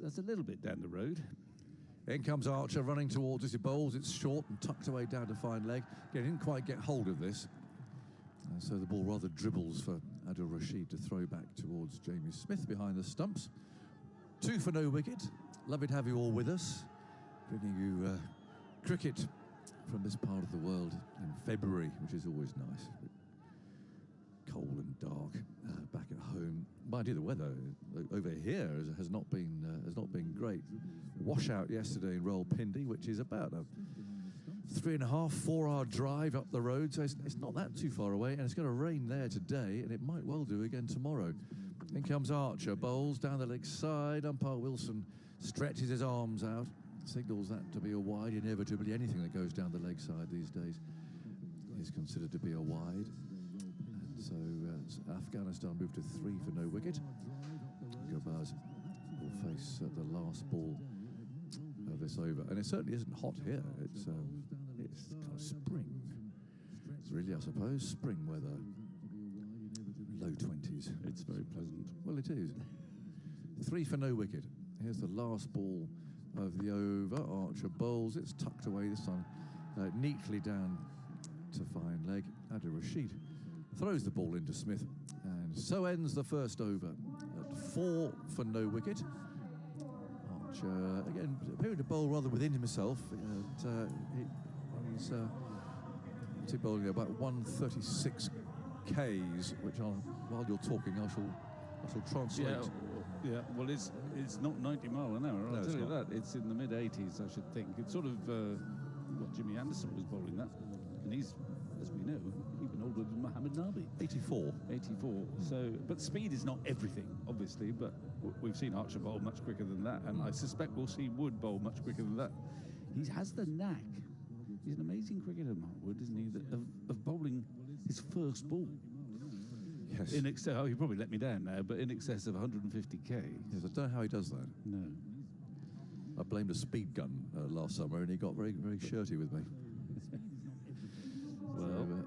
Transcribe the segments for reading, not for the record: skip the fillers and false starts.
that's a little bit down the road. In comes Archer running towards as he bowls. It's short and tucked away down to fine leg. Again, he didn't quite get hold of this. So the ball rather dribbles for Adil Rashid to throw back towards Jamie Smith behind the stumps. 2 for no wicket. Lovely to have you all with us, bringing you cricket from this part of the world in February, which is always nice. Cold and dark back at home. Mind you, the weather over here has not been great. Washout yesterday in Rawalpindi, which is about a 3.5, 4-hour drive up the road, so it's not that too far away, and it's going to rain there today, and it might well do again tomorrow. In comes Archer, bowls down the leg side. Umpire Wilson stretches his arms out, signals that to be a wide. Inevitably, anything that goes down the leg side these days is considered to be a wide. And so Afghanistan moved to 3 for no wicket. Gurbaz will face the last ball of this over, and it certainly isn't hot here. It's kind of spring. It's really, I suppose, spring weather. Low 20s. It's very pleasant. Well, it is. 3 for no wicket. Here's the last ball of the over. Archer bowls. It's tucked away this time, neatly down to fine leg. Adil Rashid throws the ball into Smith, and so ends the first over at 4 for no wicket. Archer again appearing to bowl rather within himself. He's bowling about 136 Ks, which while you're talking I shall translate. Yeah, well, it's not 90 mile an hour. I'll tell you that. It's in the mid 80s, I should think. It's sort of what Jimmy Anderson was bowling that, and he's, as we know, even older than Mohammed Nabi. 84. So, but speed is not everything, obviously. But we've seen Archer bowl much quicker than that, and I suspect we'll see Wood bowl much quicker than that. He has the knack. He's an amazing cricketer, Mark Wood, isn't he? Of bowling his first ball. Yes. In excess, he probably let me down now, but in excess of 150 K. Yes, I don't know how he does that. No. I blamed a speed gun last summer, and he got very, very shirty with me. Well,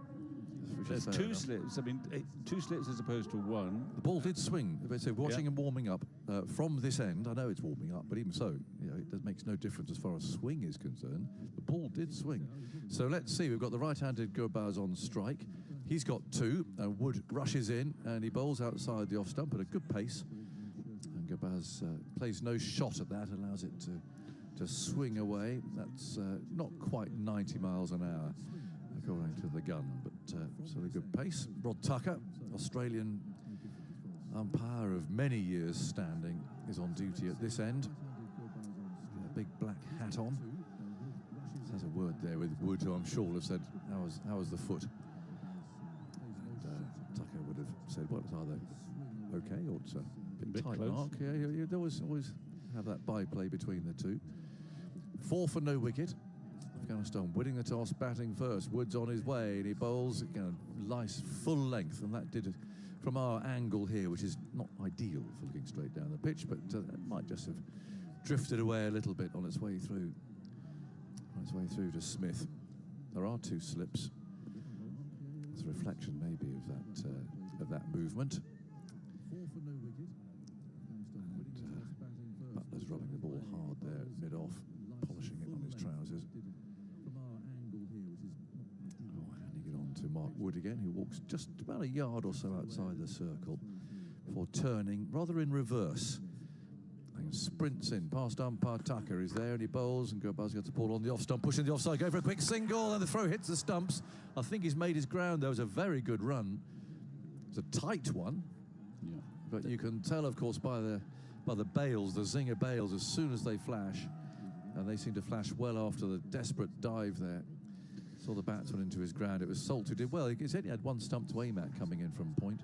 there's 2 slips. I mean, 2 slips as opposed to 1. The ball did swing. So watching him warming up from this end, I know it's warming up, but even so, it makes no difference as far as swing is concerned. The ball did swing. So let's see. We've got the right-handed Gurbaz on strike. He's got 2, and Wood rushes in, and he bowls outside the off stump at a good pace. And Gurbaz plays no shot at that, allows it to swing away. That's not quite 90 miles an hour, according to the gun, but still a good pace. Rod Tucker, Australian umpire of many years standing, is on duty at this end. A big black hat on. There's a word there with Wood, who I'm sure will have said, how was the foot? And Tucker would have said, well, it's either okay or it's a bit tight close. mark. Yeah, you'd always have that byplay between the two. 4 for no wicket. Afghanistan winning the toss, batting first. Wood's on his way, and he bowls again, nice full length, and that did it from our angle here, which is not ideal for looking straight down the pitch, but it might just have drifted away a little bit on its way through. To Smith. There are 2 slips. There's a reflection maybe of that movement. And Butler's rubbing the ball hard there, mid-off, polishing it on his trousers. Handing it on to Mark Wood again, who walks just about a yard or so outside the circle before turning rather in reverse. And sprints in past umpire Tucker is there, and he bowls, and Gurbaz gets the ball on the off stump, pushing the offside, go for a quick single, and the throw hits the stumps. I think he's made his ground. There was a very good run. It's a tight one, yeah. But you can tell, of course, by the bails, the zinger bails, as soon as they flash, and they seem to flash well after the desperate dive there. Saw the batsman into his ground. It was Salt who did well. He's only had 1 stump to aim at coming in from point.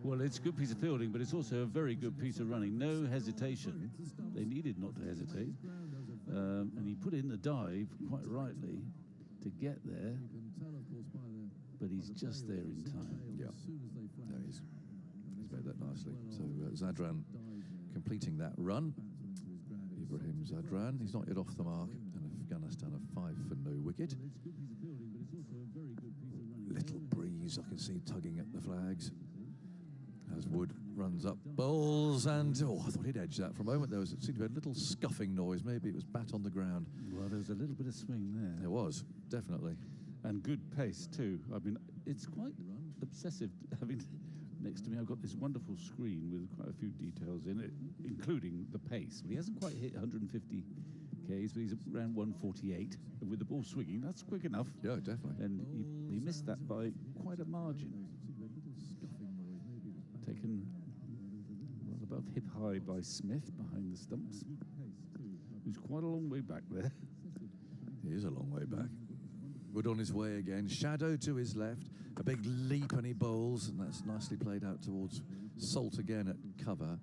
Well, it's a good piece of fielding, but it's also a very good piece of running. No hesitation. They needed not to hesitate. And he put in the dive, quite rightly, to get there. But he's just there in time. Yeah. No, he's made that nicely. So Zadran completing that run. Ibrahim Zadran, he's not yet off the mark. And Afghanistan a 5 for no wicket. Little breeze, I can see tugging at the flags. As Wood runs up, bowls, and I thought he'd edged that for a moment. There seemed to be a little scuffing noise. Maybe it was bat on the ground. Well, there was a little bit of swing there. There was, definitely. And good pace too. I mean, it's quite obsessive. I mean, next to me I've got this wonderful screen with quite a few details in it, including the pace. But he hasn't quite hit 150 Ks, but he's around 148. And with the ball swinging, that's quick enough. Yeah, definitely. And he missed that by quite a margin. Taken well above hip high by Smith behind the stumps, who's quite a long way back there. He is a long way back. Wood on his way again. Shadow to his left. A big leap and he bowls, and that's nicely played out towards Salt again at cover.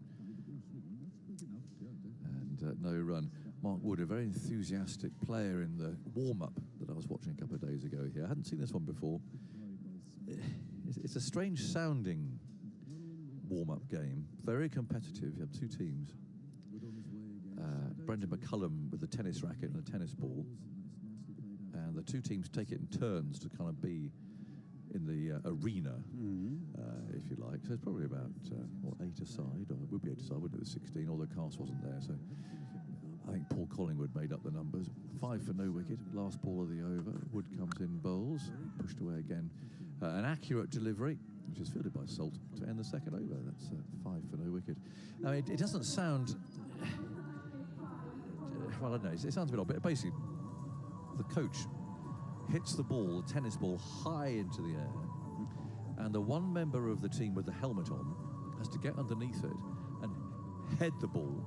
And no run. Mark Wood, a very enthusiastic player in the warm-up that I was watching a couple of days ago here. I hadn't seen this one before. It's a strange sounding warm-up game. Very competitive. You have two teams. Brendan McCullum with the tennis racket and a tennis ball. And the two teams take it in turns to kind of be in the arena, if you like. So it's probably about, 8 aside, or it would be 8 aside, wouldn't it, with 16, although Cast wasn't there. So I think Paul Collingwood made up the numbers. 5 for no wicket, last ball of the over. Wood comes in, bowls, pushed away again. An accurate delivery, which is fielded by Salt to end the second over. That's 5 for no wicket. Now, it doesn't sound, well, I don't know, it sounds a bit odd, but basically, the coach hits the ball, the tennis ball, high into the air, and the one member of the team with the helmet on has to get underneath it and head the ball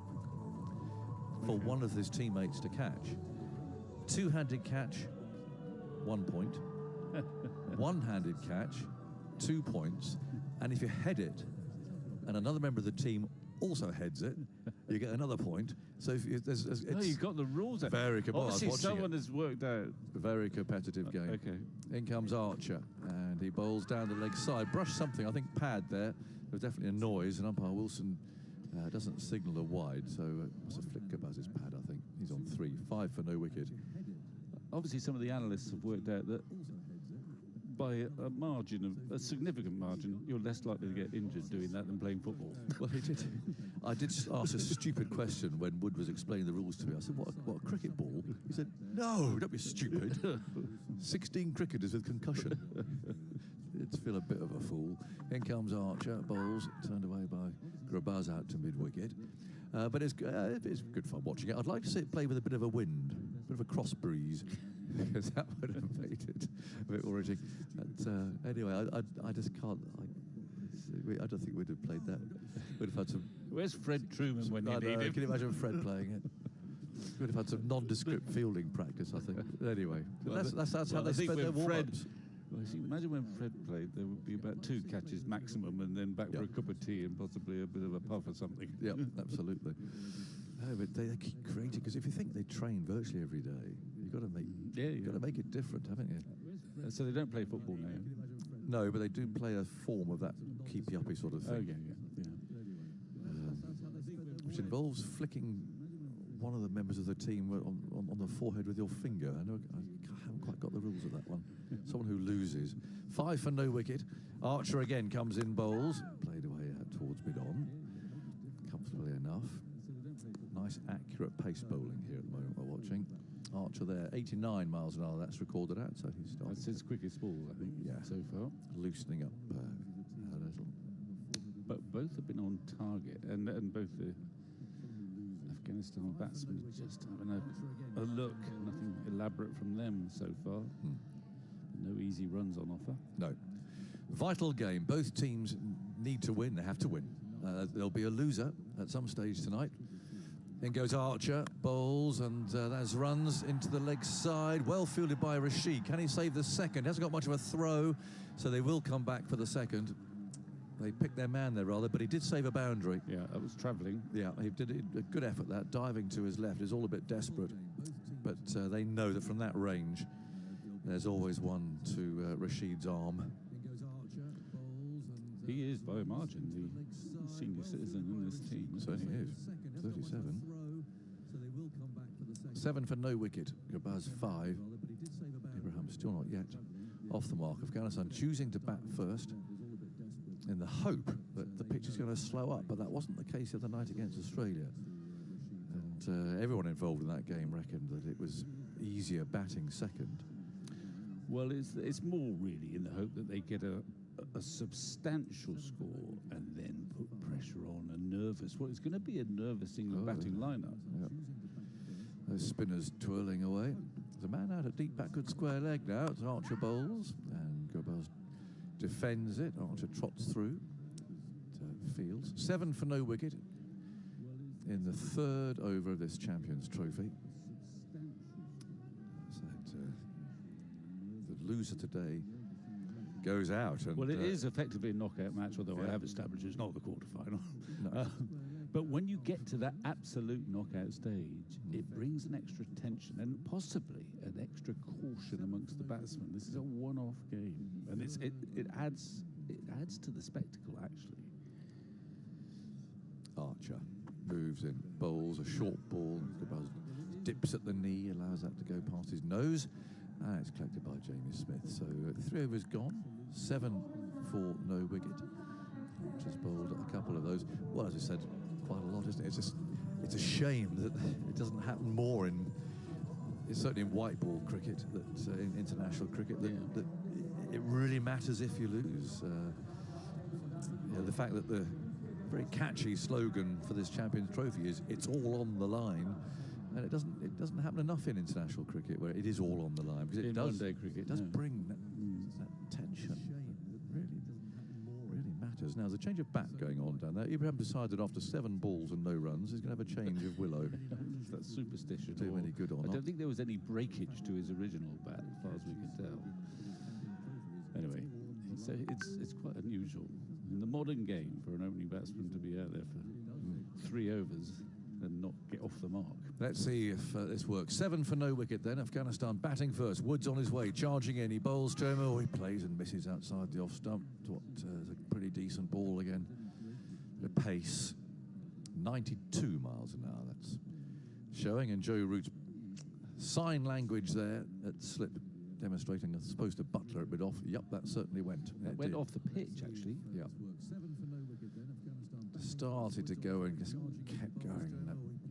for one of his teammates to catch. Two-handed catch, 1 point. One-handed catch, 2 points. And if you head it, and another member of the team also heads it, you get another point. So if it's No, you've got the rules. Very competitive. Obviously, someone has worked out. Very competitive game. Okay. In comes Archer, and he bowls down the leg side. Brushed something, I think, pad there. There was definitely a noise, and umpire Wilson doesn't signal a wide, so must have flicked Gabaz's pad, I think. He's on 3. 5 for no wicket. Obviously, some of the analysts have worked out that by a margin, a significant margin, you're less likely to get injured doing that than playing football. Well, he did. I did ask a stupid question when Wood was explaining the rules to me. I said, what a cricket ball? He said, no, don't be stupid. 16 cricketers with concussion. It's feel a bit of a fool. In comes Archer, bowls, turned away by Grabaz out to mid-wicket. But it's good fun watching it. I'd like to see it play with a bit of a wind, a bit of a cross breeze, because that would have made it a bit origin. But anyway, I just can't. I don't think we'd have played that. We'd have had some. Where's Fred Truman when you need him? Can you imagine Fred playing it? We'd have had some nondescript fielding practice, I think. Anyway, well, that's how they spend their warm-ups. Well, imagine when Fred played, there would be about 2 catches maximum, and then back for a cup of tea and possibly a bit of a puff or something. Yeah, absolutely. No, but they keep creating, because if you think they train virtually every day, you've got to make it different, haven't you? So they don't play football now. No, but they do play a form of that keepy-uppy sort of thing. Oh yeah. Which involves flicking one of the members of the team on the forehead with your finger. I haven't quite got the rules of that one. Someone who loses. 5 for no wicket. Archer again comes in, bowls. Played away out towards mid-on. Comfortably enough. Nice, accurate pace bowling here at the moment we're watching. Archer there, 89 miles an hour. That's recorded out, so he's starting. That's his quickest ball, I think, so far. Loosening up a little. But both have been on target, and both the Afghanistan batsmen just having a look. Nothing elaborate from them so far. No easy runs on offer. No. Vital game. Both teams need to win. They have to win. There'll be a loser at some stage tonight. In goes Archer, bowls, and that's runs into the leg side. Well fielded by Rashid. Can he save the second? Hasn't got much of a throw, so they will come back for the second. They picked their man there, rather, but he did save a boundary. Yeah, that was travelling. Yeah, he did a good effort, that. Diving to his left is all a bit desperate. But they know that from that range, there's always one to Rashid's arm. He is, by a margin, the senior citizen in this team. Certainly is. 37. 7 for no wicket. Gabaz 5. Abraham still not yet off the mark. Afghanistan choosing to bat first. in the hope that the pitch is going to slow up, but that wasn't the case the other night against Australia. And everyone involved in that game reckoned that it was easier batting second. Well, it's more really in the hope that they get a substantial score and then put pressure on a nervous. Well, it's going to be a nervous England batting lineup. Yep. Those spinners twirling away. There's a man out at deep backward square leg now. It's Archer bowls, and Gobels defends it. Archer trots through to Fields. 7 for no wicket in the third over of this Champions Trophy. So the loser today goes out. And, well, it is effectively a knockout match, although I have established it's not the quarterfinal. No. But when you get to that absolute knockout stage, it brings an extra tension and possibly an extra caution amongst the batsmen. This is a one-off game, and it adds to the spectacle actually. Archer moves in, bowls a short ball, dips at the knee, allows that to go past his nose, and it's collected by Jamie Smith. So 3 overs gone, 7 for no wicket. Archer's bowled a couple of those. Well, as I said, quite a lot, isn't it? It's a shame that it doesn't happen more in. It's certainly in white ball cricket, that in international cricket, that it really matters if you lose. The fact that the very catchy slogan for this Champions Trophy is "It's all on the line," and it doesn't happen enough in international cricket where it is all on the line, because it does. One-day cricket, it does bring that tension. Really matters. Now there's a change of bat going on down there. Ibrahim decided after 7 balls and no runs, he's going to have a change of willow. That's superstition. Do any good or not? I don't think there was any breakage to his original bat, as far as we can tell. Anyway, so it's quite unusual in the modern game for an opening batsman to be out there for 3 overs and not get off the mark. Let's see if this works. 7 for no wicket then. Afghanistan batting first. Wood's on his way, charging in. He bowls to him. Oh, he plays and misses outside the off stump. What is a pretty decent ball again. The pace, 92 miles an hour. That's showing. And Joe Root's sign language there at slip, demonstrating as opposed to Butler at mid-off. Yep, that certainly went. It went off the pitch, actually. Yeah. Started to go and just kept going.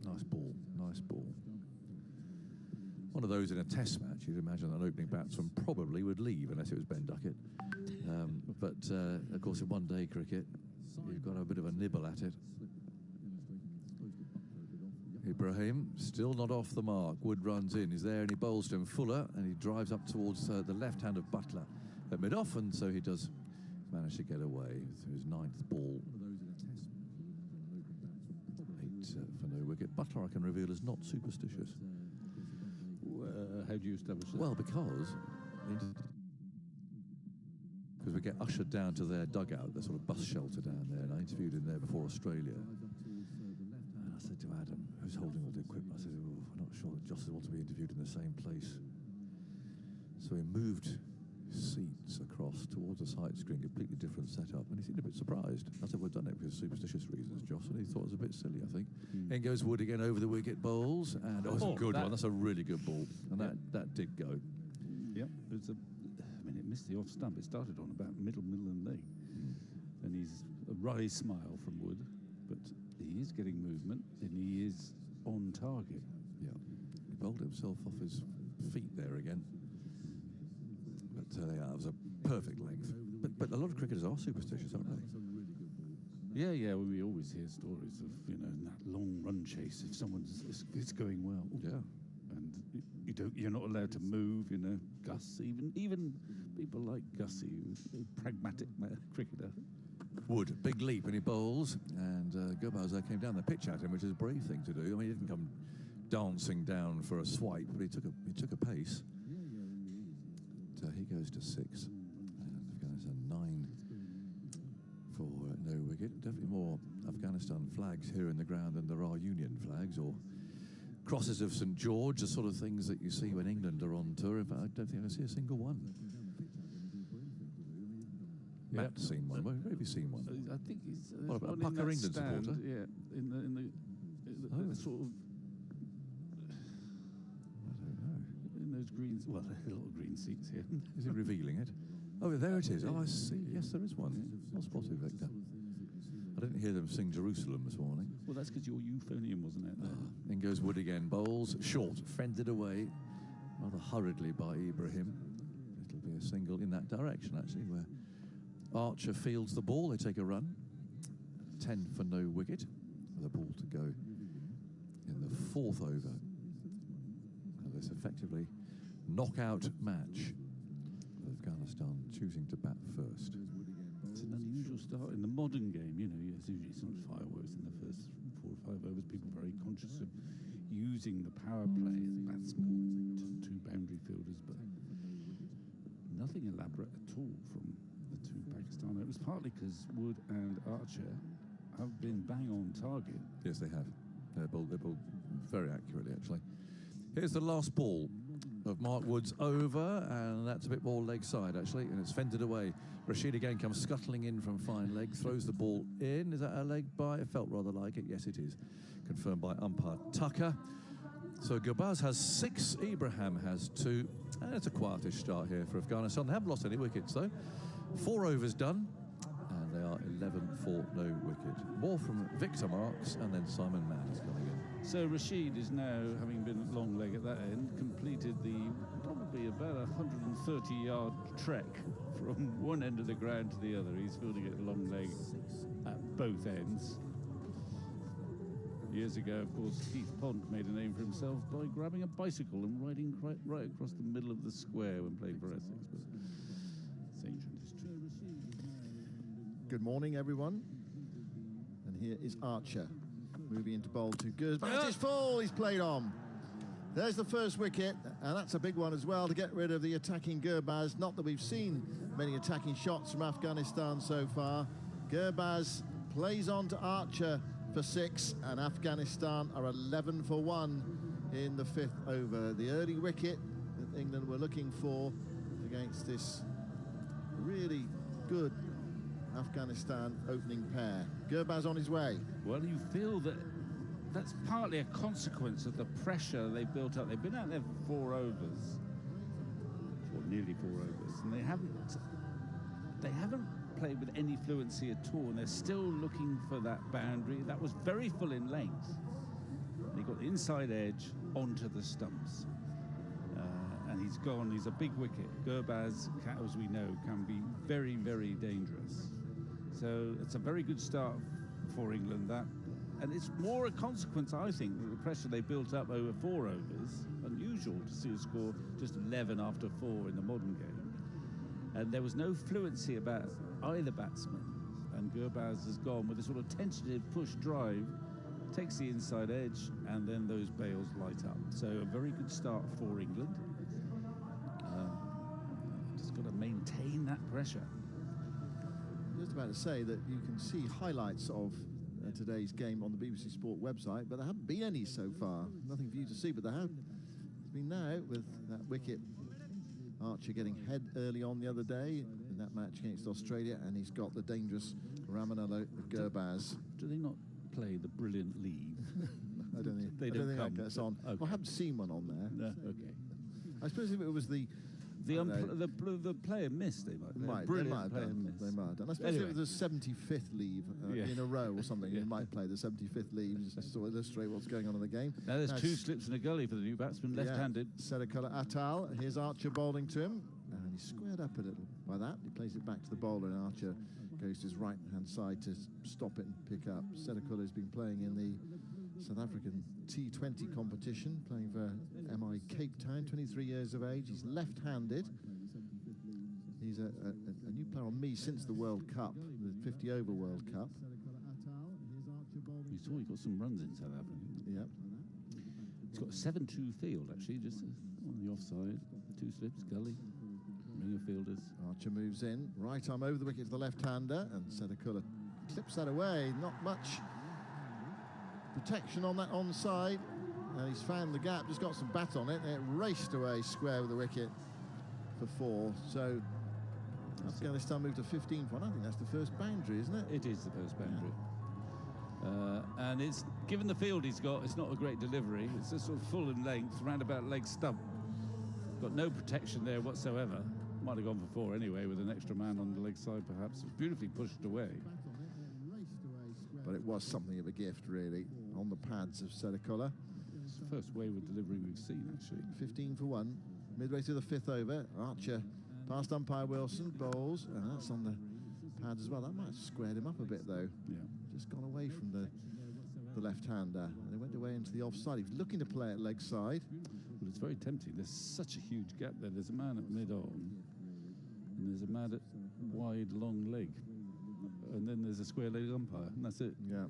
Nice ball, nice ball. One of those in a test match, you'd imagine an opening batsman probably would leave unless it was Ben Duckett. But of course, in one-day cricket, you've got a bit of a nibble at it. Ibrahim still not off the mark. Wood runs in. He's there and he bowls to him. Fuller, and he drives up towards the left hand of Butler at mid-off, and so he does manage to get away through his 9th ball. 8 for no wicket. Butler, I can reveal, is not superstitious. How do you establish that? Well, because we get ushered down to their dugout, their sort of bus shelter down there, and I interviewed him there before Australia. And I said to Adam, who's holding all the equipment, I said, I'm not sure that Joss wants to be interviewed in the same place. So he moved seats across towards a sight screen, completely different setup, and he seemed a bit surprised. I said, we've done it for superstitious reasons, Joss, and he thought it was a bit silly, I think. In goes Wood again over the wicket, bowls, and it's a good one. That's a really good ball, and that did go. Yep, it missed the off stump. It started on about middle and leg, and he's a wry smile from Wood, but he is getting movement and he is on target. Yeah, he bowled himself off his feet there again. That was a perfect length. But a lot of cricketers are superstitious, aren't they? Yeah. Well, we always hear stories of that long run chase if someone's it's going well. Yeah. And you're not allowed to move. Gus, even people like Gussie, a pragmatic cricketer. Wood, big leap, and he bowls, and Gobels came down the pitch at him, which is a brave thing to do. I mean, he didn't come dancing down for a swipe, but he took a pace. He goes to 6, and Afghanistan 9 for no wicket. Definitely more Afghanistan flags here in the ground than there are Union flags or crosses of St George, the sort of things that you see when England are on tour. In fact, I don't think I see a single one. Matt's seen one. Where have you seen one? I think he's a Pucker England stand, supporter. Yeah, in the sort of. Those greens, well, there are a lot of green seats here. Is he revealing it? Oh, there it is. Oh, I see. Yes, there is one. Well spotted, Victor. I didn't hear them sing Jerusalem this morning. Well, that's because your euphonium wasn't out there. In goes Wood again. Bowls short, fended away rather hurriedly by Ibrahim. It'll be a single in that direction, actually, where Archer fields the ball. They take a run. 10 for no wicket. With a ball to go in the 4th over of this effectively knockout match. Afghanistan choosing to bat first. It's an unusual start in the modern game. You know, there's usually some fireworks in the first 4 or 5 overs. People are very conscious of using the power play as batsmen, two boundary fielders, but nothing elaborate at all from the two Pakistan. It was partly because Wood and Archer have been bang on target. Yes, they have. They're bowled very accurately, actually. Here's the last ball of Mark Wood's over, and that's a bit more leg side, actually, and it's fended away. Rashid again comes scuttling in from fine leg, throws the ball in. Is that a leg by? It felt rather like it. Yes, it is. Confirmed by umpire Tucker. So Gurbaz has 6, Ibrahim has 2, and it's a quietish start here for Afghanistan. They haven't lost any wickets, though. 4 overs done, and they are 11 for no wicket. More from Victor Marks, and then Simon Mann is coming in. So Rashid is now, having been long leg at that end, completed the probably about 130-yard trek from one end of the ground to the other. He's fielding it long leg at both ends. Years ago, of course, Keith Pont made a name for himself by grabbing a bicycle and riding right across the middle of the square when playing for Essex. But it's ancient history. Good morning, everyone. And here is Archer. Moving into bowl to Gurbaz. It's full, he's played on. There's the first wicket, and that's a big one as well to get rid of the attacking Gurbaz. Not that we've seen many attacking shots from Afghanistan so far. Gurbaz plays on to Archer for 6, and Afghanistan are 11 for 1 in the 5th over. The early wicket that England were looking for against this really good Afghanistan opening pair. Gurbaz on his way. Well, you feel that that's partly a consequence of the pressure they've built up. They've been out there for 4 overs, or nearly 4 overs, and they haven't played with any fluency at all, and they're still looking for that boundary. That was very full in length. He got the inside edge onto the stumps, and he's gone. He's a big wicket. Gurbaz, as we know, can be very, very dangerous. So it's a very good start for England, that. And it's more a consequence, I think, of the pressure they built up over 4 overs. Unusual to see a score just 11 after 4 in the modern game. And there was no fluency about either batsman. And Gurbaz has gone with a sort of tentative push drive, takes the inside edge, and then those bails light up. So a very good start for England. Just got to maintain that pressure. Just about to say that you can see highlights of today's game on the BBC Sport website, but there haven't been any so far. Nothing for you to see, but there have been now with that wicket. Archer getting head early on the other day in that match against Australia, and he's got the dangerous Ramanello Gurbaz. Do they not play the brilliant leave? I don't think that gets on. Okay. Well, I haven't seen one on there. No, okay. I suppose if it was the player missed, they might. They might have done. They might have done. I suppose if it was the 75th leave in a row or something, you might play the 75th leave just to illustrate what's going on in the game. Now there's 2 slips in a gully for the new batsman, left-handed. Sedakula Atal. Here's Archer bowling to him, and he's squared up a little by that. He plays it back to the bowler, and Archer goes to his right-hand side to stop it and pick up. Sedakula has been playing in the South African T20 competition, playing for MI Cape Town, 23 years of age. He's left-handed. He's a new player on me since the World Cup, the 50-over World Cup. You saw he got some runs in South Africa. Yep. He's got a 7-2 field, actually, just on the offside. 2 slips, gully, ring of fielders. Archer moves in, right arm over the wicket to the left-hander, and Sedakula clips that away. Not much protection on that onside, and he's found the gap, just got some bat on it, and it raced away square with the wicket for 4. So Afghanistan moved to 15 for 1. I think that's the first boundary, isn't it? It is the first boundary. And it's, given the field he's got, it's not a great delivery. It's just sort of full in length, roundabout leg stump. Got no protection there whatsoever. Might have gone for 4 anyway, with an extra man on the leg side, perhaps. It was beautifully pushed away. But it was something of a gift, really, on the pads of Sedakola. It's the first wayward delivery we've seen, actually. 15 for 1. Midway through the 5th over, Archer past umpire Wilson, bowls, and that's on the pads as well. That might have squared him up a bit, though. Yeah. Just gone away from the left-hander. And he went away into the offside. He was looking to play at leg side. Well, it's very tempting. There's such a huge gap there. There's a man at mid-on, and there's a man at wide, long leg. And then there's a square leg umpire, and that's it. Yeah.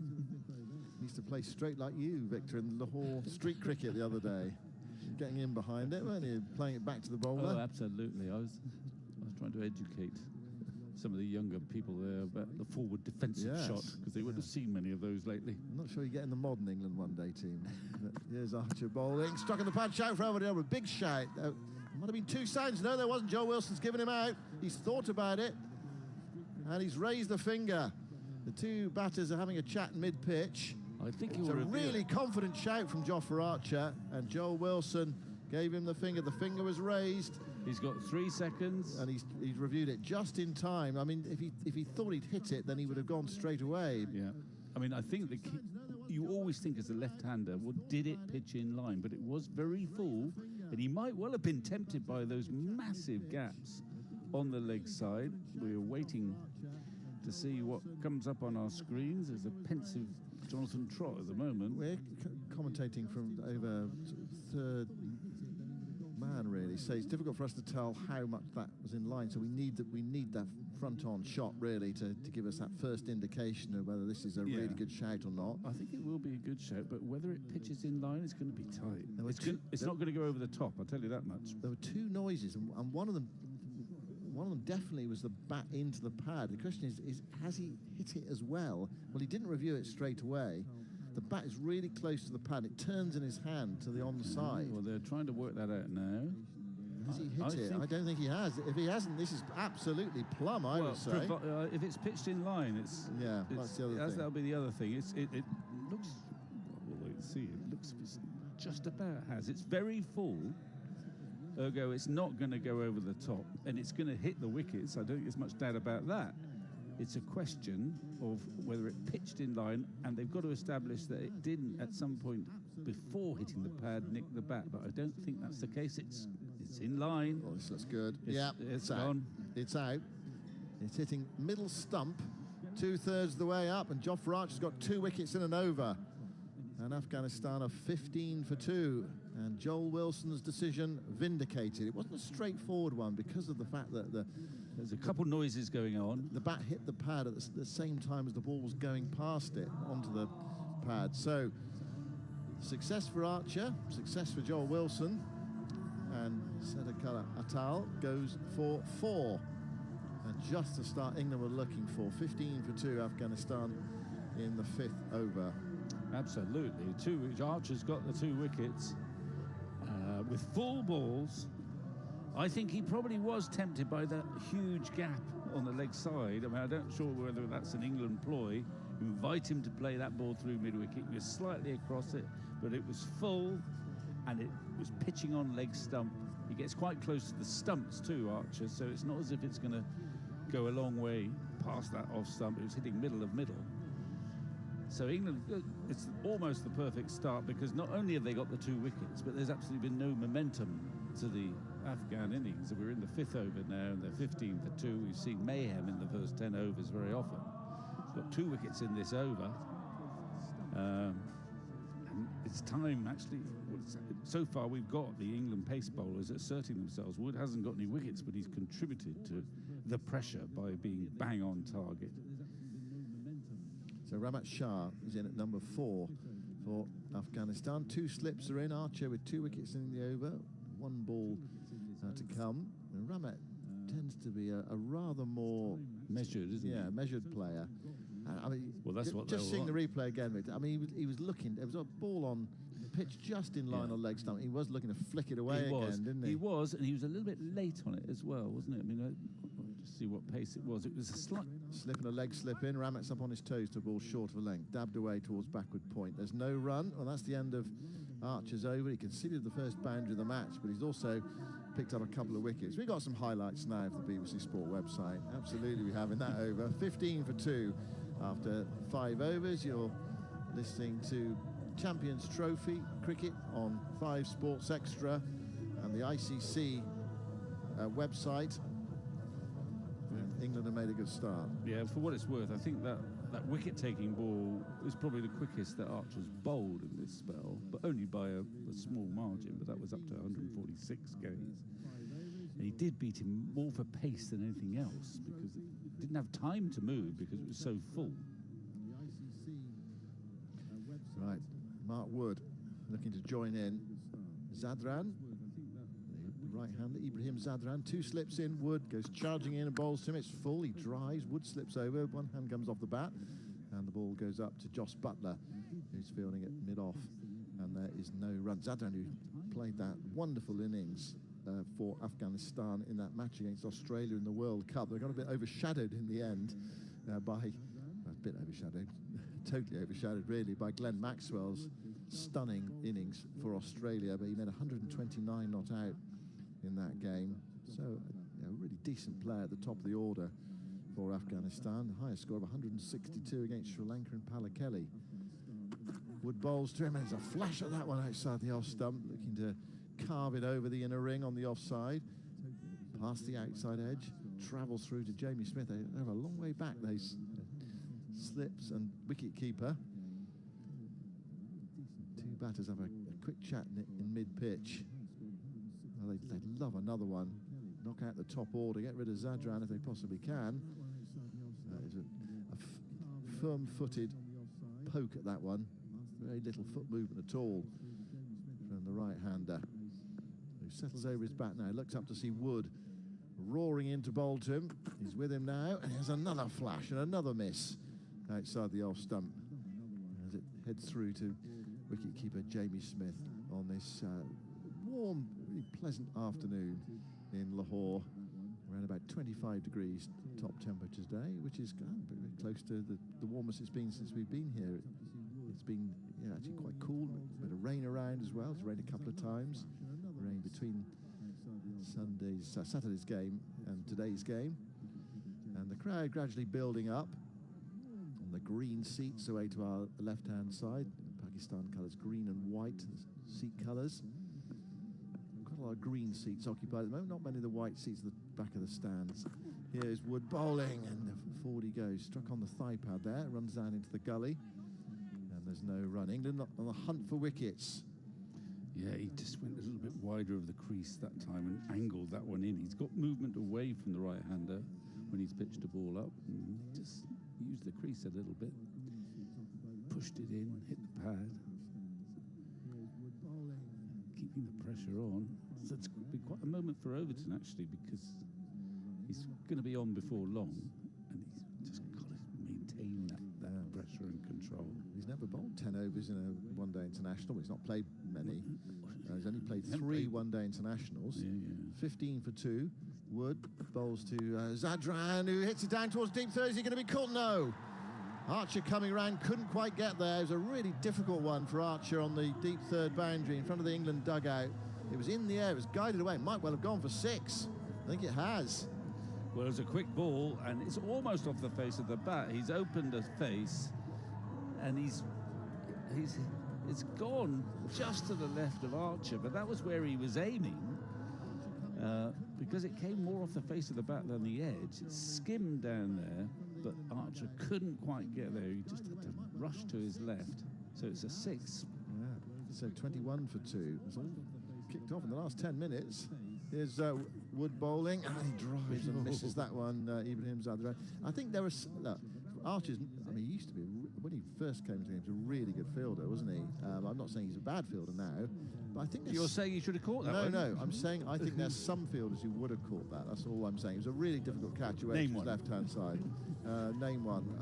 He used to play straight like you, Victor, in Lahore street cricket the other day. Getting in behind it, weren't you? Playing it back to the bowler. Oh, absolutely. I was trying to educate some of the younger people there about the forward defensive shot, because they wouldn't have seen many of those lately. I'm not sure you get in the modern England one day team. But here's Archer bowling, struck in the pad, shout for over, a big shout. Might have been 2 signs. No, there wasn't. Joe Wilson's given him out. He's thought about it, and he's raised the finger. The 2 batters are having a chat mid-pitch. I think It's a really confident shout from Jofra Archer, and Joel Wilson gave him the finger. The finger was raised. He's got 3 seconds. And he's reviewed it just in time. I mean, if he thought he'd hit it, then he would have gone straight away. Yeah. I mean, I think you always think as a left-hander, well, did it pitch in line? But it was very full, and he might well have been tempted by those massive gaps on the leg side. We're waiting to see what comes up on our screens. There's a pensive Jonathan Trott at the moment. We're commentating from over third man, really, so it's difficult for us to tell how much that was in line. So we need that front-on shot, really, to give us that first indication of whether this is a really good shout or not. I think it will be a good shout, but whether it pitches in line, it's going to be tight. It's not going to go over the top, I'll tell you that much. There were 2 noises, and one of them definitely was the bat into the pad. The question is has he hit it as well? Well, he didn't review it straight away. The bat is really close to the pad. It turns in his hand to the onside. Well, they're trying to work that out now. Has he hit it? I don't think he has. If he hasn't, this is absolutely plumb, I would say. If it's pitched in line, that's the other thing. That'll be the other thing. It looks, we'll wait and see. It looks just about has. It's very full. Ergo, it's not going to go over the top, and it's going to hit the wickets. I don't think there's much doubt about that. It's a question of whether it pitched in line, and they've got to establish that it didn't at some point before hitting the pad nick the bat, but I don't think that's the case. It's in line. Oh, this looks good. It's gone. It's out. It's hitting middle stump, 2/3 of the way up, and Jofra Archer's got 2 wickets in an over. And Afghanistan are 15 for 2. And Joel Wilson's decision vindicated. It wasn't a straightforward one because of the fact that there's a couple noises going on. The bat hit the pad at the same time as the ball was going past it onto the pad. So, success for Archer, success for Joel Wilson, and Sedakola Atal goes for 4. And just the start England were looking for. 15 for 2, Afghanistan in the 5th over. Absolutely. Archer's got the 2 wickets with full balls. I think he probably was tempted by that huge gap on the leg side. I mean, I'm not sure whether that's an England ploy. You invite him to play that ball through mid-wicket. He was slightly across it, but it was full, and it was pitching on leg stump. He gets quite close to the stumps too, Archer, so it's not as if it's going to go a long way past that off stump. It was hitting middle of middle. So England, it's almost the perfect start, because not only have they got the 2 wickets, but there's absolutely been no momentum to the Afghan innings. We're in the 5th over now, and they're 15 for 2. We've seen mayhem in the first 10 overs very often. We've got 2 wickets in this over. And it's time, actually. So far, we've got the England pace bowlers asserting themselves. Wood hasn't got any wickets, but he's contributed to the pressure by being bang on target. So Ramat Shah is in at number 4 for Afghanistan. 2 slips are in. Archer with 2 wickets in the over. 1 ball to come. And Ramat tends to be a rather more measured, isn't he? Yeah, measured player. I mean, well, that's what just seeing the replay again. I mean, he was looking. There was a ball on the pitch just in line on leg stump. He was looking to flick it away again, didn't he? He was, and he was a little bit late on it as well, wasn't it? I mean, just see what pace it was. It was a slight slip and a leg slip in. Ramat's up on his toes to a ball short of a length, dabbed away towards backward point. There's no run. Well, that's the end of Archer's over. He conceded the first boundary of the match, but he's also picked up a couple of wickets. We've got some highlights now of the BBC Sport website. Absolutely, we have in that over. 15 for 2 after 5 overs. You're listening to Champions Trophy cricket on 5 Sports Extra and the ICC website. And England have made a good start. Yeah, for what it's worth, I think that wicket-taking ball is probably the quickest that Archer's bowled in this spell, but only by a small margin, but that was up to 146 Ks. And he did beat him more for pace than anything else, because it didn't have time to move because it was so full. Right, Mark Wood looking to join in. Zadran, the right-hander, Ibrahim Zadran, 2 slips in. Wood goes charging in and bowls to him. It's full, he drives, Wood slips over, one hand comes off the bat, and the ball goes up to Joss Butler, who's fielding it mid-off, and there is no run. Zadran, who played that wonderful innings for Afghanistan in that match against Australia in the World Cup. They got a bit overshadowed in the end totally overshadowed really by Glenn Maxwell's stunning innings for Australia, but he made 129 not out in that game. So a really decent player at the top of the order for Afghanistan. The highest score of 162 against Sri Lanka and Palakeli. Wood bowls to him, and there's a flash of that one outside the off stump, looking to carve it over the inner ring on the offside. Past the outside edge, travels through to Jamie Smith. They have a long way back, those slips and wicket keeper. 2 batters have a quick chat in mid-pitch. Well, they'd love another one. Knock out the top order, get rid of Zadran if they possibly can. That is a firm-footed poke at that one. Very little foot movement at all from the right-hander, who settles over his bat now, looks up to see Wood roaring in to bowl to him. He's with him now, and there's another flash and another miss outside the off stump as it heads through to wicket-keeper Jamie Smith on this warm, really pleasant afternoon in Lahore. Around about 25 degrees top temperature today, which is very close to the warmest it's been since we've been here. It's been actually quite cool. A bit of rain around as well. It's rained a couple of times. Rain between Saturday's game and today's game. And the crowd gradually building up on the green seats away to our left-hand side. Pakistan colours, green and white seat colours. Quite a lot of green seats occupied at the moment. Not many of the white seats at the back of the stands. Here's Wood bowling, and forward he goes. Struck on the thigh pad there, runs down into the gully, and there's no run. England on the hunt for wickets. Yeah, he just went a little bit wider of the crease that time and angled that one in. He's got movement away from the right-hander when he's pitched the ball up, and he just used the crease a little bit, pushed it in, hit the pad, keeping the pressure on. So it's going to be quite a moment for Overton, actually, because he's going to be on before long, and he's just got to maintain that pressure and control. He's never bowled 10 overs in a one-day international. He's not played many. He's only played 3 one-day internationals. 15 for 2. Wood bowls to Zadran, who hits it down towards deep third. Is he going to be caught? No. Archer coming around, couldn't quite get there. It was a really difficult one for Archer on the deep third boundary in front of the England dugout. It was in the air, it was guided away. It might well have gone for 6. I think it has. Well, it's a quick ball, and it's almost off the face of the bat. He's opened a face, and it's gone just to the left of Archer, but that was where he was aiming. Because it came more off the face of the bat than the edge. It skimmed down there, but Archer couldn't quite get there. He just had to rush to his left. So it's a 6. Yeah, so 21 for 2. It's all kicked off in the last 10 minutes. Here's Wood bowling, and he drives and misses that one, Ibrahim Zadran. I think there was... Archer's, I mean, he used to be, when he first came into the game, he was a really good fielder, wasn't he? I'm not saying he's a bad fielder now, but I think... You're saying he should have caught that one? No, I'm saying I think there's some fielders who would have caught that. That's all I'm saying. It was a really difficult catch away to his left-hand side. Name one.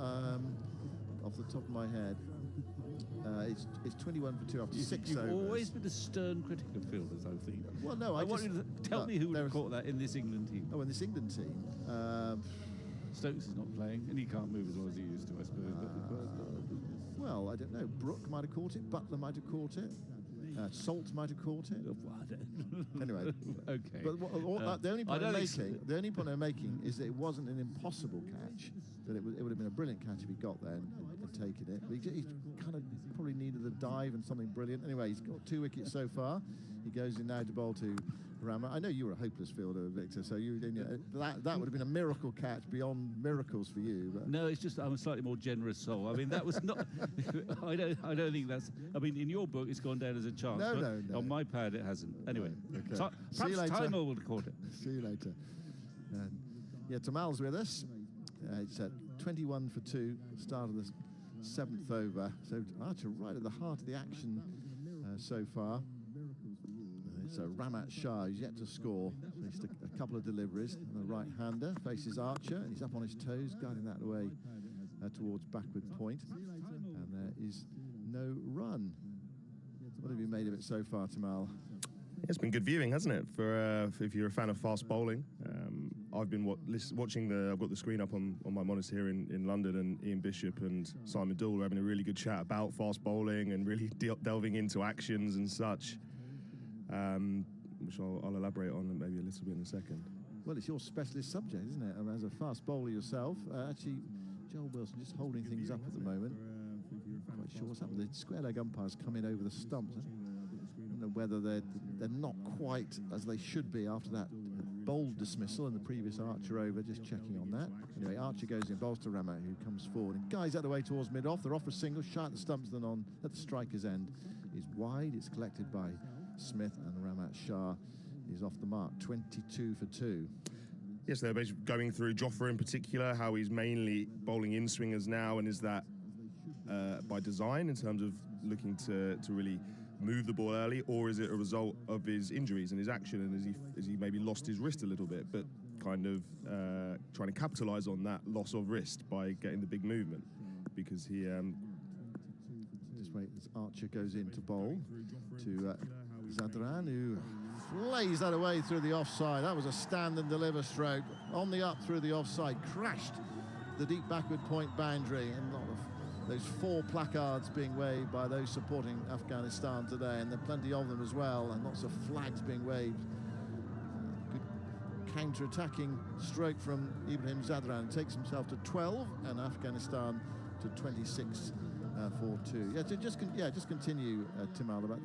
Off the top of my head. It's 21 for 2 after 6 overs. You've always been a stern critic of fielders, I think. Well, no, I want you to tell me who would have caught that in this England team. Oh, in this England team? Stokes is not playing, and he can't move as well as he used to, I suppose. Well, I don't know. Brooke might have caught it. Butler might have caught it. Salt might have caught it. Anyway, Okay. But the only I point I'm don't ex- making, the only point I'm making is that it wasn't an impossible catch. That it would have been a brilliant catch if he got there and taken it. But he kind of probably needed a dive and something brilliant. Anyway, he's got 2 wickets so far. He goes in now to bowl to Rama. I know you were a hopeless fielder, Victor, so that would have been a miracle catch beyond miracles for you. But. No, it's just I'm a slightly more generous soul. I mean, that was not. I don't think that's. I mean, in your book, it's gone down as a chance. No. On my pad, it hasn't. Anyway, Okay. See you perhaps later. Timer would have caught it. See you later. Yeah, Tamal's with us. It's at 21 for 2, start of the 7th over. So Archer right at the heart of the action so far. It's Ramat Shah who's yet to score. So he's a couple of deliveries. And the right-hander faces Archer. He's up on his toes, guiding that away towards backward point. And there is no run. What have you made of it so far, Tamal? It's been good viewing, hasn't it? For if you're a fan of fast bowling, I've been watching I've got the screen up on my monitor here in London, and Ian Bishop and Simon Dool are having a really good chat about fast bowling and really delving into actions and such, which I'll elaborate on maybe a little bit in a second. Well, it's your specialist subject, isn't it? As a fast bowler yourself, actually, Joel Wilson just holding things up at the moment. Quite sure what's happened. The square leg umpires come in over the stumps. I don't know whether they're not quite as they should be after that bold dismissal in the previous Archer over. Just checking on that. Anyway, Archer goes in, bowls to Ramat, who comes forward and guides that away towards mid-off. They're off for single, shy at the stumps, then on at the striker's end is wide. It's collected by Smith, and Ramat Shah is off the mark. 22 for 2. Yes, they're basically going through Jofra in particular, how he's mainly bowling in swingers now, and is that by design in terms of looking to really move the ball early, or is it a result of his injuries and his action, and has he maybe lost his wrist a little bit, but kind of trying to capitalise on that loss of wrist by getting the big movement, because he just wait as Archer goes in to bowl to Zadran, who flays that away through the offside. That was a stand and deliver stroke on the up through the offside, crashed the deep backward point boundary, and not those 4 placards being waved by those supporting Afghanistan today, and there are plenty of them as well, and lots of flags being waved. Good counter-attacking stroke from Ibrahim Zadran, takes himself to 12 and Afghanistan to 26 for 2. Just continue, Timal, about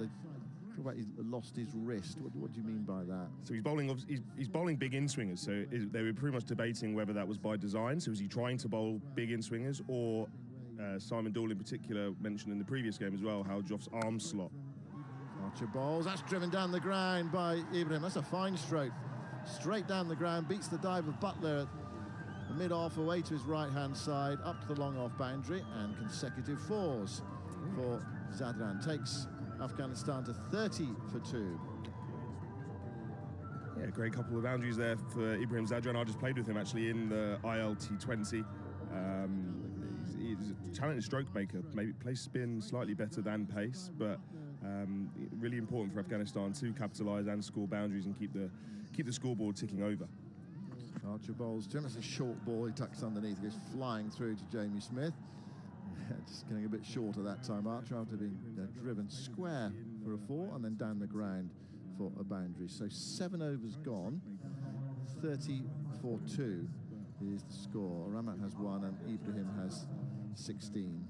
he's lost his wrist. What do you mean by that? So he's bowling big in swingers. So they were pretty much debating whether that was by design. So is he trying to bowl big in swingers, or Simon Dool in particular mentioned in the previous game as well how Joff's arm slot. Archer bowls. That's driven down the ground by Ibrahim. That's a fine stroke. Straight down the ground, beats the dive of Butler at the mid-off away to his right-hand side, up to the long-off boundary, and consecutive 4s for Zadran. Takes Afghanistan to 30 for 2. Yeah, great couple of boundaries there for Ibrahim Zadran. I just played with him actually in the ILT20. He's a talented stroke maker. Maybe plays spin slightly better than pace, but really important for Afghanistan to capitalise and score boundaries and keep the scoreboard ticking over. Archer bowls to him. That's a short ball. He tucks underneath. He goes flying through to Jamie Smith. Just getting a bit short at that time, Archer, after being driven square for a 4 and then down the ground for a boundary. So 7 overs gone. 30 for 2 is the score. Ramat has 1 and Ibrahim has 16.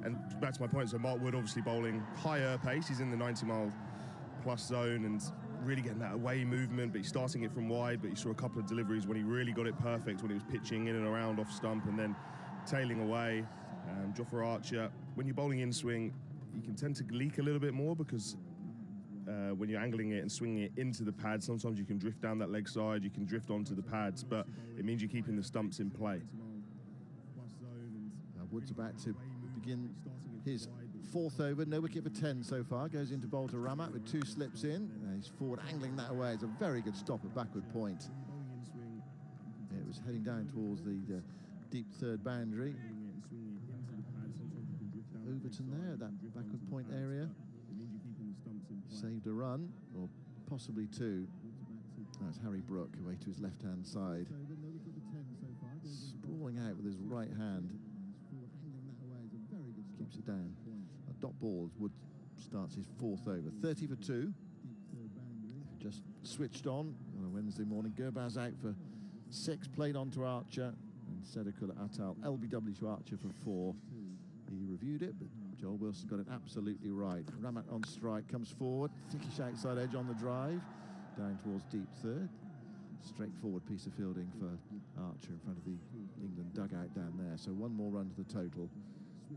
And back to my point, so Mark Wood obviously bowling higher pace. He's in the 90-mile-plus zone and really getting that away movement, but he's starting it from wide, but you saw a couple of deliveries when he really got it perfect, when he was pitching in and around off stump and then tailing away. Jofra Archer, when you're bowling in swing, you can tend to leak a little bit more because when you're angling it and swinging it into the pad, sometimes you can drift down that leg side, you can drift onto the pads, but it means you're keeping the stumps in play. Wood's about to begin his 4th over, no wicket for 10 so far. Goes into bowl to Ramat with 2 slips in. He's forward angling that away. It's a very good stop at backward point. It was heading down towards the deep 3rd boundary. Overton there, that backward point area. Saved a run, or possibly 2. That's Harry Brook away to his left-hand side. Sprawling out with his right hand. Keeps it down. A dot ball, Wood starts his 4th over. 30 for 2. Just switched on a Wednesday morning. Gurbaz out for 6, played on to Archer, and Sedekul Atal LBW to Archer for 4. He reviewed it, but Joel Wilson got it absolutely right. Ramat on strike, comes forward, thickish outside edge on the drive, down towards deep third. Straightforward piece of fielding for Archer in front of the England dugout down there. So one more run to the total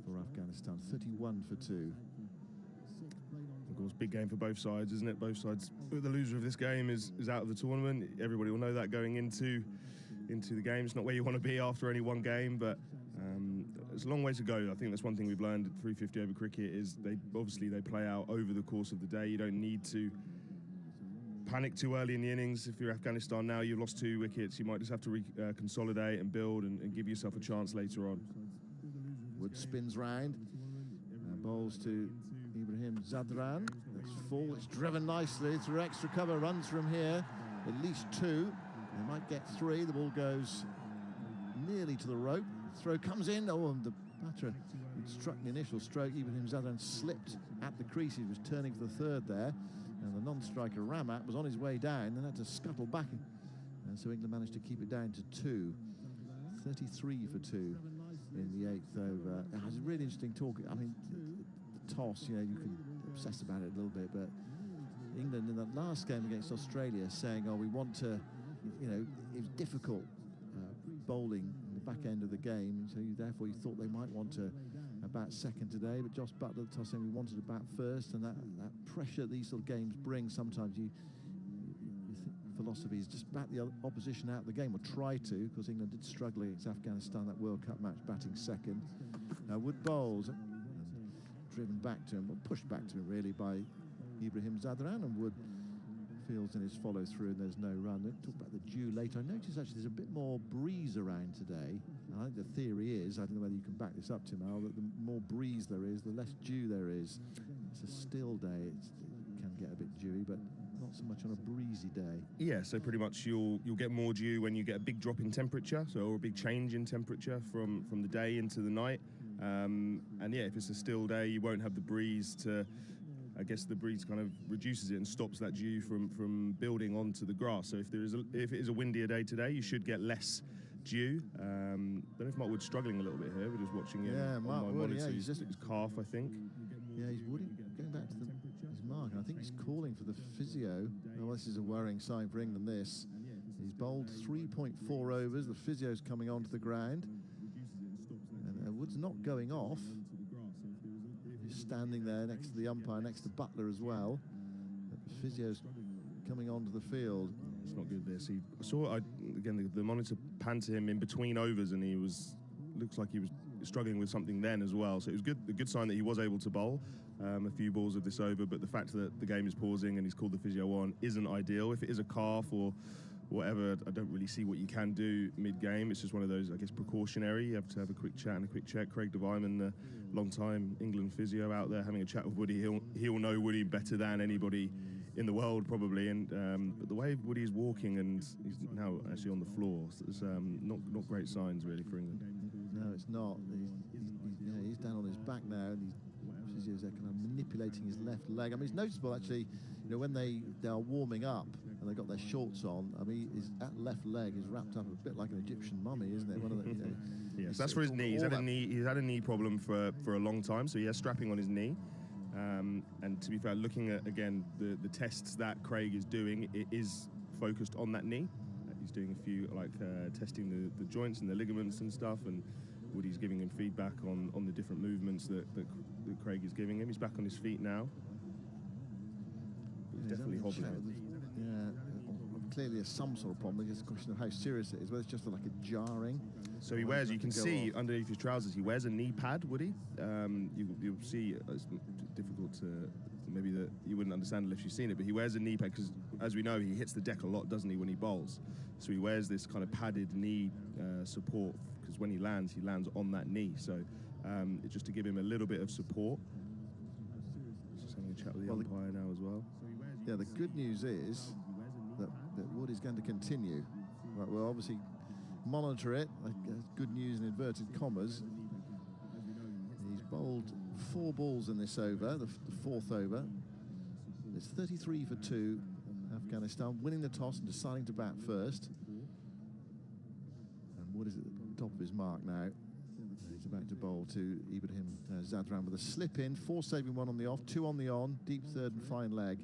for Afghanistan, 31 for 2. Of course, big game for both sides, isn't it? Both sides. The loser of this game is out of the tournament. Everybody will know that going into the game. It's not where you want to be after only one game, but it's a long way to go. I think that's one thing we've learned at 350 over cricket is they play out over the course of the day. You don't need to panic too early in the innings. If you're Afghanistan now, you've lost 2 wickets. You might just have to consolidate and build and give yourself a chance later on. Wood spins round and bowls to Ibrahim Zadran. That's full. It's driven nicely through extra cover. Runs from here. At least 2. They might get 3. The ball goes nearly to the rope. Throw comes in. Oh, and the batter struck the initial stroke. Ibrahim Zadran slipped at the crease. He was turning for the 3rd there. And the non-striker Ramat was on his way down and had to scuttle back. And so England managed to keep it down to 2. 33 for 2 in the 8th over. It was a really interesting talk. I mean, the toss, you can obsess about it a little bit, but England in that last game against Australia saying, oh, we want to, it was difficult bowling in the back end of the game, so therefore you thought they might want to bat second today, but Josh Butler at the toss saying we wanted to bat first, and that pressure these sort of games bring, sometimes you think philosophy is just bat the opposition out of the game, or try to, because England did struggle against Afghanistan that World Cup match, batting second. Wood bowls, and driven back to him, or pushed back to him really by Ibrahim Zadran, and Wood fields in his follow through, and there's no run. We'll talk about the dew later. I noticed actually there's a bit more breeze around today. I think the theory is, I don't know whether you can back this up, Tim Al, that the more breeze there is, the less dew there is. It's a still day. It can get a bit dewy, but not so much on a breezy day. Yeah, so pretty much you'll get more dew when you get a big drop in temperature, or a big change in temperature from the day into the night. And yeah, if it's a still day, you won't have the breeze to. I guess the breeze kind of reduces it and stops that dew from building onto the grass. So if it is a windier day today, you should get less dew. Don't know if Mark Wood's struggling a little bit here. We're just watching him on my monitor. He's his calf, I think. Yeah, he's going back to his mark. I think he's calling for the physio. Oh, this is a worrying sign for England, this. He's bowled 3.4 overs. The physio's coming onto the ground. And Wood's not going off. Standing there next to the umpire, next to Butler as well. The physio's coming onto the field. It's not good this. I saw again the monitor panned to him in between overs, and looks like he was struggling with something then as well. So it was a good sign that he was able to bowl a few balls of this over. But the fact that the game is pausing and he's called the physio on isn't ideal. If it is a calf or whatever, I don't really see what you can do mid-game. It's just one of those, I guess, precautionary. You have to have a quick chat and a quick check. Craig Devine, the long-time England physio out there, having a chat with Woody. He'll know Woody better than anybody in the world, probably. And but the way Woody is walking, and he's now actually on the floor, so it's not great signs really for England. No, it's not. He's down on his back now, and his physio's there kind of manipulating his left leg. I mean, it's noticeable actually. When they are warming up and they've got their shorts on, I mean, that left leg is wrapped up a bit like an Egyptian mummy, isn't it? One of the, yes, that's for his knee. He's had a knee problem for a long time, so he has strapping on his knee. And to be fair, looking at again the tests that Craig is doing, it is focused on that knee. He's doing a few testing the joints and the ligaments and stuff, and Woody's giving him feedback on the different movements that Craig is giving him. He's back on his feet now. He's definitely hobbling. Clearly there's some sort of problem. It's a question of how serious it is, whether it's just like a jarring. So he wears, you can see underneath his trousers, he wears a knee pad, Woody. You'll see, it's difficult to, maybe that you wouldn't understand unless you've seen it, but he wears a knee pad because, as we know, he hits the deck a lot, doesn't he, when he bowls? So he wears this kind of padded knee support, because when he lands on that knee. So it's just to give him a little bit of support. Just having a chat with the umpire now as well. Yeah, the good news is that Wood is going to continue. Right, we'll obviously monitor it. Good news in inverted commas. He's bowled 4 balls in this over, the fourth over. It's 33 for 2. Afghanistan winning the toss and deciding to bat first. And Wood is at the top of his mark now. He's about to bowl to Ibrahim Zadran with a slip in, 4 saving, 1 on the off, 2 on the on, deep third and fine leg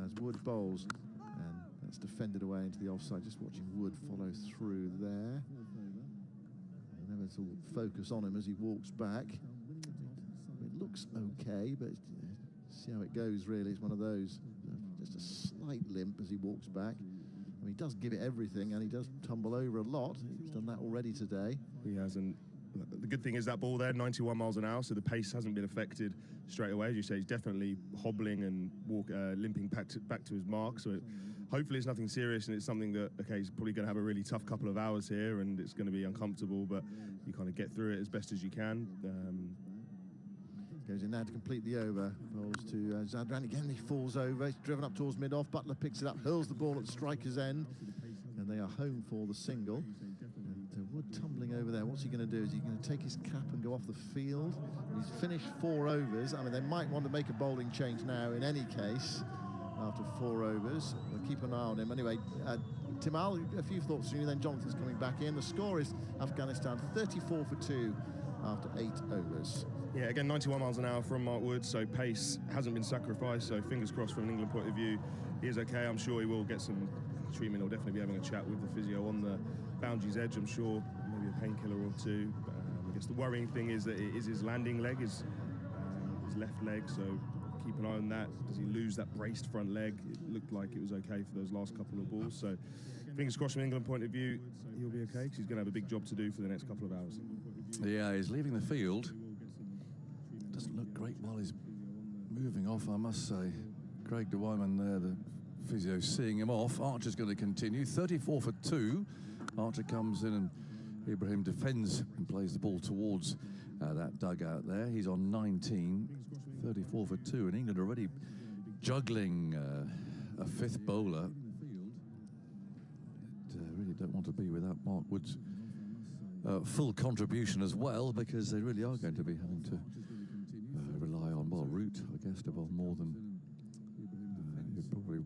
as Wood bowls. And that's defended away into the offside. Just watching Wood follow through there. Never sort of focus on him as he walks back. It looks okay, but see how it goes really. It's one of those, just a slight limp as he walks back. I mean, he does give it everything and he does tumble over a lot. He's done that already today. He has, and the good thing is that ball there, 91 miles an hour, so the pace hasn't been affected straight away. As you say, he's definitely hobbling and limping back to his mark. So hopefully it's nothing serious, and it's something that, okay, he's probably going to have a really tough couple of hours here, and it's going to be uncomfortable, but you kind of get through it as best as you can. Goes in now to complete the over. Bowls to Zadran. Again, he falls over. He's driven up towards mid-off. Butler picks it up, hurls the ball at the striker's end, and they are home for the single. And Wood tumbling over there. What's he going to do? Is he going to take his cap and go off the field? He's finished 4 overs. I mean, they might want to make a bowling change now in any case after 4 overs. We'll keep an eye on him. Anyway, Timal, a few thoughts from you, then Jonathan's coming back in. The score is Afghanistan 34 for 2 after 8 overs. Yeah, again, 91 miles an hour from Mark Wood, so pace hasn't been sacrificed, so fingers crossed from an England point of view. He is okay. I'm sure he will get some treatment. He'll definitely be having a chat with the physio on the boundary's edge, I'm sure, maybe a painkiller or 2. I guess the worrying thing is that it is his landing leg, his left leg, so keep an eye on that. Does he lose that braced front leg? It looked like it was okay for those last couple of balls, so fingers crossed from an England point of view, he'll be okay, because he's going to have a big job to do for the next couple of hours. Yeah, he's leaving the field. Doesn't look great while he's moving off, I must say. Craig de Wyman there, the physio, seeing him off. Archer's going to continue. 34 for 2. Archer comes in and Ibrahim defends and plays the ball towards that dugout there. He's on 19. 34 for 2. And England already juggling a 5th bowler. Really don't want to be without Mark Wood's full contribution as well, because they really are going to be having to rely on, well, Root, I guess, to bowl more than you'd probably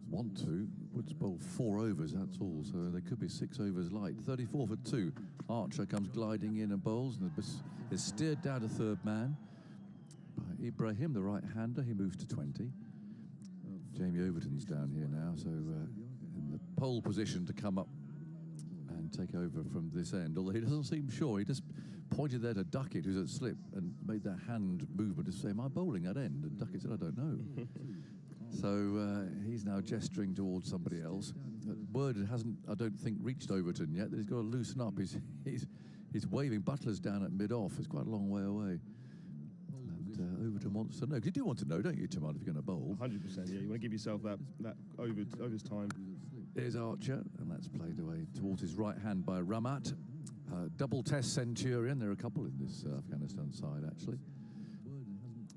want to. Woods bowl 4 overs, that's all, so there could be 6 overs light. 34 for 2. Archer comes gliding in and bowls, and is steered down to 3rd man by Ibrahim, the right-hander. He moves to 20. Jamie Overton's down here now, so in the pole position to come up and take over from this end, although he doesn't seem sure. He just pointed there to Duckett, who's at slip, and made that hand movement to say, am I bowling that end? And Duckett said, I don't know. So he's now gesturing towards somebody else. Word hasn't, I don't think, reached Overton yet. He's got to loosen up. He's waving. Butler's down at mid-off. It's quite a long way away. And Overton wants to know. Because you do want to know, don't you, Timon, if you're going to bowl? 100%, yeah. You want to give yourself that overs time. Here's Archer, and that's played away towards his right hand by Ramat. Double test centurion. There are a couple in this Afghanistan side, actually,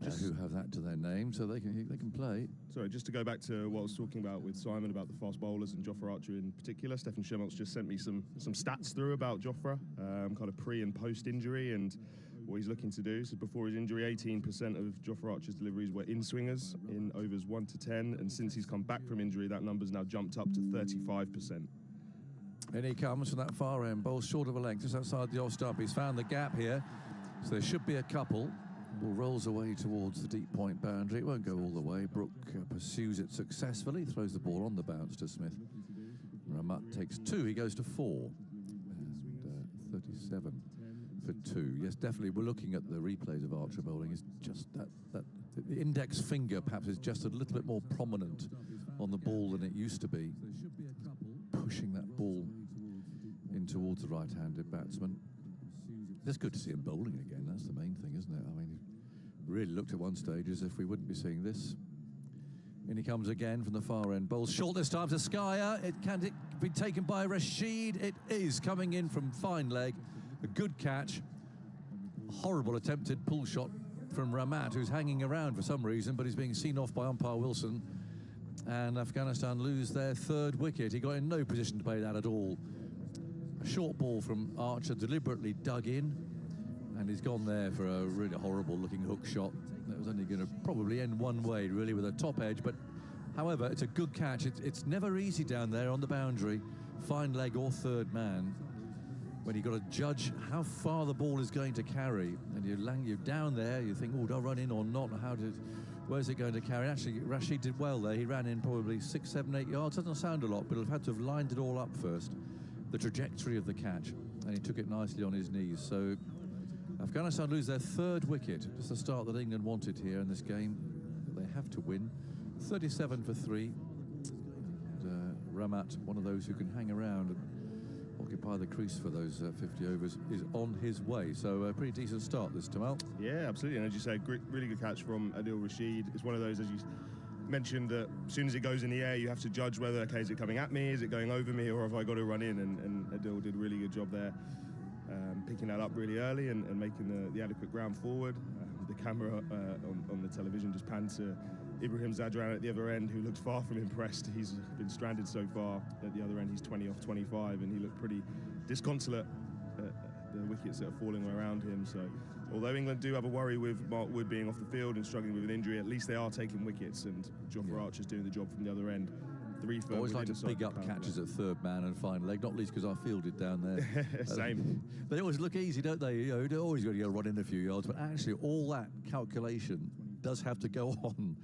who have that to their name, so they can play. Sorry, just to go back to what I was talking about with Simon about the fast bowlers and Jofra Archer in particular. Stefan Schemmels just sent me some stats through about Jofra, kind of pre and post injury, and what he's looking to do. So before his injury, 18% of Jofra Archer's deliveries were in-swingers in overs 1 to 10, and since he's come back from injury, that number's now jumped up to 35%. And he comes from that far end, bowls short of a length, just outside the off-stump. He's found the gap here, so there should be a couple. Ball rolls away towards the deep point boundary. It won't go all the way. Brook pursues it successfully, throws the ball on the bounce to Smith. Ramat takes 2, he goes to 4. And 37 for 2. Yes, definitely, we're looking at the replays of Archer bowling. It's just that the index finger perhaps is just a little bit more prominent on the ball than it used to be. Pushing that ball in towards the right-handed batsman. It's good to see him bowling again. That's the main thing, isn't it? I mean, he really looked at one stage as if we wouldn't be seeing this. In he comes again from the far end. Bowls short this time to Skyer. Can it be taken by Rashid? It is, coming in from fine leg. A good catch. Horrible attempted pull shot from Ramat, who's hanging around for some reason, but he's being seen off by umpire Wilson. And Afghanistan lose their 3rd wicket. He got in no position to play that at all. A short ball from Archer, deliberately dug in. And he's gone there for a really horrible-looking hook shot. That was only going to probably end one way, really, with a top edge. But, however, it's a good catch. It's never easy down there on the boundary, fine leg or third man, when you've got to judge how far the ball is going to carry. And you're down there, you think, oh, do I run in or not? Where's it going to carry? Actually, Rashid did well there. He ran in probably 6, 7, 8 yards. Doesn't sound a lot, but he'll have had to have lined it all up first, the trajectory of the catch. And he took it nicely on his knees. So Afghanistan lose their 3rd wicket. Just the start that England wanted here in this game. They have to win. 37 for 3. And Ramat, one of those who can hang around and occupy the crease for those 50 overs, is on his way. So a pretty decent start this time out. Yeah, absolutely. And as you say, really good catch from Adil Rashid. It's one of those, as you mentioned, that as soon as it goes in the air, you have to judge whether, okay, is it coming at me, is it going over me, or have I got to run in? And Adil did a really good job there, picking that up really early and making the adequate ground forward. The camera on the television just panned to Ibrahim Zadran at the other end, who looks far from impressed. He's been stranded so far. At the other end, he's 20 off 25, and he looked pretty disconsolate at the wickets that are falling around him. So, although England do have a worry with Mark Wood being off the field and struggling with an injury, at least they are taking wickets, and Jofra Archer's doing the job from the other end. 3 for. Always like to big up catches at third man and fine leg, not least because I fielded down there. Same. They always look easy, don't they? You know, they're always going to go run in a few yards, but actually all that calculation does have to go on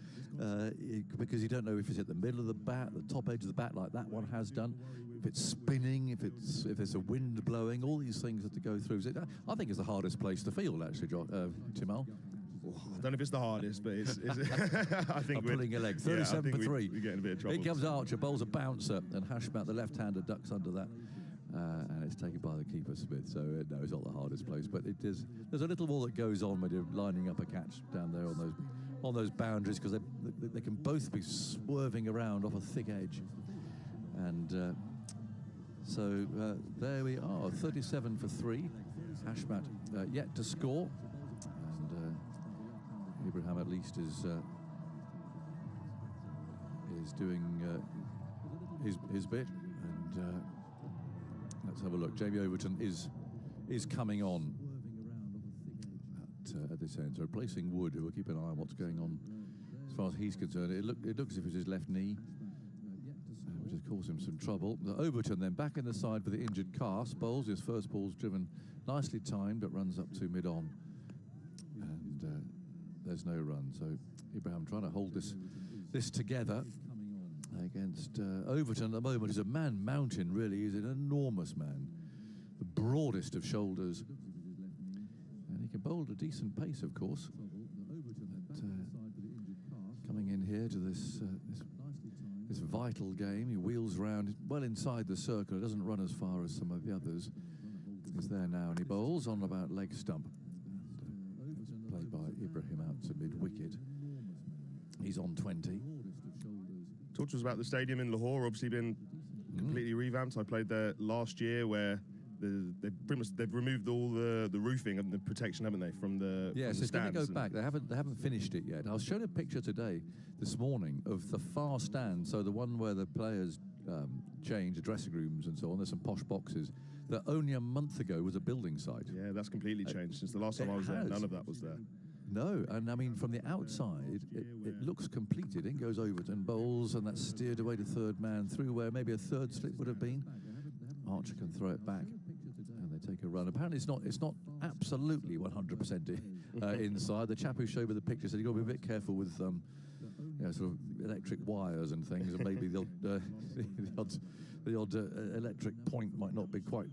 because you don't know if it's at the middle of the bat, the top edge of the bat, like that one has done, if it's spinning, if there's a wind blowing. All these things have to go through. So I think it's the hardest place to field, actually, Timal. I don't know if it's the hardest, but it's I think we're pulling a leg. 37 for 3. We're getting a bit of trouble. Here comes Archer, bowls a bouncer, and Hashmat, the left-hander, ducks under that. And it's taken by the keeper, Smith. So no, it's not the hardest place, but it is. There's a little more that goes on when you're lining up a catch down there on those boundaries, because they can both be swerving around off a thick edge. And so there we are, 37 for 3. Hashmat yet to score, and Ibrahim at least is doing his bit. And let's have a look. Jamie Overton is coming on at this end. So replacing Wood, who will keep an eye on what's going on as far as he's concerned. It looks as if it's his left knee, which has caused him some trouble. Overton then back in the side for the injured Cast. Bowls. His first ball's driven nicely timed, but runs up to mid-on. And there's no run. So Ibrahim trying to hold this together against Overton at the moment. Is a man mountain, really. He's an enormous man, the broadest of shoulders, and he can bowl at a decent pace, of course. But, coming in here to this vital game, he wheels round well inside the circle. It doesn't run as far as some of the others. He's there now, and he bowls on about leg stump. Played by Ibrahim out to mid-wicket. He's on 20. Talk to us about the stadium in Lahore. Obviously been completely revamped. I played there last year, where they've removed all the roofing and the protection, haven't they, from the yes, from it's going to go stands. back. They haven't finished it yet. I was shown a picture this morning of the far stand, so the one where the players change, the dressing rooms and so on. There's some posh boxes that only a month ago was a building site. Yeah, that's completely changed since the last time I was there. None of that was there. No, and I mean, from the outside, it looks completed. In goes Overton, bowls, and that's steered away to third man through where maybe a third slip would have been. Archer can throw it back, and they take a run. Apparently, it's not absolutely 100% inside. The chap who showed me the picture said you've got to be a bit careful with sort of electric wires and things, and maybe the odd electric point might not be quite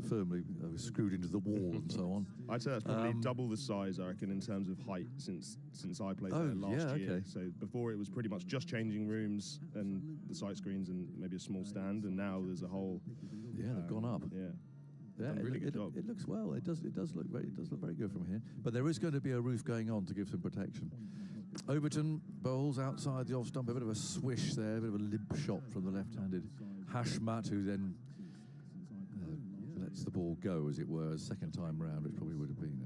firmly screwed into the wall and so on. I'd say that's probably double the size, I reckon, in terms of height since I played there last year. Okay. So before it was pretty much just changing rooms and the sight screens and maybe a small stand, and now there's a whole. Yeah, they've gone up. Yeah, really good job. It looks well. It does look very good from here. But there is going to be a roof going on to give some protection. Overton bowls outside the off stump, a bit of a swish there, a bit of a limp shot from the left-handed Hashmat, who then lets the ball go, as it were, second time round, which probably would have been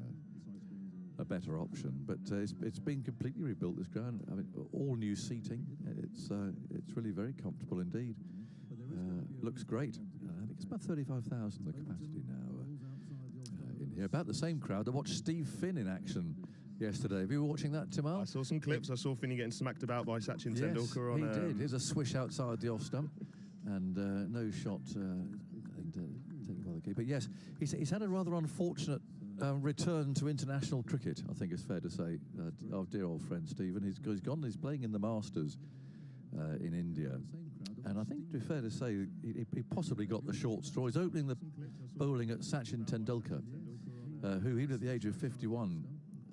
a better option. But it's been completely rebuilt, this ground. I mean, all new seating. It's really very comfortable indeed. Looks great. I think it's about 35,000 the capacity now in Yeah, about the same crowd that watched Steve Finn in action yesterday. Have you been watching that, Timal? I saw some clips. I saw Finney getting smacked about by Sachin Tendulkar. Yes, he did. Here's a swish outside the off stump, and no shot taken by the keeper. Yes, he's had a rather unfortunate return to international cricket, I think it's fair to say. Our dear old friend Stephen, he's gone. He's playing in the Masters in India, and I think to be fair to say he possibly got the short straw. He's opening the bowling at Sachin Tendulkar, who even at the age of 51,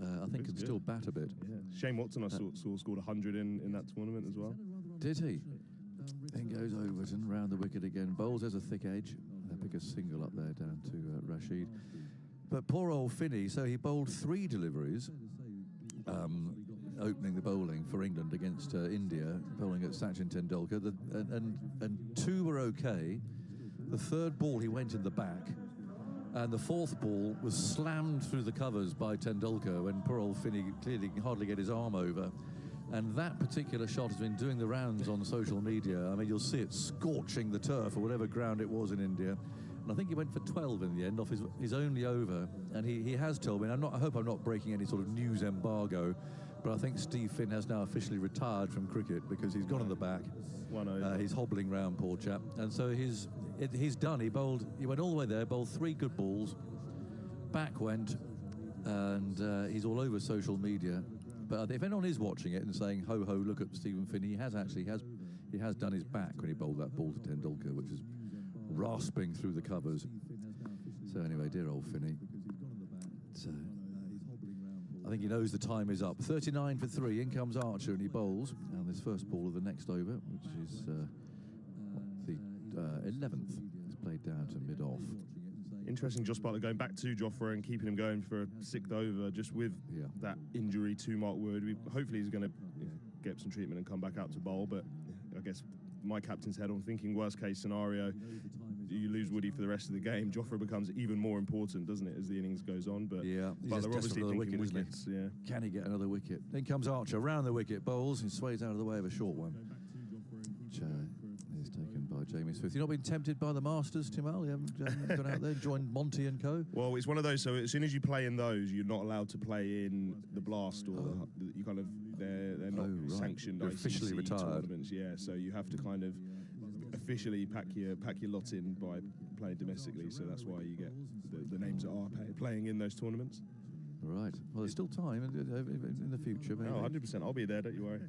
I think can still bat a bit. Yeah. Shane Watson, I saw scored 100 in that tournament as well. Did he? Then goes Overton round the wicket again. Bowls has a thick edge. They pick a single up there down to Rashid. But poor old Finney, so he bowled 3 deliveries, opening the bowling for England against India, bowling at Sachin Tendulkar, and 2 were okay. The 3rd ball he went in the back, and the 4th ball was slammed through the covers by Tendulkar when poor old Finney clearly can hardly get his arm over. And that particular shot has been doing the rounds on social media. I mean, you'll see it scorching the turf or whatever ground it was in India. And I think he went for 12 in the end off his only over. And he has told me, and I hope I'm not breaking any sort of news embargo, but I think Steve Finn has now officially retired from cricket because he's gone in the back. He's hobbling round, poor chap. And so he's done. He went all the way there, bowled 3 good balls, back went, and he's all over social media. But if anyone is watching it and saying, ho, ho, look at Stephen Finn, he has done his back when he bowled that ball to Tendulkar, which is rasping through the covers. So anyway, dear old Finney. I think he knows the time is up. 39 for 3, in comes Archer and he bowls. And this first ball of the next over, which is the 11th, is played down to mid-off. Interesting, Josh Butler going back to Jofra and keeping him going for a 6th over, just with that injury to Mark Wood. Hopefully he's going to get some treatment and come back out to bowl, but I guess my captain's head on thinking worst case scenario, you lose Woody for the rest of the game. Jofra becomes even more important, doesn't it, as the innings goes on? But but they're obviously thinking wickets. Yeah. Can he get another wicket? Then comes Archer round the wicket, bowls, and sways out of the way of a short one, which is taken by Jamie Smith. You've not been tempted by the Masters, Timal? You haven't gone out there, joined Monty and co? Well, it's one of those. So as soon as you play in those, you're not allowed to play in the Blast or you kind of they're not sanctioned. You're officially retired. Tournaments. Yeah, so you have to kind of officially pack your lot in by playing domestically. So that's why you get the names that are playing in those tournaments. Right. Well, there's still time in the future. Maybe. Oh, 100%. I'll be there. Don't you worry.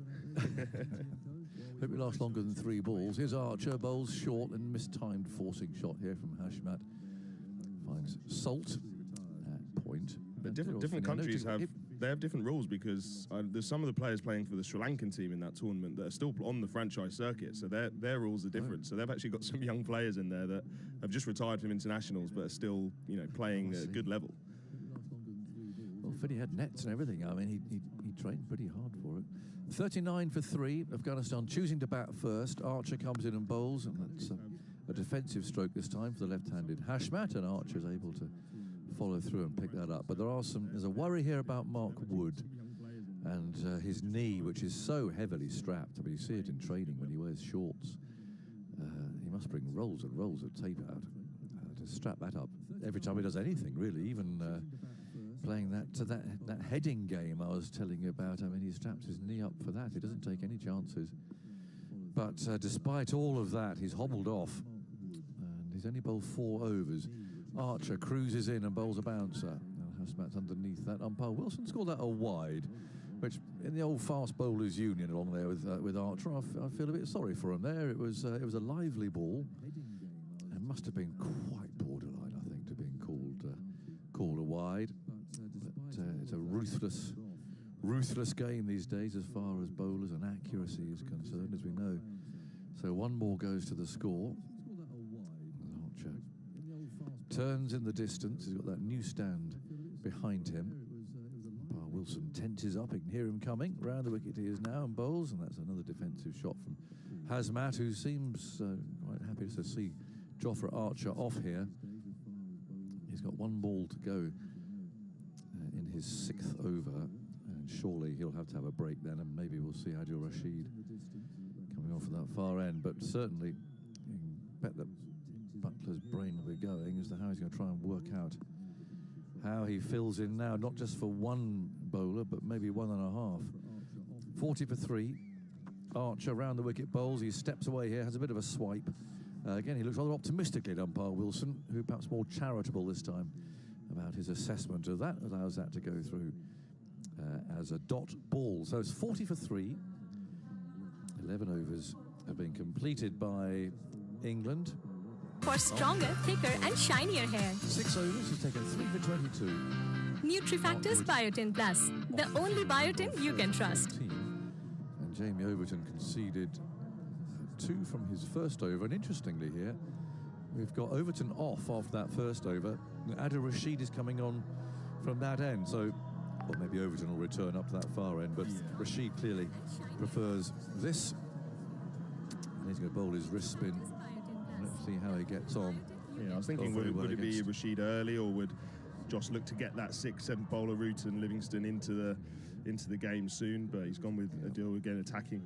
Hope it lasts longer than 3 balls. Here's Archer, bowls short and mistimed forcing shot here from Hashmat. Finds Salt at point. But different countries have different rules because there's some of the players playing for the Sri Lankan team in that tournament that are still on the franchise circuit, so their rules are different. So they've actually got some young players in there that have just retired from internationals but are still playing at a good level. Well, Finney had nets and everything. I mean, he trained pretty hard for it. 39 for 3. Afghanistan choosing to bat first. Archer comes in and bowls, and that's a defensive stroke this time for the left-handed Hashmat, and Archer is able to follow through and pick that up. But there's a worry here about Mark Wood and his knee, which is so heavily strapped. I mean, you see it in training when he wears shorts. He must bring rolls and rolls of tape out to strap that up every time he does anything, really, even playing that heading game I was telling you about. I mean, he straps his knee up for that. He doesn't take any chances. But despite all of that, he's hobbled off, and he's only bowled 4 overs. Archer cruises in and bowls a bouncer. Hashmat's underneath that. Umpire Wilson's called that a wide, which in the old fast bowlers union along there with Archer, I feel a bit sorry for him there. It was a lively ball, and must have been quite borderline, I think, to being called a wide. But it's a ruthless game these days as far as bowlers and accuracy is concerned, as we know. So 1 more goes to the score. Archer turns in the distance. He's got that new stand behind him. Wilson tenses up. You can hear him coming. Round the wicket he is now and bowls, and that's another defensive shot from Hazmat, who seems quite happy to see Jofra Archer off here. He's got 1 ball to go in his 6th over, and surely he'll have to have a break then, and maybe we'll see Adil Rashid coming off at that far end. But certainly, you can bet that Butler's brain will be going as to how he's going to try and work out how he fills in now, not just for one bowler, but maybe 1.5. 40 for 3. Archer round the wicket bowls. He steps away here, has a bit of a swipe. Again, he looks rather optimistically at umpire Wilson, who perhaps more charitable this time about his assessment of that, allows that to go through as a dot ball. So it's 40 for 3. 11 overs have been completed by England. For stronger, thicker and shinier hair. 6 overs, he's taken 3 for 22. NutriFactors Biotin Plus, the only biotin you can trust. And Jamie Overton conceded 2 from his first over. And interestingly here, we've got Overton off after that first over. Adil Rashid is coming on from that end. So, well, maybe Overton will return up to that far end, but Rashid clearly prefers this. And he's going to bowl his wrist spin. Let's see how he gets on. Yeah, I was thinking, would it be Rashid early, or would Joss look to get that 6th, 7th bowler route and Livingston into the game soon? But he's gone with Adil again attacking.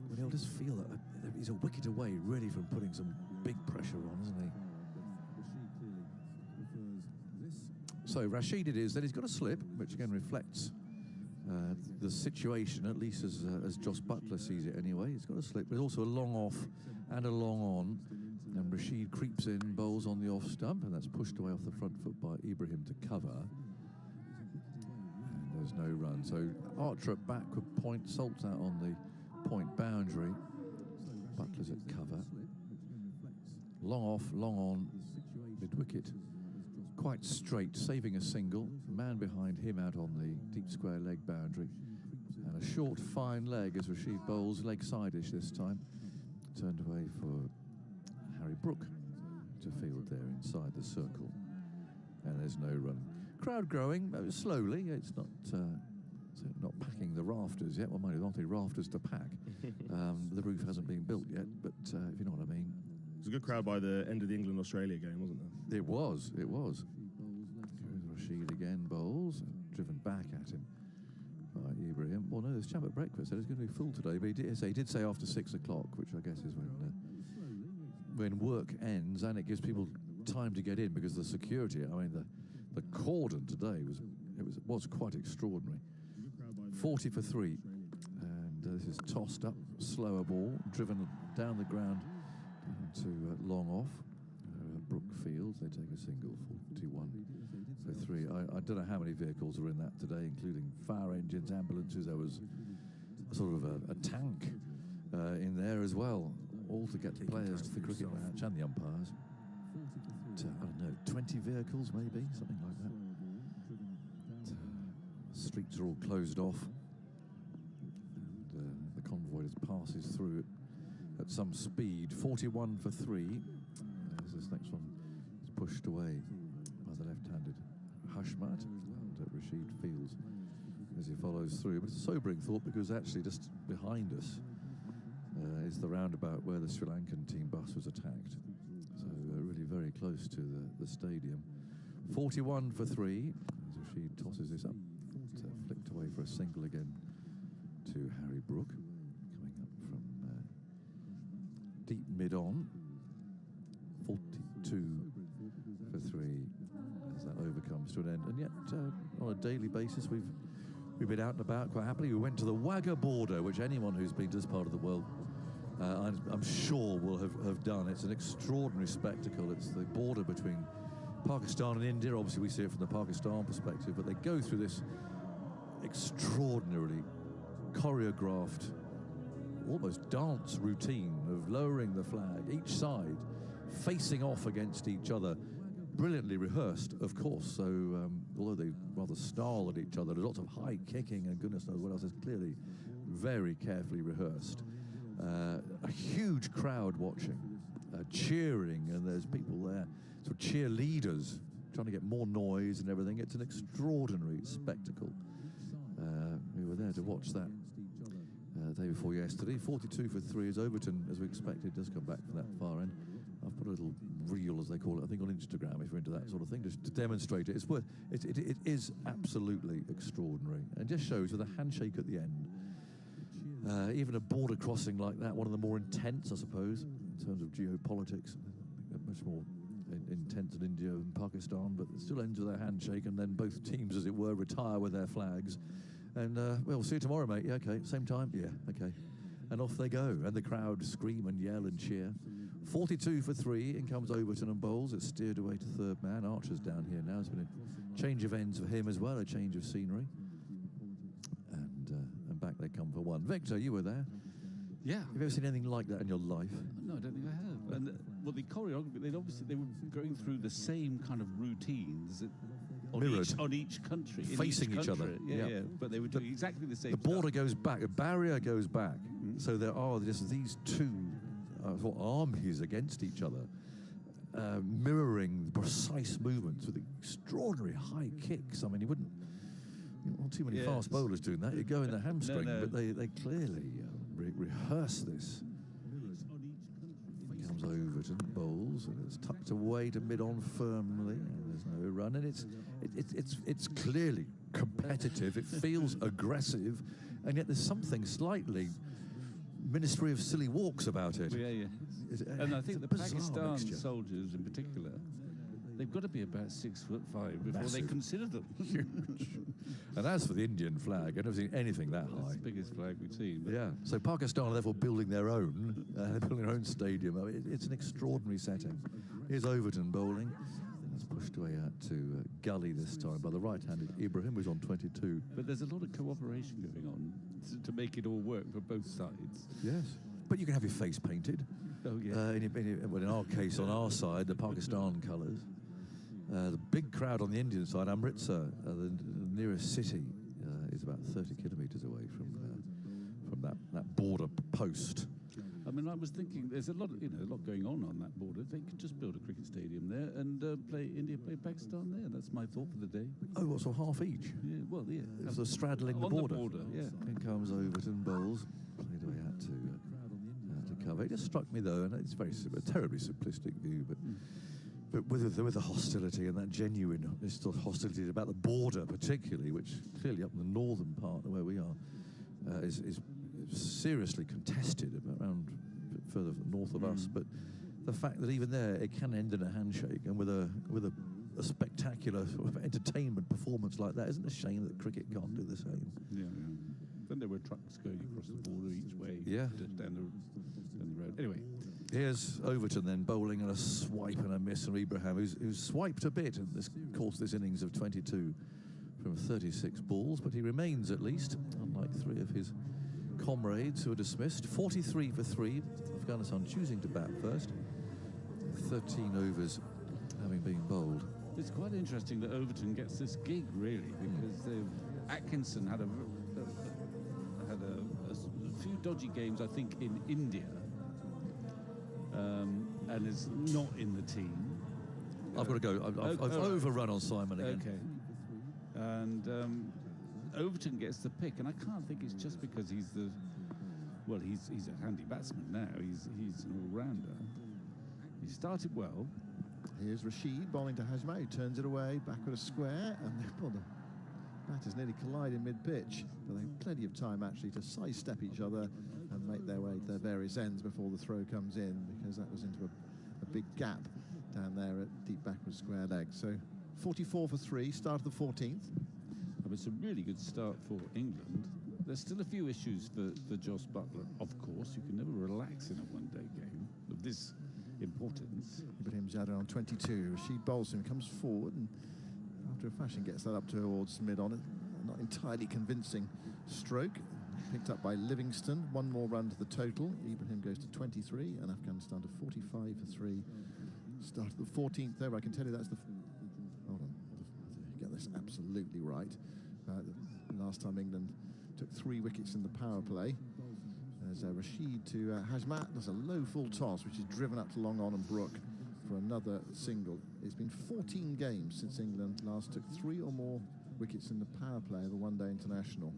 Well, he'll just feel that he's a wicket away, really, from putting some big pressure on, isn't he? So Rashid it is. Then he's got a slip, which again reflects the situation, at least as Joss Buttler sees it anyway. He's got a slip, but also a long off and a long on. And Rashid creeps in, bowls on the off stump, and that's pushed away off the front foot by Ibrahim to cover. And there's no run. So Archer at backward point, Salt's out on the point boundary. Butler's at cover. Long off, long on, mid-wicket. Quite straight, saving a single. Man behind him out on the deep square leg boundary. And a short, fine leg as Rashid bowls, leg side-ish this time. Turned away for Harry Brook to field there inside the circle. And there's no run. Crowd growing slowly. It's not packing the rafters yet. Well, mind you, there aren't any rafters to pack. The roof hasn't been built yet, but if you know what I mean. It was a good crowd by the end of the England-Australia game, wasn't there? It was. Rashid again bowls, driven back at him by Ibrahim. Well, no, this chap at breakfast said it's going to be full today, but he did say after 6 o'clock, which I guess is when work ends, and it gives people time to get in because the security. I mean, the cordon today was quite extraordinary. 40 for 3, and this is tossed up, slower ball, driven down the ground to long off. Brook Fields, they take a single, 41 for 3. I don't know how many vehicles were in that today, including fire engines, ambulances. There was sort of a tank in there as well, all to get the players to the cricket match and the umpires. I don't know, 20 vehicles maybe, something like that. Streets are all closed off. And, the convoy just passes through at some speed. 41 for 3. As this next one is pushed away by the left-handed Hashmat, and Rashid Fields as he follows through. But it's a sobering thought because actually just behind us is the roundabout where the Sri Lankan team bus was attacked. So really very close to the stadium. 41 for 3 as Rashid tosses this up. Flicked away for a single again to Harry Brook, coming up from deep mid-on. 42 for 3 as that over comes to an end. And yet, on a daily basis, we've been out and about quite happily. We went to the Wagah border, which anyone who's been to this part of the world, I'm sure will have done. It's an extraordinary spectacle. It's the border between Pakistan and India. Obviously, we see it from the Pakistan perspective, but they go through this extraordinarily choreographed, almost dance routine of lowering the flag, each side facing off against each other, brilliantly rehearsed, of course. So although they rather snarl at each other, there's lots of high kicking and goodness knows what else. Is clearly very carefully rehearsed. A huge crowd watching, cheering, and there's people there, sort of cheerleaders trying to get more noise and everything. It's an extraordinary spectacle. We were there to watch that day before yesterday. 42 for 3 as Overton, as we expected, does come back from that far end. I've put a little reel, as they call it, I think on Instagram, if you're into that sort of thing, just to demonstrate it. It is absolutely extraordinary, and just shows with a handshake at the end. Even a border crossing like that, one of the more intense, I suppose, in terms of geopolitics, much more intense in India and Pakistan, but it still ends with a handshake, and then both teams, as it were, retire with their flags. And we'll see you tomorrow, mate. Yeah, okay. Same time? Yeah, okay. And off they go, and the crowd scream and yell and cheer. 42 for 3, in comes Overton and bowls. It's steered away to third man. Archer's down here now. It's been a change of ends for him as well, a change of scenery. And back they come for one. Victor, you were there. Yeah. Have you ever seen anything like that in your life? No, I don't think I have. And well, the choreography, they were going through the same kind of routines on each country, facing each other. Yeah. But they were doing exactly the same. The border goes back, the barrier goes back. So there are just these two armies against each other, mirroring precise movements with extraordinary high kicks. I mean, you wouldn't want too many fast bowlers doing that. You go in the hamstring, but they clearly rehearse this. Comes Overton, bowls, and it's tucked away to mid-on firmly, and there's no run, and it's clearly competitive. It feels aggressive, and yet there's something slightly Ministry of Silly Walks about it. Yeah. And I think the Pakistan soldiers in particular, they've got to be about 6'5" before they consider them. Huge. And as for the Indian flag, I've never seen anything that high. It's the biggest flag we've seen. Yeah. So Pakistan are therefore building their own, building their own stadium. I mean, it's an extraordinary setting. Here's Overton bowling. It's pushed away out to Gully this time by the right-handed Ibrahim, who's on 22. But there's a lot of cooperation going on to make it all work for both sides. Yes. But you can have your face painted. Oh, yeah. Well, in our case, on our side, the Pakistan colours. The big crowd on the Indian side, Amritsar, the nearest city, is about 30 kilometres away from that border post. I mean, I was thinking there's a lot going on that border. They could just build a cricket stadium there and play Pakistan there. That's my thought for the day. Oh, what, so half each? Yeah, well, yeah. So straddling the on border. The border, yeah. In comes Overton bowls, played away out to cover. It just struck me though, and it's a terribly simplistic view, but with the hostility and that genuine hostility about the border, particularly, which clearly up in the northern part where we are, is seriously contested around further north of us. But the fact that even there it can end in a handshake, and with a spectacular sort of entertainment performance like that, isn't it a shame that cricket can't do the same? Yeah. Then there were trucks going across the border each way. Yeah. Down the road. Anyway. Here's Overton then bowling and a swipe and a miss from Ibrahim, who's swiped a bit in this course, this innings of 22 from 36 balls, but he remains at least, unlike three of his comrades who are dismissed. 43 for 3, Afghanistan choosing to bat first. 13 overs having been bowled. It's quite interesting that Overton gets this gig, really, because Atkinson had a few dodgy games, I think, in India. And is not in the team. I've got to go. I've overrun on Simon again. Okay. And Overton gets the pick, and I can't think it's just because he's a handy batsman now. He's an all-rounder. He started well. Here's Rashid bowling to Hajma, who turns it away, back with a square, and the batters nearly collide in mid-pitch. But they have plenty of time, actually, to sidestep each other and make their way to their various ends before the throw comes in, because that was into a big gap down there at deep backward square leg. So 44 for 3, start of the 14th. It's a really good start for England. There's still a few issues for Joss Buttler, of course. You can never relax in a one-day game of this importance. Ibrahim Zadran on 22. Rashid bowls him, comes forward, and after a fashion gets that up towards mid-on. Not entirely convincing stroke. Picked up by Livingston. One more run to the total. Ibrahim goes to 23, and Afghanistan to 45 for 3. Start of the 14th over. I can tell you that's the... Hold on. Get this absolutely right. The last time England took 3 wickets in the power play. There's Rashid to Hajmat. There's a low full toss, which is driven up to long on and Brook for another single. It's been 14 games since England last took 3 or more wickets in the power play of a one-day international.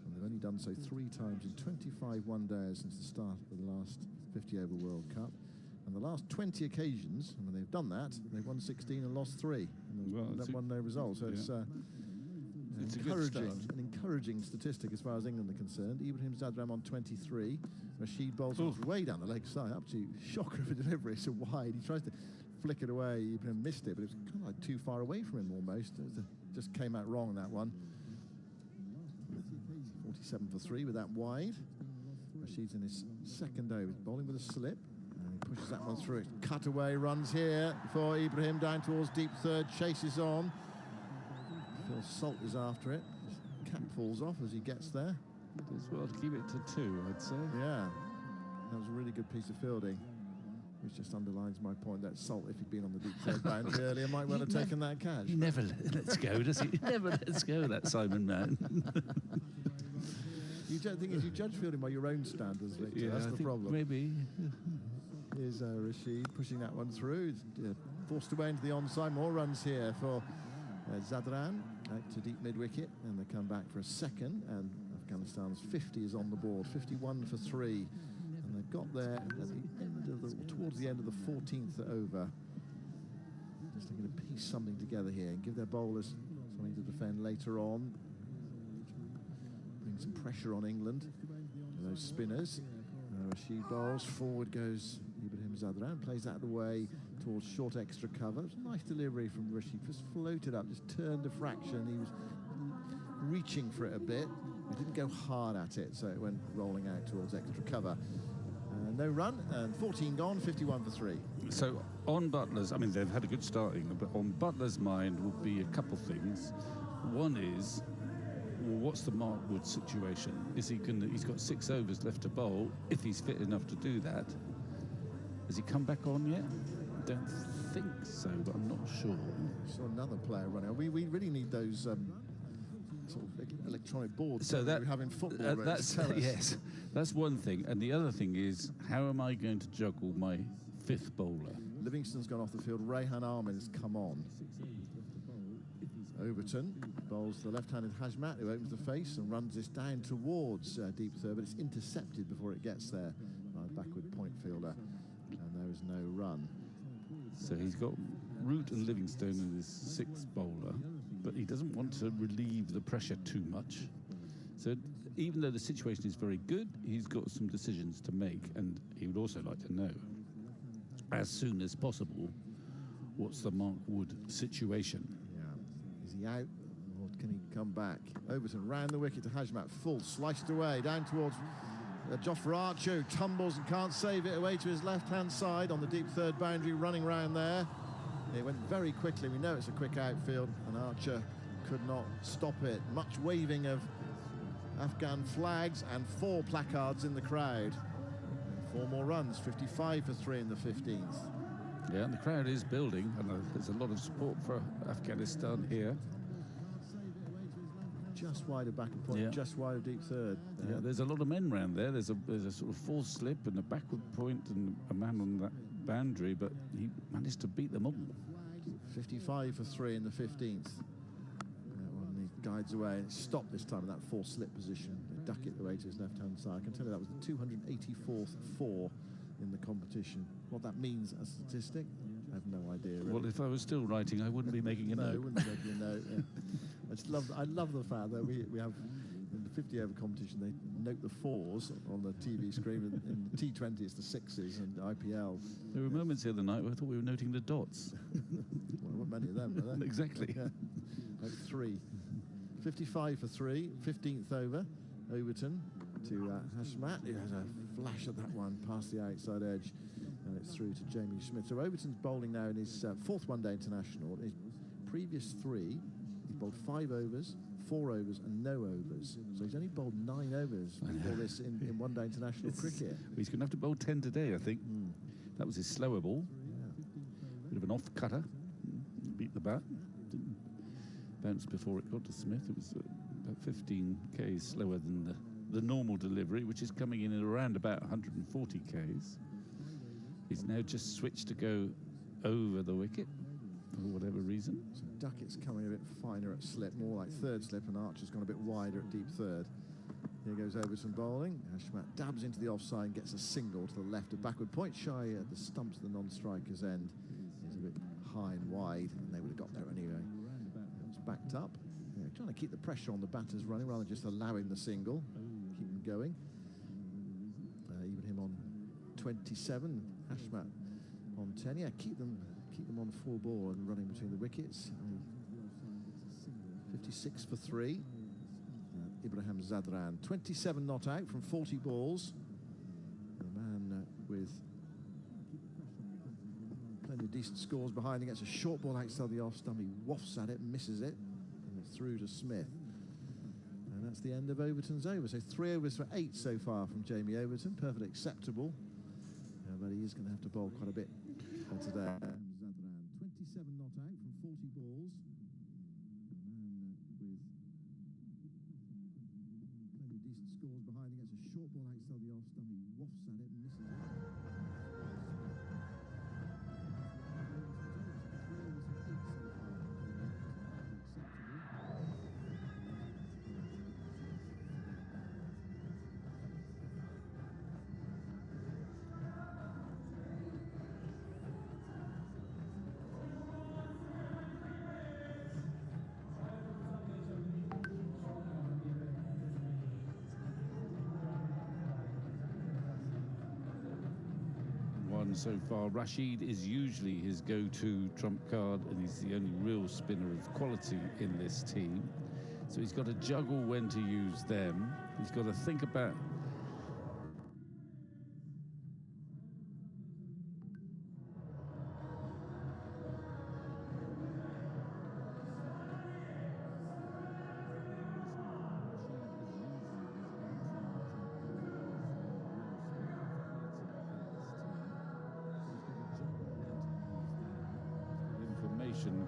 And they've only done so 3 times in 25 one-days since the start of the last 50-over World Cup. And the last 20 occasions, when they've done that, they've won 16 and lost 3. And that won no result. So it's an encouraging statistic as far as England are concerned. Ibrahim Zadran on 23. Rashid bowls way down the leg side, up to shocker of a delivery, so wide. He tries to flickered away. Ibrahim missed it, but it was kind of like too far away from him almost. Just came out wrong that one. 47 for 3 with that wide. Rashid's in his second over. He's bowling with a slip. And he pushes that one through. Cut away, runs here for Ibrahim down towards deep third, chases on. Phil Salt is after it. His cap falls off as he gets there. As well to keep it to 2, I'd say. Yeah, that was a really good piece of fielding, which just underlines my point that Salt, if he'd been on the deep third boundary earlier, might well have taken that catch. He never lets go, does he? He never lets go, that Simon man. The thing is, you judge fielding by your own standards, Victor. Yeah, that's I the think problem. maybe. Here's Rashid pushing that one through. Forced away into the onside. More runs here for Zadran out to deep mid-wicket, and they come back for a second, and Afghanistan's 50 is on the board, 51 for 3, and they've got there at the end of towards the end of the 14th over. Just looking to piece something together here and give their bowlers something to defend later on. Bring some pressure on England. Those spinners. Rashid bowls, forward goes Ibrahim Zadran, plays that away towards short extra cover. It was a nice delivery from Rashid, just floated up, just turned a fraction. He was reaching for it a bit. He didn't go hard at it, so it went rolling out towards extra cover. No run, and 14 gone, 51 for 3. So on Butler's, I mean, they've had a good starting, but on Butler's mind will be a couple things. One is, well, what's the Mark Wood situation? Is he going? He's got 6 overs left to bowl. If he's fit enough to do that, has he come back on yet? I don't think so, but I'm not sure. Saw another player running. We really need those sort of electronic boards So that we have in football. that's yes, that's one thing, and the other thing is, how am I going to juggle my 5th bowler? Livingston's gone off the field. Rayhan Ahmed's come on. Overton bowls the left-handed Hajmat, who opens the face and runs this down towards deep third, but it's intercepted before it gets there by a backward point fielder, and there is no run. So he's got Root and Livingstone in his 6th bowler, but he doesn't want to relieve the pressure too much. So even though the situation is very good, he's got some decisions to make, and he would also like to know, as soon as possible, what's the Mark Wood situation? Is he out, or can he come back? Overton round the wicket to Hajmat, full, sliced away, down towards Jofra Archer, who tumbles and can't save it, away to his left-hand side on the deep third boundary, running round there. It went very quickly. We know it's a quick outfield, and Archer could not stop it. Much waving of Afghan flags and 4 placards in the crowd. And 4 more runs, 55 for 3 in the 15th. Yeah, and the crowd is building, and there's a lot of support for Afghanistan here. Just wide of backward point, Yeah. just wide of deep third. Yeah, there's a lot of men round there. There's a sort of false slip and a backward point and a man on that boundary, but he managed to beat them all. 55 for 3 in the 15th. He guides away, and it's stopped this time in that false slip position. They duck it away to his left-hand side. I can tell you that was the 284th 4 in the competition. What that means as a statistic, I have no idea. Really. Well, if I was still writing, I wouldn't be making a No, I note. wouldn't be making a note. Yeah. I love the fact that we have in the 50 over competition they note the 4s on the TV screen. In the T20 it's the 6s, and IPL. There were moments the other night where I thought we were noting the dots. Well, what many of them were there? Exactly. Yeah. Like 3. 55 for 3, 15th over. Overton to Hashmat, who has a flash at that one past the outside edge, and it's through to Jamie Smith. So Overton's bowling now in his 4th one-day international. His previous 3, he bowled 5 overs, 4 overs, and no overs. So he's only bowled 9 overs before this in one-day international cricket. He's going to have to bowl 10 today, I think. That was his slower ball. Bit of an off-cutter. Beat the bat. Didn't bounce before it got to Smith. It was about 15 k's slower than the normal delivery, which is coming in at around about 140 k's. He's now just switched to go over the wicket for whatever reason. So Duckett's coming a bit finer at slip, more like third slip, and Archer's gone a bit wider at deep third. Here goes Overton bowling. Hashmat dabs into the offside and gets a single to the left of backward point, shy at the stumps of the non-striker's end. He's a bit high and wide, and they would have got there anyway. It's backed up. Yeah, trying to keep the pressure on the batters running rather than just allowing the single. Keep them going. Even him on 27, Hashmat on 10. Yeah, keep them keep them on 4 ball and running between the wickets. 56 for 3. Ibrahim Zadran, 27 not out from 40 balls. The man with plenty of decent scores behind him gets a short ball outside the off stump. He wafts at it, misses it, and it's through to Smith. And that's the end of Overton's over. So 3 overs for 8 so far from Jamie Overton. Perfectly acceptable. But he is going to have to bowl quite a bit today. 27 not out from 40 balls. The man with plenty of decent scores behind him gets a short ball outside the off stump. He wafts at it, misses it. So far, Rashid is usually his go-to trump card, and he's the only real spinner of quality in this team. So he's got to juggle when to use them. He's got to think about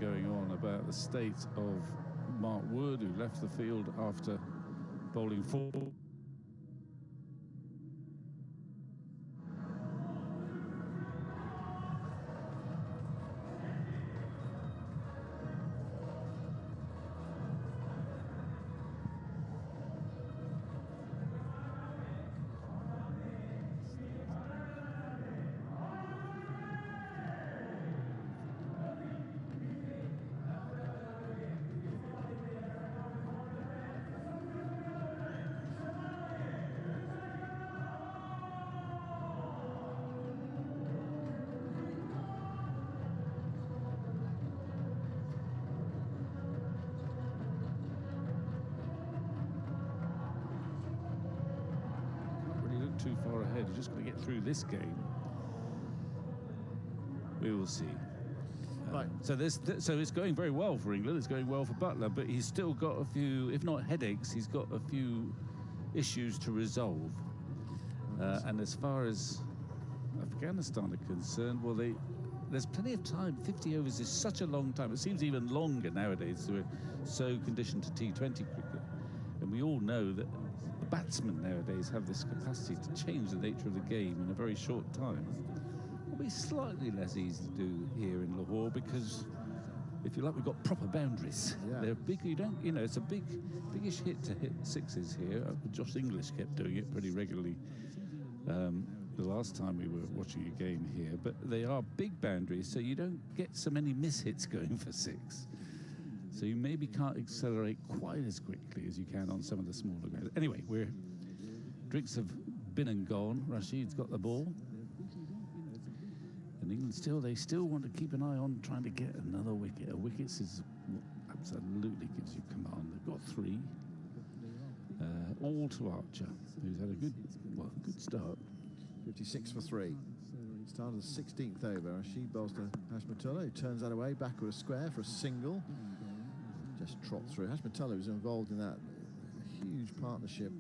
going on about the state of Mark Wood, who left the field after bowling 4. Too far ahead. You're just going to get through this game. We will see. Right. So it's going very well for England. It's going well for Butler, but he's still got a few, if not headaches, he's got a few issues to resolve. And as far as Afghanistan are concerned, well, there's plenty of time. 50 overs is such a long time. It seems even longer nowadays. We're so conditioned to T20 cricket, and we all know that batsmen nowadays have this capacity to change the nature of the game in a very short time. It'll be slightly less easy to do here in Lahore because, if you like, we've got proper boundaries. Yeah. They're big. It's a biggish hit to hit 6s here. Josh English kept doing it pretty regularly the last time we were watching a game here. But they are big boundaries, so you don't get so many miss-hits going for 6. So you maybe can't accelerate quite as quickly as you can on some of the smaller grounds. Anyway, drinks have been and gone. Rashid's got the ball. And England they still want to keep an eye on trying to get another wicket. A wicket is what absolutely gives you command. They've got 3. All to Archer, who's had a good start. 56 for 3. Start of the 16th over. Rashid bowls to Hashmatullah, who turns that away, backward a square for a single. Just trot through. Hashmatullah was involved in that huge partnership.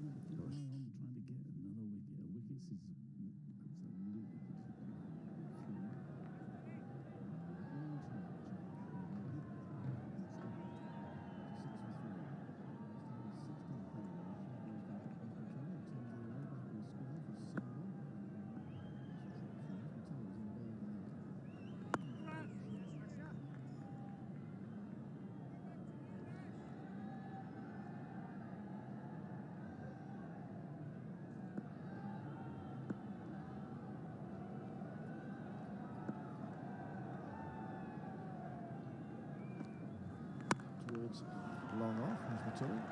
Long off, Hashmatullah.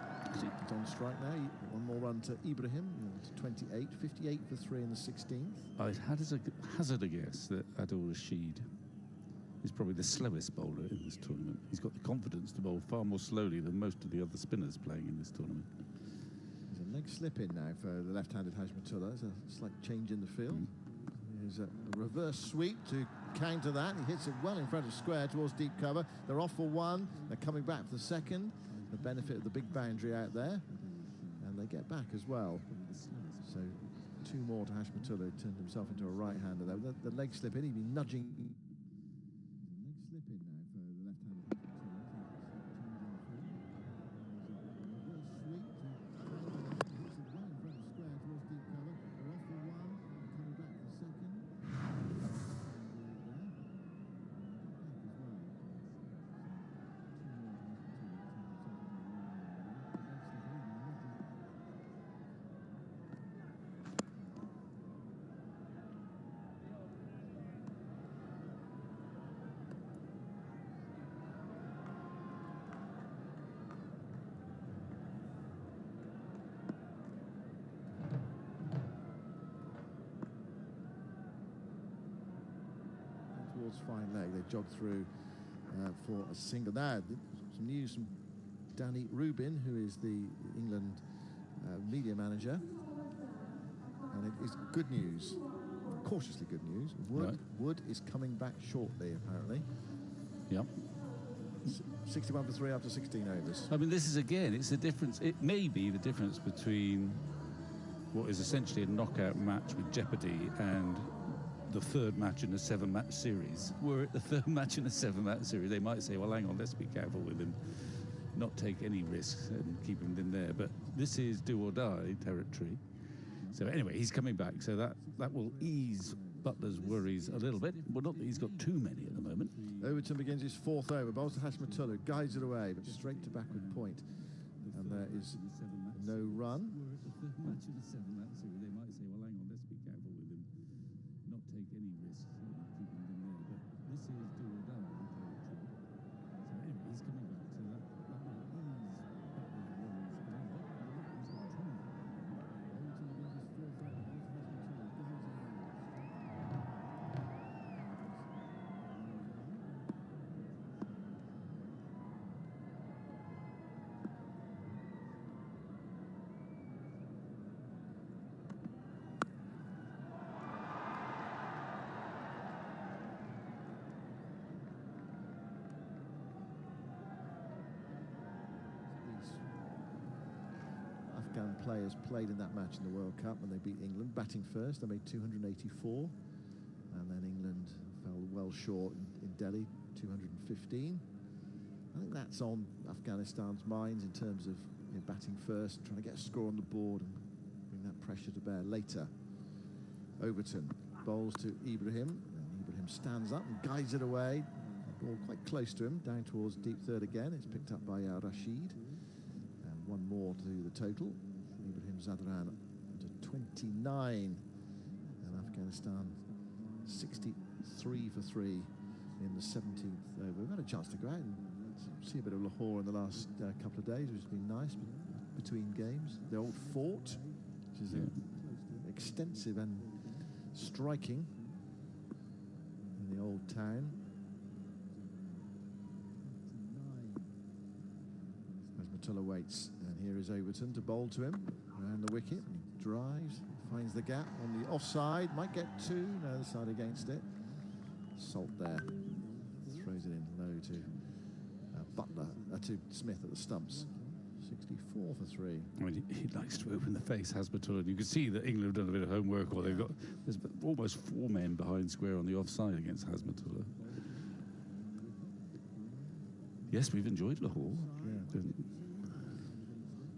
It's on strike now. One more run to Ibrahim, to 28. 58 for 3 in the 16th. I'd hazard a guess that Adil Rashid He's probably the slowest bowler in this tournament. He's got the confidence to bowl far more slowly than most of the other spinners playing in this tournament. There's a leg slip in now for the left-handed Hashmatullah. There's a slight change in the field. There's a reverse sweep to counter that. He hits it well in front of square towards deep cover. They're off for one. They're coming back for the second. The benefit of the big boundary out there. And they get back as well. So 2 more to Hashmatullah, who turned himself into a right-hander there. The leg slip in, he'd be nudging. Leg slip in now for the left-handed towards fine leg. They jog through for a single. Now, some news from Danny Rubin, who is the England media manager. And it is good news, cautiously good news. Wood is coming back shortly, apparently. Yep. 61 for 3 after 16 overs. I mean, this is, again, it's the difference. It may be the difference between what is essentially a knockout match with jeopardy and the 3rd match in a 7-match series. Were it the 3rd match in a 7-match series, they might say, well, hang on, let's be careful with him, not take any risks and keep him in there. But this is do or die territory. So anyway, he's coming back, so that will ease Butler's worries a little bit. Well, not that he's got too many at the moment. Overton begins his 4th over. Bowls to Hashmatullah, guides it away, but straight to backward point. And there is no run. Afghan players played in that match in the World Cup when they beat England. Batting first, they made 284, and then England fell well short in Delhi, 215. I think that's on Afghanistan's minds in terms of batting first, trying to get a score on the board and bring that pressure to bear later. Overton bowls to Ibrahim. Ibrahim stands up and guides it away. Ball quite close to him, down towards deep third again. It's picked up by Rashid. And one more to the total. Ibrahim Zadran to 29. And Afghanistan 63 for 3 in the 17th over. We've had a chance to go out and see a bit of Lahore in the last couple of days, which has been nice between games. The old fort, which is extensive and striking in the old town. As Matullah waits, and here is Overton to bowl to him around the wicket. He drives, finds the gap on the offside, might get 2, no, the side against it. Salt there, throws it in low to Butler, to Smith at the stumps. 64 for 3. I mean, he likes to open the face, Hasbutullah. And you can see that England have done a bit of homework, or they've got, there's almost 4 men behind square on the offside against Hasbutullah. Yes, we've enjoyed Lahore. Yeah.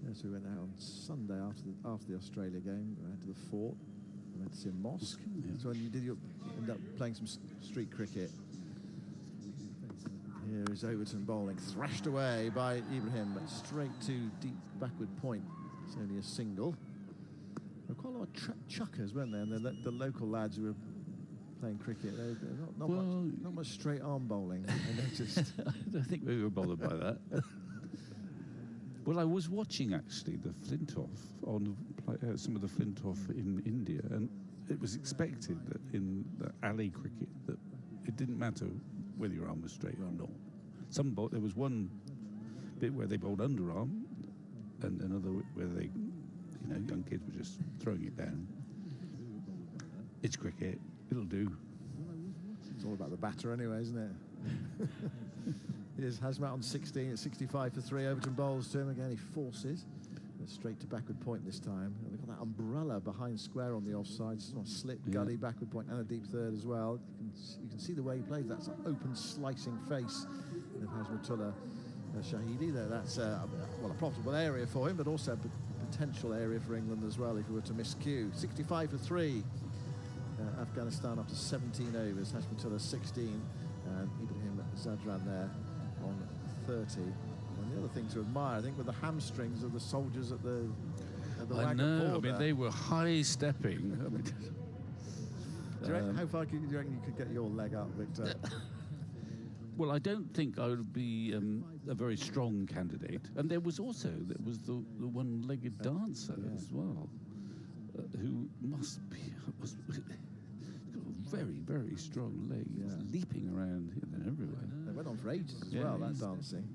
Yes, we went out on Sunday after the Australia game. We went to the fort. We went to see a mosque. Yeah. So you end up playing some street cricket. Here is Overton bowling, thrashed away by Ibrahim, but straight to deep backward point. It's only a single. There were quite a lot of chuckers, weren't there? And the local lads who were playing cricket, they're not much straight arm bowling. I noticed. I don't think we were bothered by that. Well, I was watching actually the Flintoff on some of the Flintoff in India, and it was expected that in the alley cricket that it didn't matter whether your arm was straight or not. There was one bit where they bowled underarm, and another where they, young kids were just throwing it down. It's cricket. It'll do. It's all about the batter anyway, isn't it? Here's Hazmat on 16 at 65 for 3. Overton bowls to him again. He forces. Straight to backward point this time. They've got that umbrella behind square on the offside. Sort of slip, gully, backward point, and a deep third as well. You can see the way he plays. That's an open, slicing face of Hashmatullah Shahidi there. That's a profitable area for him, but also a potential area for England as well if he were to miscue. 65 for 3. Afghanistan up to 17 overs. Hashmatullah 16, and Ibrahim Zadran there on 30. And the other thing to admire, I think, were the hamstrings of the soldiers at the I know. border. I mean, they were high stepping. How far do you reckon you could get your leg up, Victor? Well, I don't think I would be a very strong candidate. And there was the one-legged dancer as well, who was got a very, very strong leg. He was leaping around here and everywhere. They went on for ages as well, that dancing.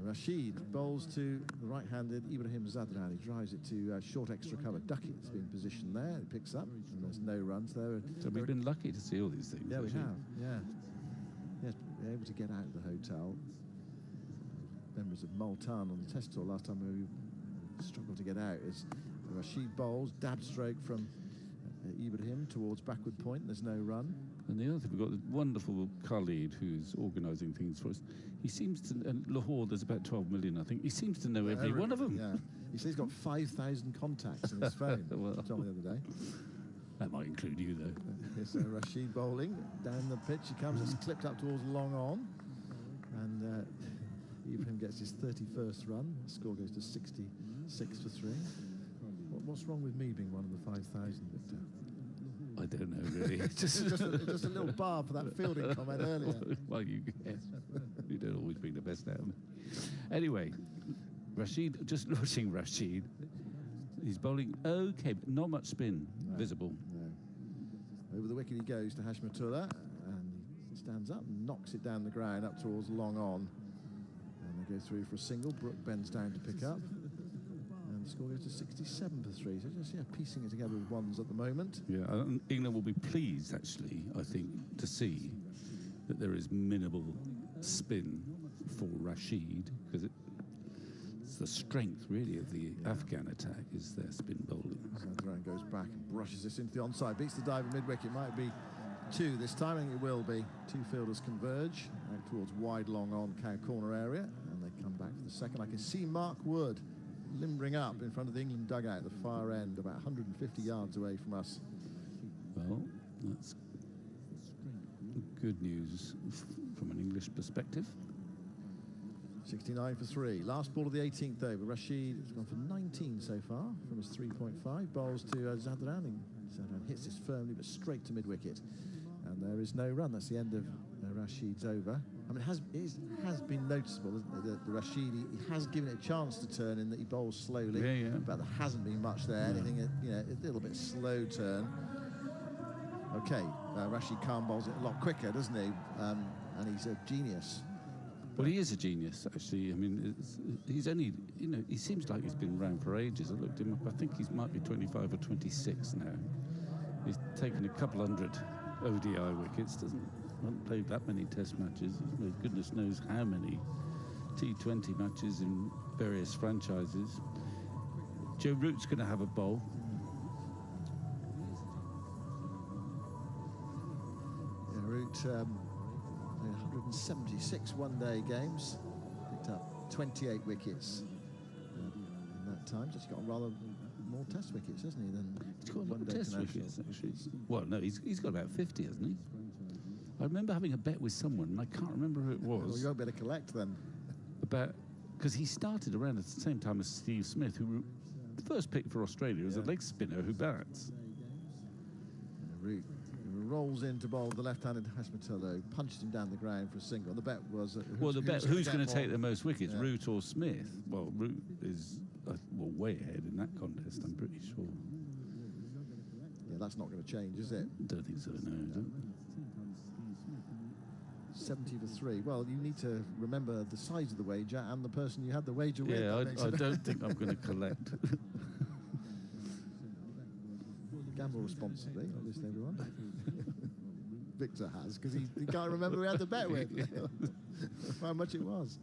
Rashid bowls to the right-handed Ibrahim Zadran. He drives it to short extra cover. Duckett's been positioned there. It picks up, and there's no runs there. So we've been lucky to see all these things. Yeah, we have. Yeah. Yes, we're able to get out of the hotel. Members of Multan on the test tour last time we struggled to get out. Is Rashid bowls, dab stroke from Ibrahim towards backward point. There's no run. And the other thing, we've got the wonderful Khalid who's organising things for us. He seems to, and Lahore, there's about 12 million, I think. He seems to know every one of them. Yeah. He says he's got 5,000 contacts in his phone. Well, Told me the other day. That might include you, though. Here's Rashid bowling. Down the pitch he comes. It's clipped up towards long on. And Ibrahim gets his 31st run. The score goes to 66 for 3. What's wrong with me being one of the 5,000, Victor? I don't know, really. just a little bar for that fielding comment earlier. Well, you don't always bring the best out of me. Anyway, Rashid, just watching Rashid, he's bowling okay, but not much spin visible. No. Over the wicket he goes to Hashmatullah, and he stands up and knocks it down the ground up towards long on. And they go through for a single. Brook bends down to pick up. The score goes to 67 for 3. So just piecing it together with ones at the moment. Yeah, England will be pleased, actually, I think, to see that there is minimal spin for Rashid, because it's the strength, really, of the Afghan attack is their spin bowling. Zadran goes back and brushes this into the onside, beats the diver mid-wicket. Might be 2 this time. I think it will be. 2 fielders converge out towards wide long on cow corner area, and they come back for the second. I can see Mark Wood limbering up in front of the England dugout at the far end, about 150 yards away from us. Well, that's good news from an English perspective. 69 for 3. Last ball of the 18th over. Rashid has gone for 19 so far from his 3.5. Bowls to Zadran. Zadran hits this firmly but straight to mid-wicket. And there is no run. That's the end of Rashid's over. I mean, it has been noticeable, isn't it, that Rashid, he has given it a chance to turn in that he bowls slowly, but there hasn't been much there. Anything, a little bit slow turn. Okay, Rashid Khan bowls it a lot quicker, doesn't he? And he's a genius. Well, he is a genius, actually. I mean, he's only, he seems like he's been around for ages. I looked him up. I think he might be 25 or 26 now. He's taken a couple hundred ODI wickets, hasn't played that many test matches. He's made goodness knows how many T20 matches in various franchises. Joe Root's going to have a bowl. Yeah, Root played 176 one-day games, picked up 28 wickets in that time. Just got rather more test wickets, hasn't he, than he's got a lot of one-day test wickets, actually. Well, no, he's got about 50, hasn't he? I remember having a bet with someone, and I can't remember who it was. Well, you won't be able to collect then. About, because he started around at the same time as Steve Smith, who the first pick for Australia was a leg spinner who bats. Root rolls in to bowl the left-handed Hashmatullah, punched him down the ground for a single. The bet was who's going to take the most wickets, Root or Smith? Well, Root is way ahead in that contest, I'm pretty sure. Yeah, that's not going to change, is it? Don't think so, no. 70 for 3. Well, you need to remember the size of the wager and the person you had the wager with. Yeah, That makes I it- don't think I'm going to collect. Gamble responsibly, obviously, everyone. Victor has, because he can't remember who he had the bet with. How much it was.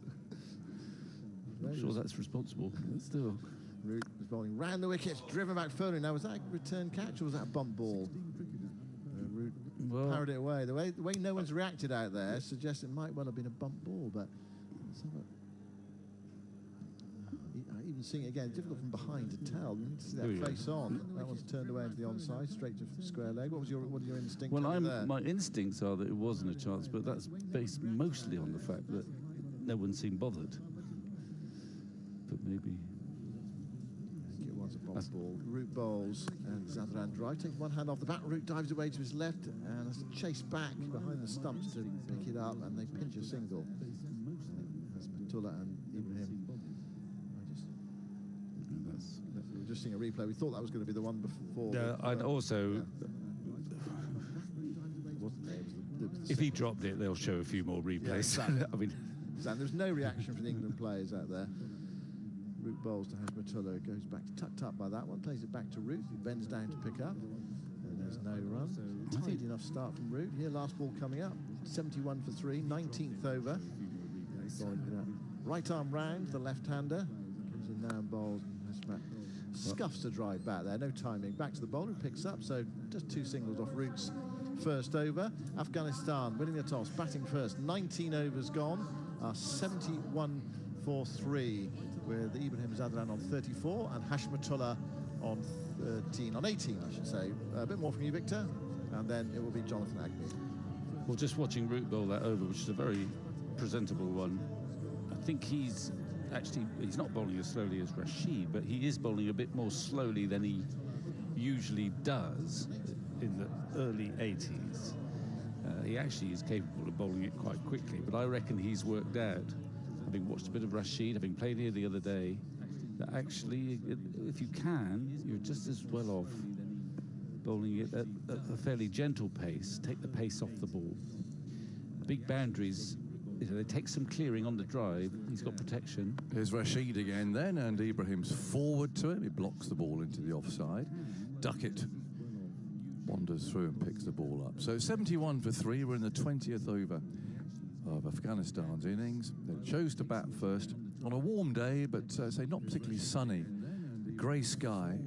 I'm sure that's responsible. But still. Root was bowling round the wickets, driven back further. Now, was that a return catch or was that a bump ball? Root parried it away. The way no one's reacted out there suggests it might well have been a bump ball, but let's have even seeing it again, difficult from behind to tell. You need to see that face on. That one's turned away into the onside, straight to square leg. What are your instincts? Well, there? my instincts are that it wasn't a chance, but that's based mostly on the fact that no one seemed bothered. But maybe. I think it was a bump ball. Root bowls and Zadran drive. Takes one hand off the bat. Root dives away to his left and has to chase back behind the stumps to pick it up, and they pinch a single. As Matullah and Ibrahim. We're just seeing a replay. We thought that was going to be the one before. Yeah, and also, if he dropped it, they'll show a few more replays. Yeah, exactly. I mean, and there's no reaction from the England players out there. Root bowls to Hashmatullah, goes back tucked up by that one, plays it back to Root, who bends down to pick up, and there's no run. Tidy enough start from Root. Here, last ball coming up, 71 for 3, 19th over. Right arm round, the left-hander, comes in now and bowls, and Hashmat scuffs a drive back there, no timing. Back to the bowler, picks up, so just 2 singles off Root's first over. Afghanistan winning the toss, batting first, 19 overs gone, 71 for 3, with Ibrahim Zadran on 34 and Hashmatullah on 18, I should say. A bit more from you, Victor, and then it will be Jonathan Agnew. well, just watching Root bowl that over, which is a very presentable one, I think he's not bowling as slowly as Rashid, but he is bowling a bit more slowly than he usually does in the early 80s. He actually is capable of bowling it quite quickly, but I reckon he's worked out, having watched a bit of Rashid, having played here the other day, that actually, if you can, you're just as well off bowling it at a fairly gentle pace, take the pace off the ball. Big boundaries, they take some clearing on the drive. He's got protection. Here's Rashid again then, and Ibrahim's forward to him. He blocks the ball into the offside. Duckett wanders through and picks the ball up. So 71 for 3. We're in the 20th over of Afghanistan's innings. They chose to bat first on a warm day, but say not particularly sunny. Grey sky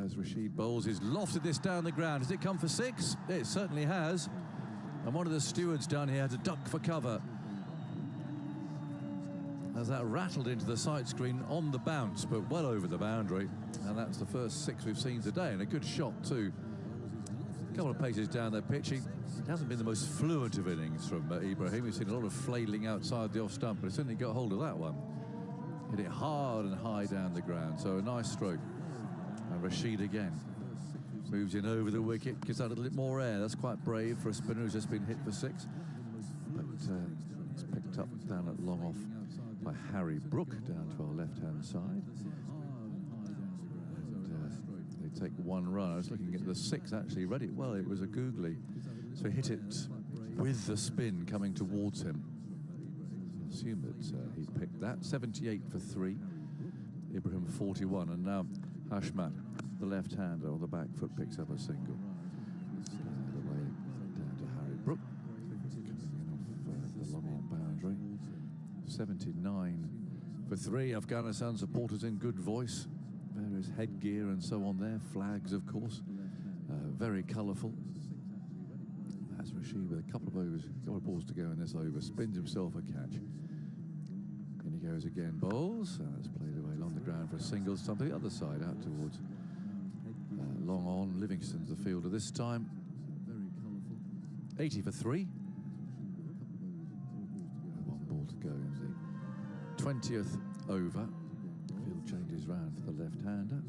as Rashid bowls. He's lofted this down the ground. Has it come for 6? It certainly has. And one of the stewards down here had to duck for cover as that rattled into the sight screen on the bounce, but well over the boundary. And that's the first 6 we've seen today, and a good shot too. A couple of paces down there pitching. It hasn't been the most fluent of innings from Ibrahim. We've seen a lot of flailing outside the off stump, but he certainly got hold of that one. Hit it hard and high down the ground, so a nice stroke. And Rashid again moves in over the wicket, gives out a little bit more air. That's quite brave for a spinner who's just been hit for 6. But it's picked up down at long off by Harry Brook down to our left-hand side. And they take 1 run. I was looking at the 6 actually. Read it well. It was a googly. So he hit it with the spin coming towards him. I assume that he picked that. 78 for 3. Ibrahim 41. And now Hashmat, the left-hander on the back foot, picks up a single. Away down to Harry Brook. Coming in off the long-on boundary. 79 for 3. Afghanistan supporters in good voice. Various headgear and so on there. Flags, of course. Very colourful. That's Rashid with a couple of balls to go in this over. Spins himself a catch. And he goes again. Bowls. That's played away along the ground for a single. Some to the other side out towards long on. Livingston's the fielder this time. 80 for 3. 1 ball to go in the 20th over. Field changes round for the left-hander.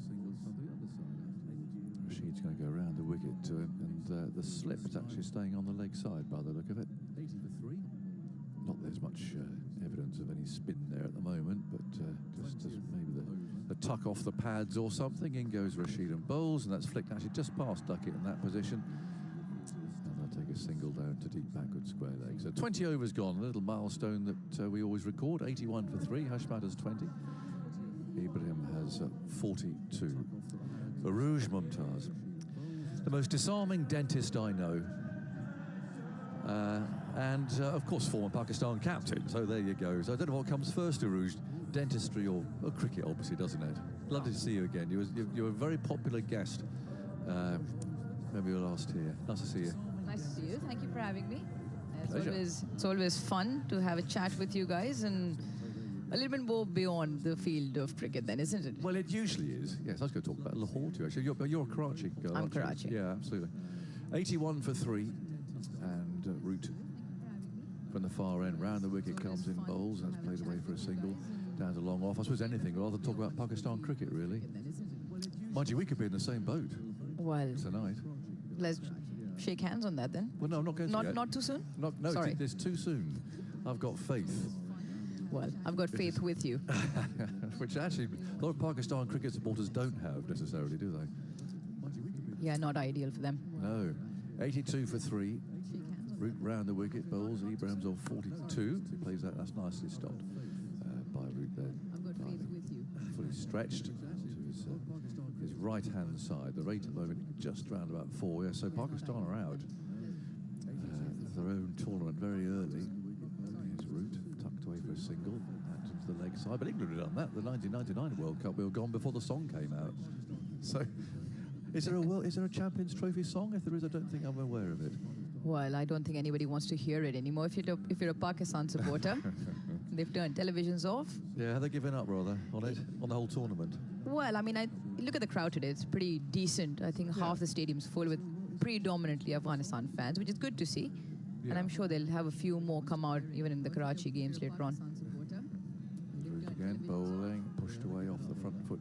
Rashid's going to go around the wicket to him, and the slip's actually staying on the leg side by the look of it. Not there's much evidence of any spin there at the moment, but just maybe the tuck off the pads or something. In goes Rashid and bowls, and that's flicked actually just past Duckett in that position. And take a single down to deep backward square leg. So 20 overs gone, a little milestone that we always record. 81 for 3, Hashmat has 20. Ibrahim has 42. Rouge Mumtaz, the most disarming dentist I know. And of course, former Pakistan captain. So there you go. So I don't know what comes first to Rouge, dentistry or cricket, obviously, doesn't it? Lovely to see you again. You're a very popular guest when we were last here. Nice to see you. Nice to see you. Thank you for having me. Pleasure. It's always fun to have a chat with you guys and a little bit more beyond the field of cricket then, isn't it? Well, it usually is. Yes, I was going to talk about Lahore too, actually. You're a Karachi girl, I'm aren't you? Karachi. Yeah, absolutely. 81 for 3, and Root from the far end. Round the wicket comes in bowls, and that's played away for a single. Down to long off. I suppose anything rather than talk about Pakistan cricket, really. Mind you, we could be in the same boat Well, tonight. let's shake hands on that then. Well, no, I'm not going to yet. Not too soon? No, Sorry. it's too soon. I've got faith. Well, I've got faith with you. Which actually, a lot of Pakistan cricket supporters don't have necessarily, do they? Yeah, not ideal for them. No. 82 for 3. Root round the wicket, bowls. Ibrahim's on 42. He plays that. That's nicely stopped by Root there. Fully stretched to his right-hand side. The rate at the moment just round about 4. Yeah, so Pakistan are out of their own tournament very early. Here's Root tucked away for a single. Out into the leg side. But England had done that. The 1999 World Cup, we were gone before the song came out. So, is there a Champions Trophy song? If there is, I don't think I'm aware of it. Well, I don't think anybody wants to hear it anymore. If you're a Pakistan supporter, they've turned televisions off. Yeah, they're giving up rather on it, on the whole tournament. Well, I mean, look at the crowd today. It's pretty decent. I think half the stadium's full with predominantly Afghanistan fans, which is good to see. Yeah. And I'm sure they'll have a few more come out even in the Karachi games later on. Root again, bowling, pushed away off the front foot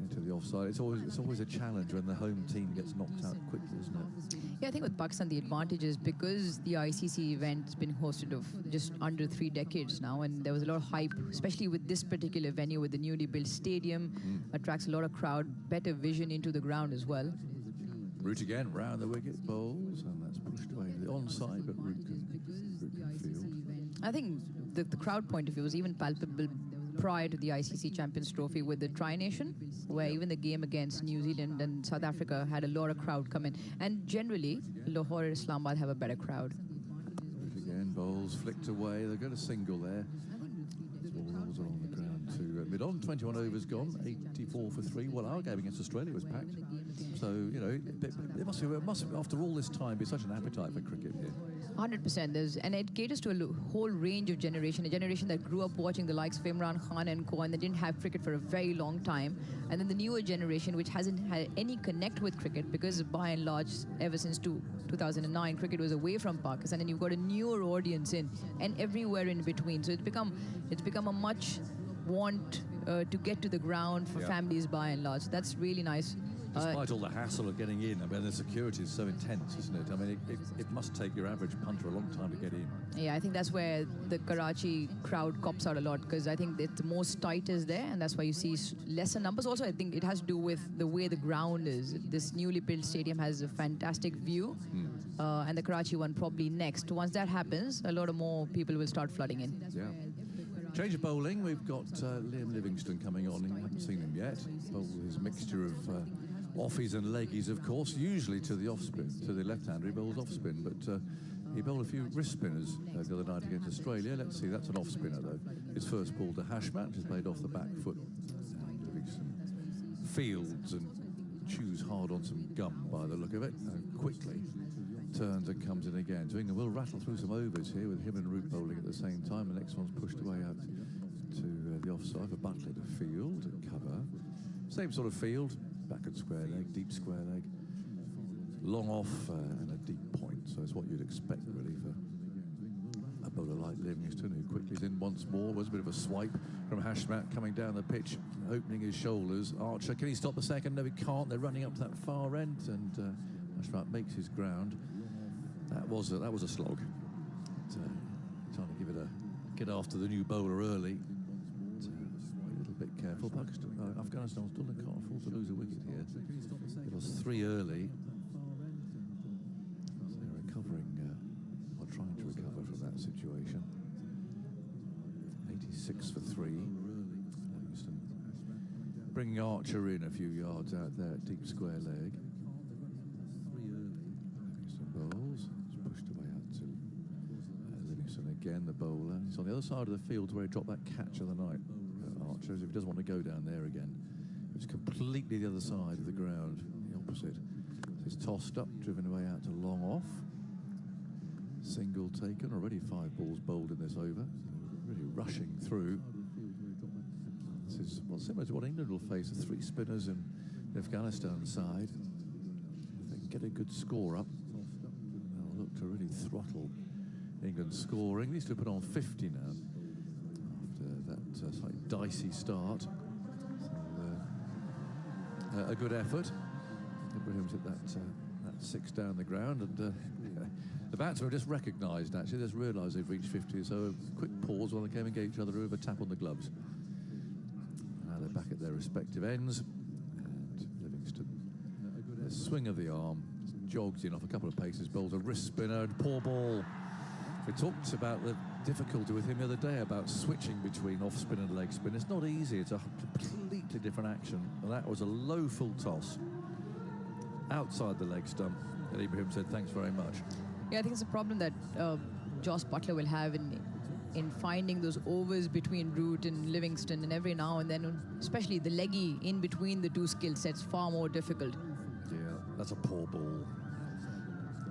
into the offside. It's always a challenge when the home team gets knocked out quickly, isn't it? Yeah, I think with Pakistan, the advantage is because the ICC event's been hosted of just under 3 decades now, and there was a lot of hype, especially with this particular venue with the newly built stadium. Attracts a lot of crowd, better vision into the ground as well. Root again, round the wicket, bowls, and that's pushed away to the onside, but Root can field. I think the crowd point of view was even palpable prior to the ICC Champions Trophy with the Tri-Nation, where even the game against New Zealand and South Africa had a lot of crowd come in. And generally, Lahore and Islamabad have a better crowd. Root again, bowls flicked away. They've got a single there. Small rolls are on the ground to mid-on. 21 overs gone, 84 for 3. Well, our game against Australia was packed. So, you know, it must, after all this time, be such an appetite for cricket here. 100%. And it caters to a whole range of generation. A generation that grew up watching the likes of Imran Khan and co, and they didn't have cricket for a very long time. And then the newer generation, which hasn't had any connect with cricket, because by and large, ever since 2009, cricket was away from Pakistan, and you've got a newer audience in, and everywhere in between. So it's become a much want to get to the ground for families by and large. That's really nice. Despite all the hassle of getting in, I mean, the security is so intense, isn't it? I mean, it must take your average punter a long time to get in. Yeah, I think that's where the Karachi crowd cops out a lot, because I think the most tight is there, and that's why you see lesser numbers. Also, I think it has to do with the way the ground is. This newly built stadium has a fantastic view, and the Karachi one probably next. Once that happens, a lot of more people will start flooding in. Yeah. Change of bowling. We've got Liam Livingston coming on. We haven't seen him yet. Bowl his mixture of offies and leggies, of course, usually to the off-spin, to the left-hander. He bowls off-spin, but he bowled a few wrist spinners the other night against Australia. Let's see, that's an off-spinner, though. His first ball to Hashmat, just played off the back foot. And Livingston fields and chews hard on some gum by the look of it, and quickly turns and comes in again. So England will rattle through some overs here with him and Root bowling at the same time. The next one's pushed away out to the offside for Butler to field and cover. Same sort of field. Backward square leg, deep square leg, long off and a deep point. So it's what you'd expect really for a bowler like Livingston, who quickly is in once more. Was a bit of a swipe from Hashmat coming down the pitch, opening his shoulders. Archer, can he stop the second? No, he can't. They're running up to that far end, and Hashmat makes his ground. That was a slog. Trying to give it get after the new bowler early. Bit careful. Afghanistan still can't afford to lose a wicket here. It was 3 early. So they're recovering to recover from that situation. 86 for 3. Livingston bringing Archer in a few yards out there, deep square leg. Livingston bowls. It's pushed away out to Livingston again, the bowler. He's on the other side of the field where he dropped that catch of the night. Archer, as if he doesn't want to go down there again. It's completely the other side of the ground, the opposite. So he's tossed up, driven away out to long off. Single taken, already 5 balls bowled in this over. Really rushing through. This is similar to what England will face, the 3 spinners in the Afghanistan side. If they can get a good score up, they'll look to really throttle England's scoring. These two put on 50 now after that slightly dicey start. So, a good effort. Ibrahim's hit that 6 down the ground, and the batsmen have just recognised, actually, they've realised they've reached 50, so a quick pause while they came and gave each other a tap on the gloves. Now they're back at their respective ends, and Livingston, a swing of the arm, jogs in off a couple of paces, bowls a wrist spinner, and poor ball. We talked about the difficulty with him the other day about switching between off spin and leg spin. It's not easy, it's a completely different action, and that was a low full toss outside the leg stump, and Ibrahim said thanks very much. Yeah, I think it's a problem that Joss Butler will have in finding those overs between Root and Livingston, and every now and then, especially the leggy in between the 2 skill sets, far more difficult. Yeah, that's a poor ball,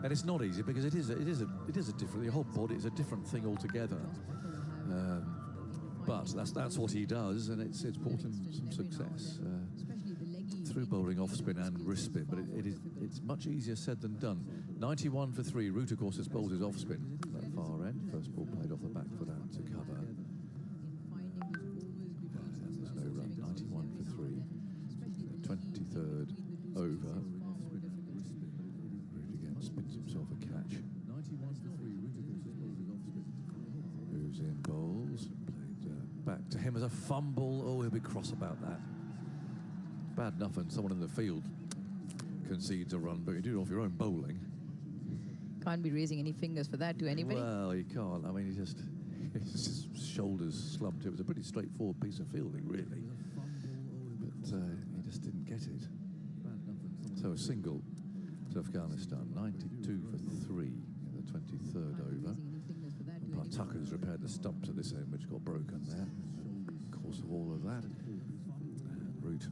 and it's not easy because it is a different. The whole body is a different thing altogether. But that's what he does, and it's brought him some success. Through bowling off spin and wrist spin, but it's much easier said than done. 91 for 3. Root, of course, has bowled his off spin that far end. First ball played off the back foot out to cover. There's no run. 91 for 3. 23rd over. Root again spins himself a catch. Moves in, bowls. Played back to him as a fumble. Oh, he'll be cross about that. Bad enough when someone in the field concedes a run, but you do it off your own bowling. Can't be raising any fingers for that to anybody. Well, you can't. I mean, his shoulders slumped. It was a pretty straightforward piece of fielding, really. But he just didn't get it. So a single to Afghanistan, 92 for 3 in the 23rd over. Tucker's repaired the stumps at this end, which got broken there. Of course of all of that. And Root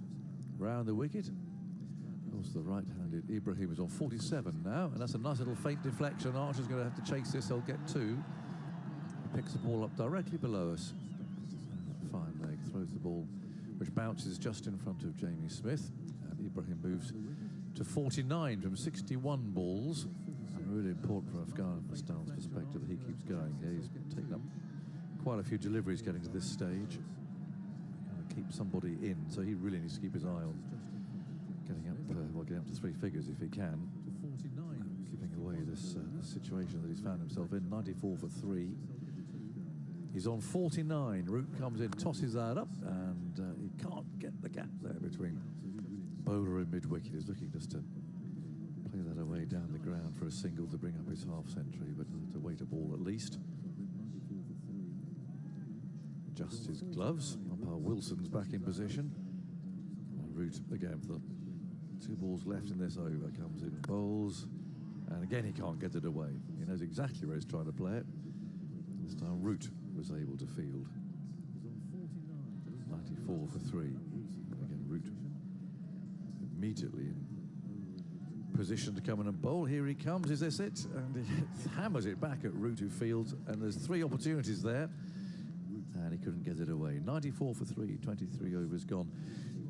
round the wicket. Of course, the right-handed Ibrahim is on 47 now, and that's a nice little faint deflection. Archer's going to have to chase this. They'll get 2. He picks the ball up directly below us. Fine leg, throws the ball, which bounces just in front of Jamie Smith. And Ibrahim moves to 49 from 61 balls. And really important from Afghanistan's perspective that he keeps going. Yeah, he's taken up quite a few deliveries getting to this stage. Keep somebody in, so he really needs to keep his eye on getting up to 3 figures if he can. Giving away this situation that he's found himself in. 94 for 3. He's on 49. Root comes in, tosses that up, and he can't get the gap there between bowler and mid-wicket. He's looking just to play that away down the ground for a single to bring up his half-century, but to wait a ball at least. Adjusts his gloves. Umpire Wilson's back in position. Root again for the 2 balls left in this over. Comes in, bowls, and again he can't get it away. He knows exactly where he's trying to play it. This time Root was able to field. 94 for 3. Again, Root immediately in position to come in and bowl. Here he comes. Is this it? And he hammers it back at Root, who fields, and there's 3 opportunities there. And he couldn't get it away. 94 for 3, 23 overs gone.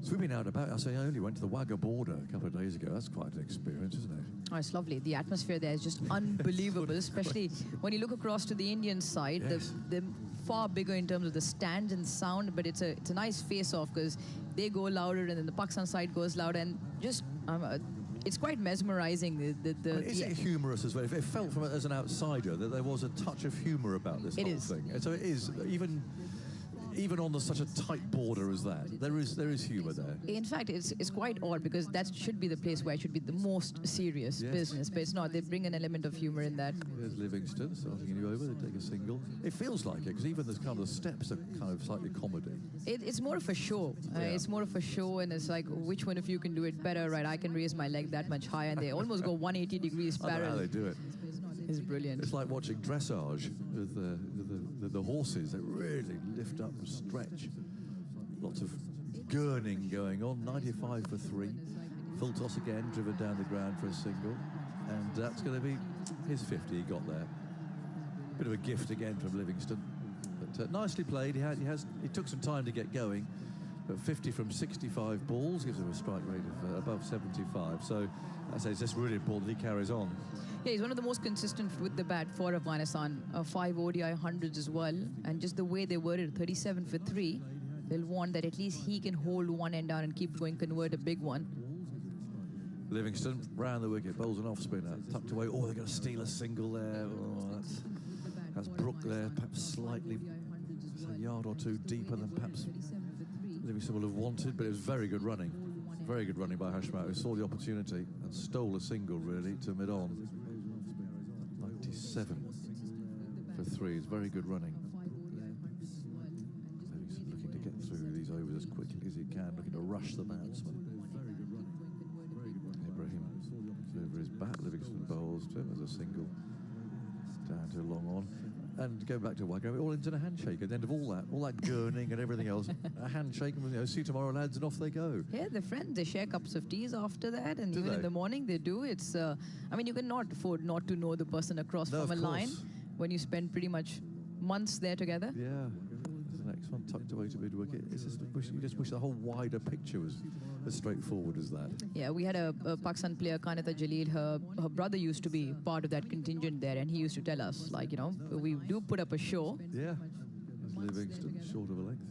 Swimming out about, I only went to the Wagga border a couple of days ago. That's quite an experience, isn't it? Oh, it's lovely. The atmosphere there is just unbelievable, especially when you look across to the Indian side. Yes. They're far bigger in terms of the stands and sound, but it's a nice face-off because they go louder and then the Pakistan side goes louder, and just it's quite mesmerizing. Is it humorous as well? It felt from it as an outsider that there was a touch of humour about this whole thing. And so it is, even even on such a tight border as that, there is humour there. In fact, it's quite odd because that should be the place where it should be the most serious Yes. business, but it's not. They bring an element of humour in that. There's Livingston starting a new over. They take a single. It feels like it because even the kind of the steps are kind of slightly comedy. It's more of a show. It's more of a show, and it's like, which one of you can do it better, right? I can raise my leg that much higher, and they almost go 180 degrees I don't know how parallel. they do it. It's brilliant. It's like watching dressage with the horses. They really lift up and stretch. Lots of gurning going on. 95 for 3. Full toss again, driven down the ground for a single. And that's going to be his 50 he got there. Bit of a gift again from Livingston. But nicely played. He took some time to get going. But 50 from 65 balls gives him a strike rate of above 75. So I say it's just really important that he carries on. Yeah, he's one of the most consistent with the bat for Afghanistan. 5 ODI hundreds as well. And just the way they worded 37 for 3, they'll want that at least he can hold one end down and keep going, convert a big one. Livingston round the wicket, bowls an off spinner, tucked away. Oh, they're going to steal a single there. Oh, that's Brook there, perhaps slightly a yard or two deeper than perhaps Livingston would have wanted, but it was very good running. Very good running by Hashmat, who saw the opportunity and stole a single, really, to mid-on. 97 for 3 is very good running. Livingston looking to get through these overs as quickly as he can, looking to rush the batsman. Ibrahim over his bat. Livingston bowls to him as a single down to long on. And going back to Wago, all into a handshake at the end of all that gurning and everything else. A handshake, and see you tomorrow, lads, and off they go. Yeah, they're friends. They share cups of teas after that, and Do even they? in the morning they do. It's, I mean, you cannot afford not to know the person across No, from a of line course. when you spend pretty much months there together. Yeah. There's the next one tucked away to mid-wicket. It's just you just wish the whole wider picture was as straightforward as that. Yeah, we had a Pakistan player, Kanata Jalil. Her brother used to be part of that contingent there, and he used to tell us, like, you know, we do put up a show. Yeah. There's Livingston, short of a length.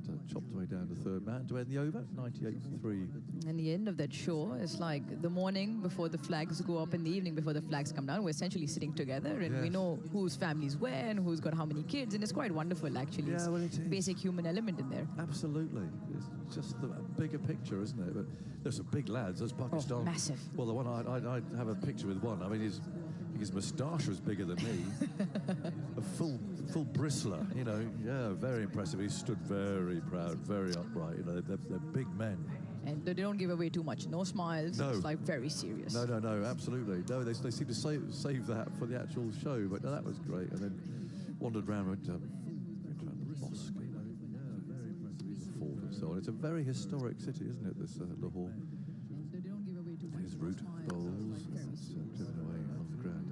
And chopped away down to third man to end the over, 98 for 3. And the end of that show is like the morning before the flags go up and the evening before the flags come down. We're essentially sitting together, and we Yes. know whose family's where and who's got how many kids, and it's quite wonderful, actually. Yeah, It's well, it is. basic human element in there. Absolutely. It's just the bigger picture, isn't it? But there's some big lads. There's Pakistan. Oh, massive. Well, the one I have a picture with one. I mean, his moustache was bigger than me. A full bristler, you know. Yeah, very impressive. He stood very proud, very upright. You know, they're big men. And they don't give away too much. No smiles. No. It's like very serious. No, absolutely. No, they seem to save that for the actual show. But no, that was great. And then wandered around, went around the mosque, the fort and so on. It's a very historic city, isn't it, this Lahore? His route bowls, driven away on the ground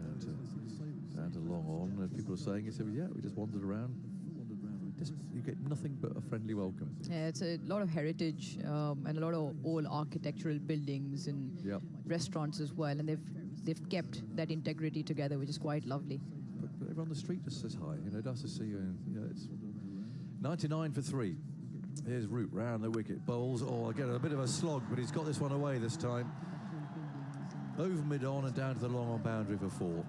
down to long on. And people are saying, he said, well, yeah, we just wandered around. You get nothing but a friendly welcome. Yeah, it's a lot of heritage and a lot of old architectural buildings and Yep. restaurants as well. And they've kept that integrity together, which is quite lovely. But everyone on the street just says hi. You know, nice to see you. And, you know, it's 99 for 3. Here's Root round the wicket. Bowls. Oh, again, a bit of a slog, but he's got this one away this time. Over mid-on and down to the long-on boundary for 4.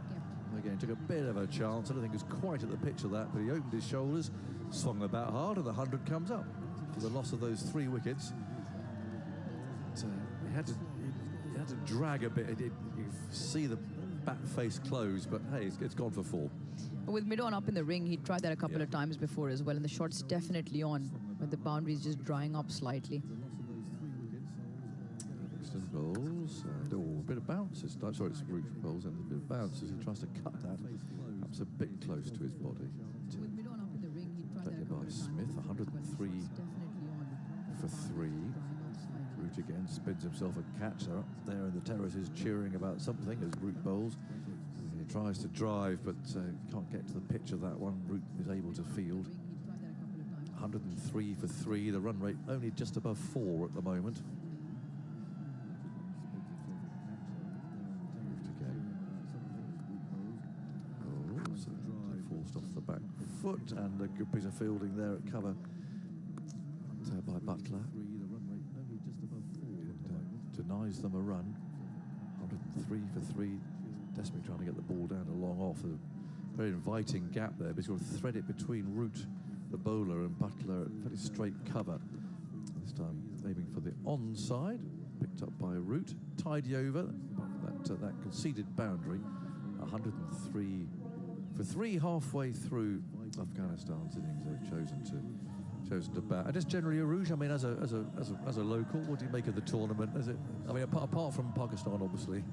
Again, took a bit of a chance. I don't think he was quite at the pitch of that, but he opened his shoulders, swung the bat hard, and the 100 comes up. For the loss of those 3 wickets, he had to drag a bit. You see the bat face close, but hey, it's gone for 4. With mid-on up in the ring, he tried that a couple of times before as well, and the shot's definitely on, but the boundary's just drying up slightly. Livingston bowls, and a bit of bounces. Sorry, it's Root bowls, and a bit of bounces. He tries to cut that. Perhaps a bit close to his body. Played by Smith, 103 for 3. Root again spins himself a catch. They're up there in the terraces cheering about something as Root bowls. He tries to drive, but can't get to the pitch of that one. Root is able to field. 103 for 3. The run rate only just above 4 at the moment. Forced off the back foot, and a good piece of fielding there at cover by Butler. Denies them a run. 103 for 3. Desperately trying to get the ball down to long off. A very inviting gap there, but he's got to thread it between Root the bowler, and Butler very straight cover. This time aiming for the onside, picked up by Root, tidy over that conceded boundary. 103 for 3 halfway through Afghanistan's innings. They've chosen to bat. And just generally, Aruj, I mean, as a local, what do you make of the tournament? Is it? I mean, apart from Pakistan, obviously,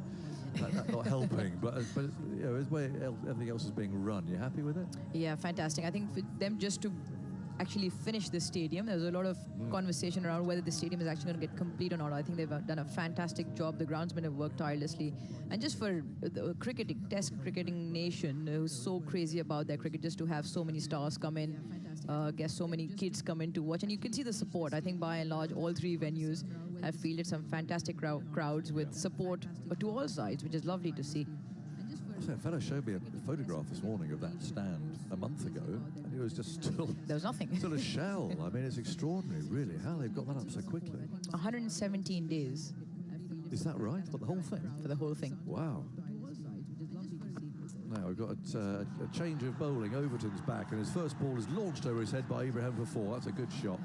that not helping, but you know, as way everything else is being run, you happy with it? Yeah, fantastic. I think for them just to actually finish the stadium, there's a lot of conversation around whether the stadium is actually going to get complete or not. I think they've done a fantastic job. The groundsmen have worked tirelessly. And just for the test cricketing nation who's so crazy about their cricket, just to have so many stars come in, guess so many kids come in to watch. And you can see the support. I think by and large, all 3 venues have fielded some fantastic crowds with support to all sides, which is lovely to see. So a fellow showed me a photograph this morning of that stand a month ago, and it was just still... There was nothing. Still a shell. I mean, it's extraordinary, really, how they've got that up so quickly. 117 days. Is that right? For the whole thing? For the whole thing. Wow. Now we've got a change of bowling. Overton's back, and his first ball is launched over his head by Ibrahim for 4. That's a good shot.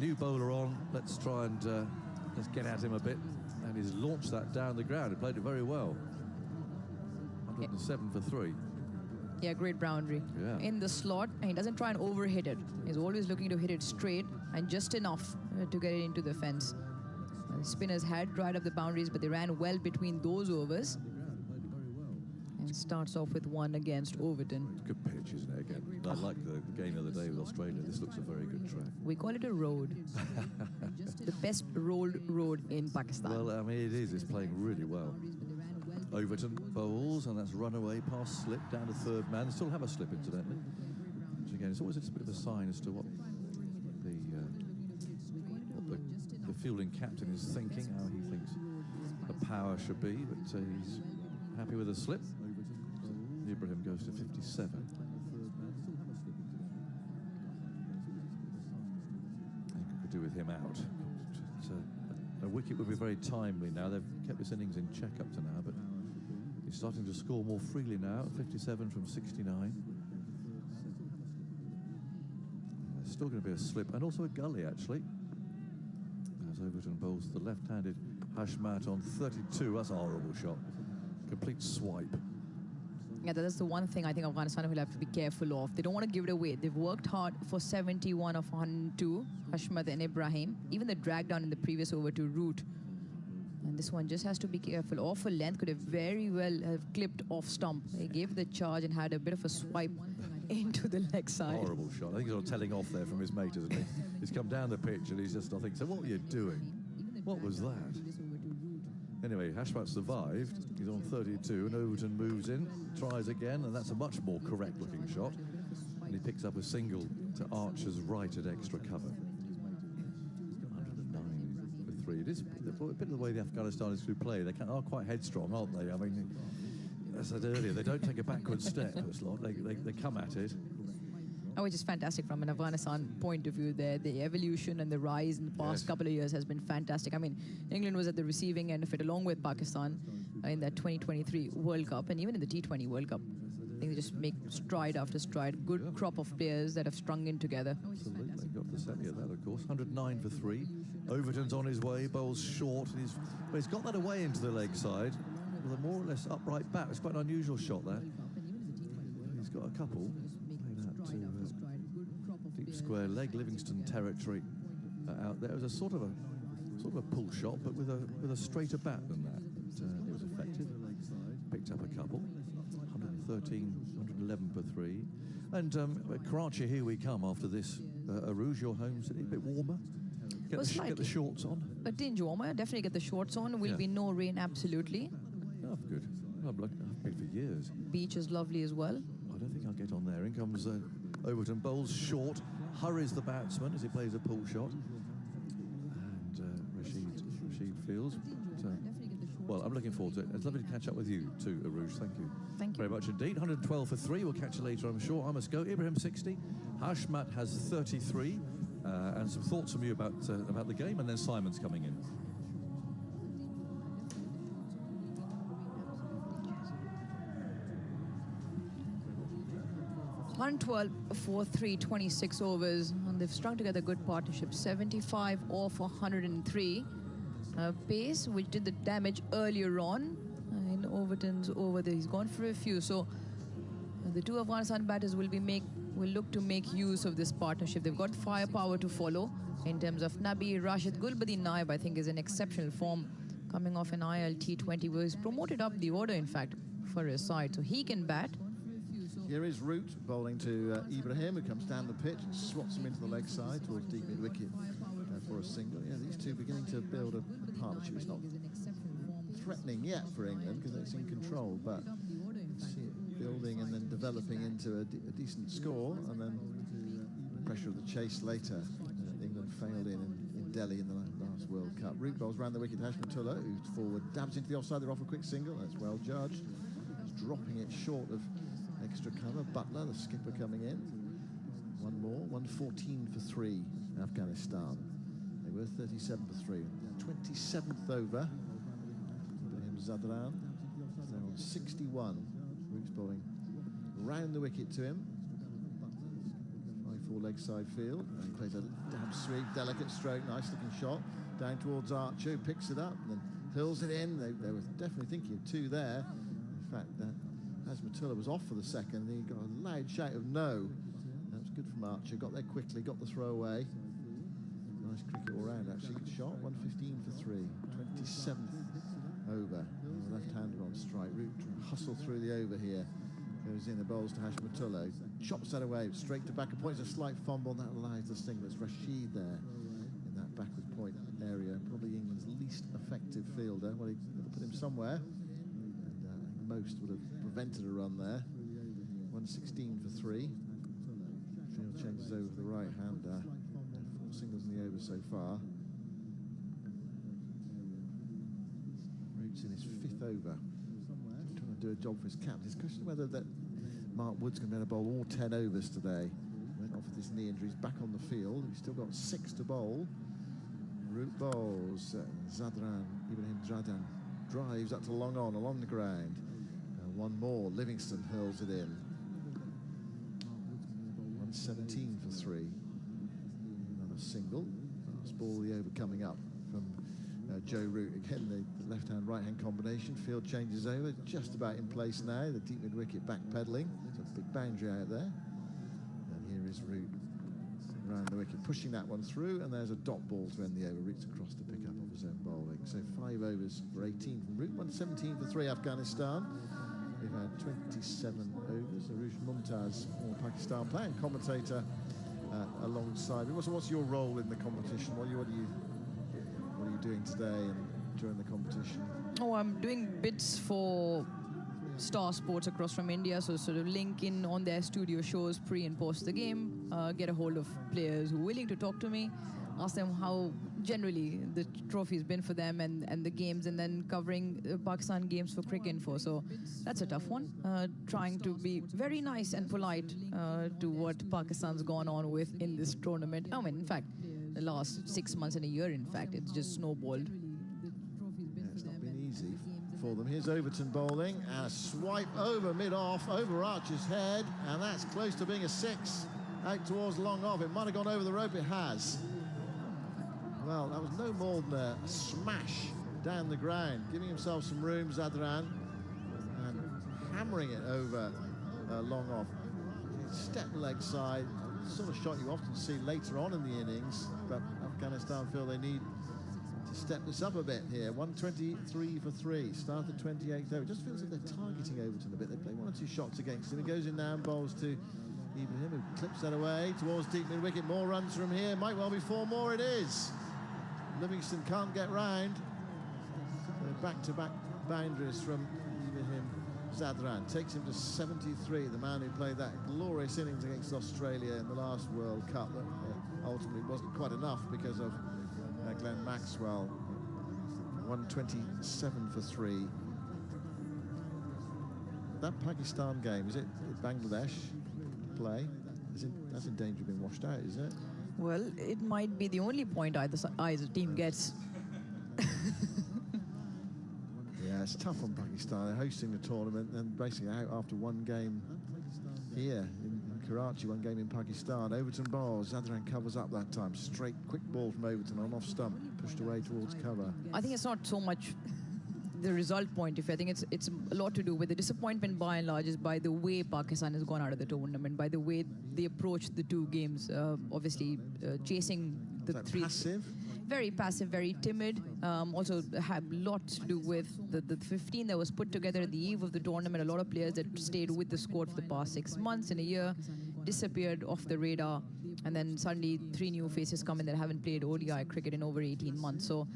New bowler on. Let's try and let's get at him a bit. And he's launched that down the ground. He played it very well. 107 for 3. Yeah, great boundary. Yeah. In the slot, and he doesn't try and overhit it. He's always looking to hit it straight and just enough to get it into the fence. The spinners had dried up the boundaries, but they ran well between those overs. And starts off with 1 against Overton. Good pitch, isn't it, again? I like the game of the day with Australia. This looks a very good track. We call it a road. The best rolled road in Pakistan. Well, I mean, it is. It's playing really well. Overton bowls, and that's run away past slip down to 3rd man. They still have a slip, incidentally. Which again, it's always a bit of a sign as to what the fielding captain is thinking, how he thinks the power should be. But he's happy with a slip. Ibrahim goes to 57. I think we could do with him out. A wicket would be very timely now. They've kept this innings in check up to now, but he's starting to score more freely now. 57 from 69. There's still going to be a slip and also a gully, actually. As Overton bowls the left-handed Hashmat on 32. That's a horrible shot. Complete swipe. Yeah, that's the one thing I think Afghanistan will have to be careful of. They don't want to give it away. They've worked hard for 71 of 102, Hashmat and Ibrahim. Even the drag down in the previous over to Root. And this one just has to be careful. Off a length, could have very well have clipped off stump. They gave the charge and had a bit of a swipe into the leg side. Horrible shot. I think he's sort of telling off there from his mate, isn't he? He's come down the pitch and he's just, I think, so what were you doing? What was that? Anyway, Hashmat survived. He's on 32, and Overton moves in, tries again, and that's a much more correct-looking shot. And he picks up a single to Archer's right at extra cover. 109 for 3. It is a bit of the way the Afghanistanis who play. They are quite headstrong, aren't they? I mean, as I said earlier, they don't take a backward step. This lot. They come at it. Oh, which is fantastic from an Afghanistan point of view. The evolution and the rise in the past couple of years has been fantastic. I mean, England was at the receiving end of it along with Pakistan in that 2023 World Cup and even in the T20 World Cup. I think they just make stride after stride. Good crop of players that have strung in together. Absolutely. Got the semi of that, of course. 109 for 3. Overton's on his way, bowls short. He's got that away into the leg side with a more or less upright bat. It's quite an unusual shot there. He's got a couple. Deep square leg, Livingston territory out there. It was a sort of a pull shot, but with a straighter bat than that. But, it was effective. Picked up a couple. 113, 111 for 3. And Karachi, here we come after this. Aruj, your home city, a bit warmer. Get the shorts on. A tinge warmer. Definitely get the shorts on. Will be no rain, absolutely. Oh, good. I've been for years. Beach is lovely as well. I don't think I'll get on there. In comes Overton, bowls short, hurries the batsman as he plays a pull shot. And Rashid fields. Well, I'm looking forward to it. It's lovely to catch up with you too, Aruj. Thank you. Thank you very much indeed. 112 for 3. We'll catch you later, I'm sure. I must go. Ibrahim 60. Hashmat has 33. And some thoughts from you about the game, and then Simon's coming in. 112 for 326 overs, and they've strung together a good partnership. 75 off for 103. Pace, which did the damage earlier on in Overton's over there. He's gone for a few. So the two Afghanistan batters will look to make use of this partnership. They've got firepower to follow in terms of Nabi, Rashid. Gulbadin Naib, I think, is in exceptional form, coming off an IL T20, was promoted up the order, in fact, for his side. So he can bat. Here is Root bowling to Ibrahim, who comes down the pitch and swats him into the leg side towards deep mid-wicket for a single. Yeah, these two beginning to build a partnership. It's not threatening yet for England because it's in control, but see it building and then developing into a decent score, and then the pressure of the chase later. England failed in Delhi in the last World Cup. Root bowls round the wicket. Hashmatullah, who's forward, dabs into the offside. They're off a quick single. That's well judged. He's dropping it short of extra cover. Butler, the skipper, coming in. One more. 114 for 3, Afghanistan. They were 37 for 3. 27th over. Ibrahim Zadran. They're on 61. Root's bowling round the wicket to him. 5-4 leg side field. And he plays a dab sweep, delicate stroke, nice looking shot. Down towards Archer, who picks it up and then hills it in. They were definitely thinking of two there. In fact, Hashmatullah was off for the second. He got a loud shout of no. That was good from Archer. Got there quickly, got the throw away. Nice cricket all round, actually. Good shot. 115 for 3. 27th over. Left-hander on strike. Root hustle through the over here. Goes in, the bowls to Hashmatullah. Chops that away, straight to back. Points a slight fumble, and that allows the single. It's Rashid there in that backward point area. Probably England's least effective fielder. Well, he put him somewhere. And most would have prevented a run there. 116 for 3. Field changes over to the right-hander. 4 singles in the over so far. Root's in his 5th over. Trying to do a job for his captain. It's a question whether that Mark Wood's going to be able to bowl all 10 overs today. Went off with his knee injury. He's back on the field. He's still got 6 to bowl. Root bowls. Zadran, Ibrahim Zadran drives up to long on, along the ground. One more. Livingston hurls it in. 117 for 3. Another single. Last ball, the over coming up from Joe Root. Again, the left-hand, right-hand combination. Field changes over. Just about in place now. The deep mid-wicket back-pedalling. There's a big boundary out there. And here is Root round the wicket, pushing that one through, and there's a dot ball to end the over. Root's across to pick up of his own bowling. So 5 overs for 18 from Root. 117 for 3, Afghanistan. We've had 27 overs. Arush Mumtaz, Pakistan player and commentator alongside me. What's your role in the competition? What are you doing today and during the competition? Oh, I'm doing bits for Star Sports across from India, so sort of link in on their studio shows pre and post the game, get a hold of players who are willing to talk to me, ask them how generally the trophy's been for them and the games, and then covering Pakistan games for Cricket Info. So that's a tough one. Trying to be very nice and polite to what Pakistan's gone on with in this tournament. I mean, in fact, the last 6 months and a year, in fact, it's just snowballed. Yeah, it's not been easy for them. Here's Overton bowling, and a swipe over mid-off, over Archer's head, and that's close to being a 6. Out towards long off. It might have gone over the rope. It has. Well, that was no more than a smash down the ground, giving himself some room, Zadran, and hammering it over long off. Step leg side, sort of shot you often see later on in the innings, but Afghanistan feel they need to step this up a bit here. 123 for 3, start the 28th over. It just feels like they're targeting Overton a bit. They play 1 or 2 shots against him. He goes in now and bowls to Ibrahim, who clips that away towards deep mid-wicket. More runs from here, might well be 4 more. It is. Livingston can't get round. Back-to-back boundaries from Ibrahim Zadran. Takes him to 73, the man who played that glorious innings against Australia in the last World Cup. That ultimately wasn't quite enough because of Glenn Maxwell. 127 for 3. That Pakistan game, is it Bangladesh play? That's in danger of being washed out, is it? Well, it might be the only point either team gets. Yeah, it's tough on Pakistan. They're hosting the tournament and basically out after 1 game here in Karachi one game in Pakistan. Overton bowls. Zadran covers up that time. Straight, quick ball from Overton on off stump. Pushed away towards cover. I think it's not so much the result point of it. I think it's a lot to do with the disappointment by and large is by the way Pakistan has gone out of the tournament, by the way they approached the two games. Obviously, chasing the three. Passive? Very passive, very timid. Also have lots to do with the 15 that was put together at the eve of the tournament. A lot of players that stayed with the squad for the past 6 months and a year disappeared off the radar. And then suddenly 3 new faces come in that haven't played ODI cricket in over 18 months. So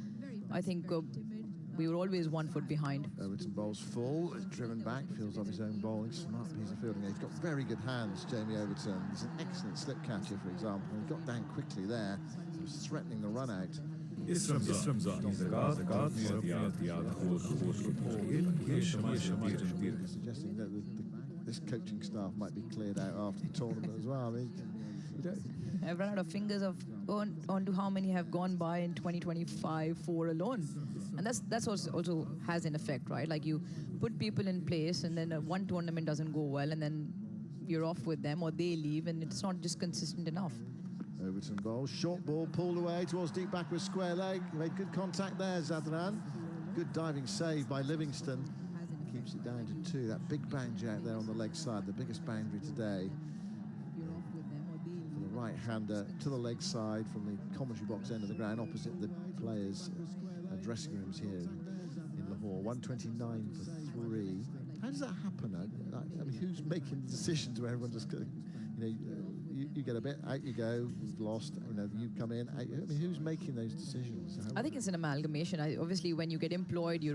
I think we were always 1 foot behind. Overton bowls full, is driven back, feels off his own bowling, smart piece of fielding. He's got very good hands, Jamie Overton. He's an excellent slip catcher, for example. He got down quickly there. He was threatening the run out. Suggesting that this coaching staff might be cleared out after the tournament as well. I mean, I've run out of fingers on to how many have gone by in 2025 for alone. And that's also has an effect, right? Like you put people in place and then one tournament doesn't go well and then you're off with them or they leave and it's not just consistent enough. Overton bowls, short ball pulled away towards deep back with square leg. He made good contact there, Zadran. Good diving save by Livingston. Keeps it down to 2. That big boundary out there on the leg side, the biggest boundary today. For the right-hander to the leg side from the commentary box end of the ground opposite the players' dressing rooms here in Lahore. 129 for 3. How does that happen? I mean, who's making the decisions where everyone just, you get a bit, out you go, lost, you come in. I mean, who's making those decisions? I think it's an amalgamation. Obviously, when you get employed, you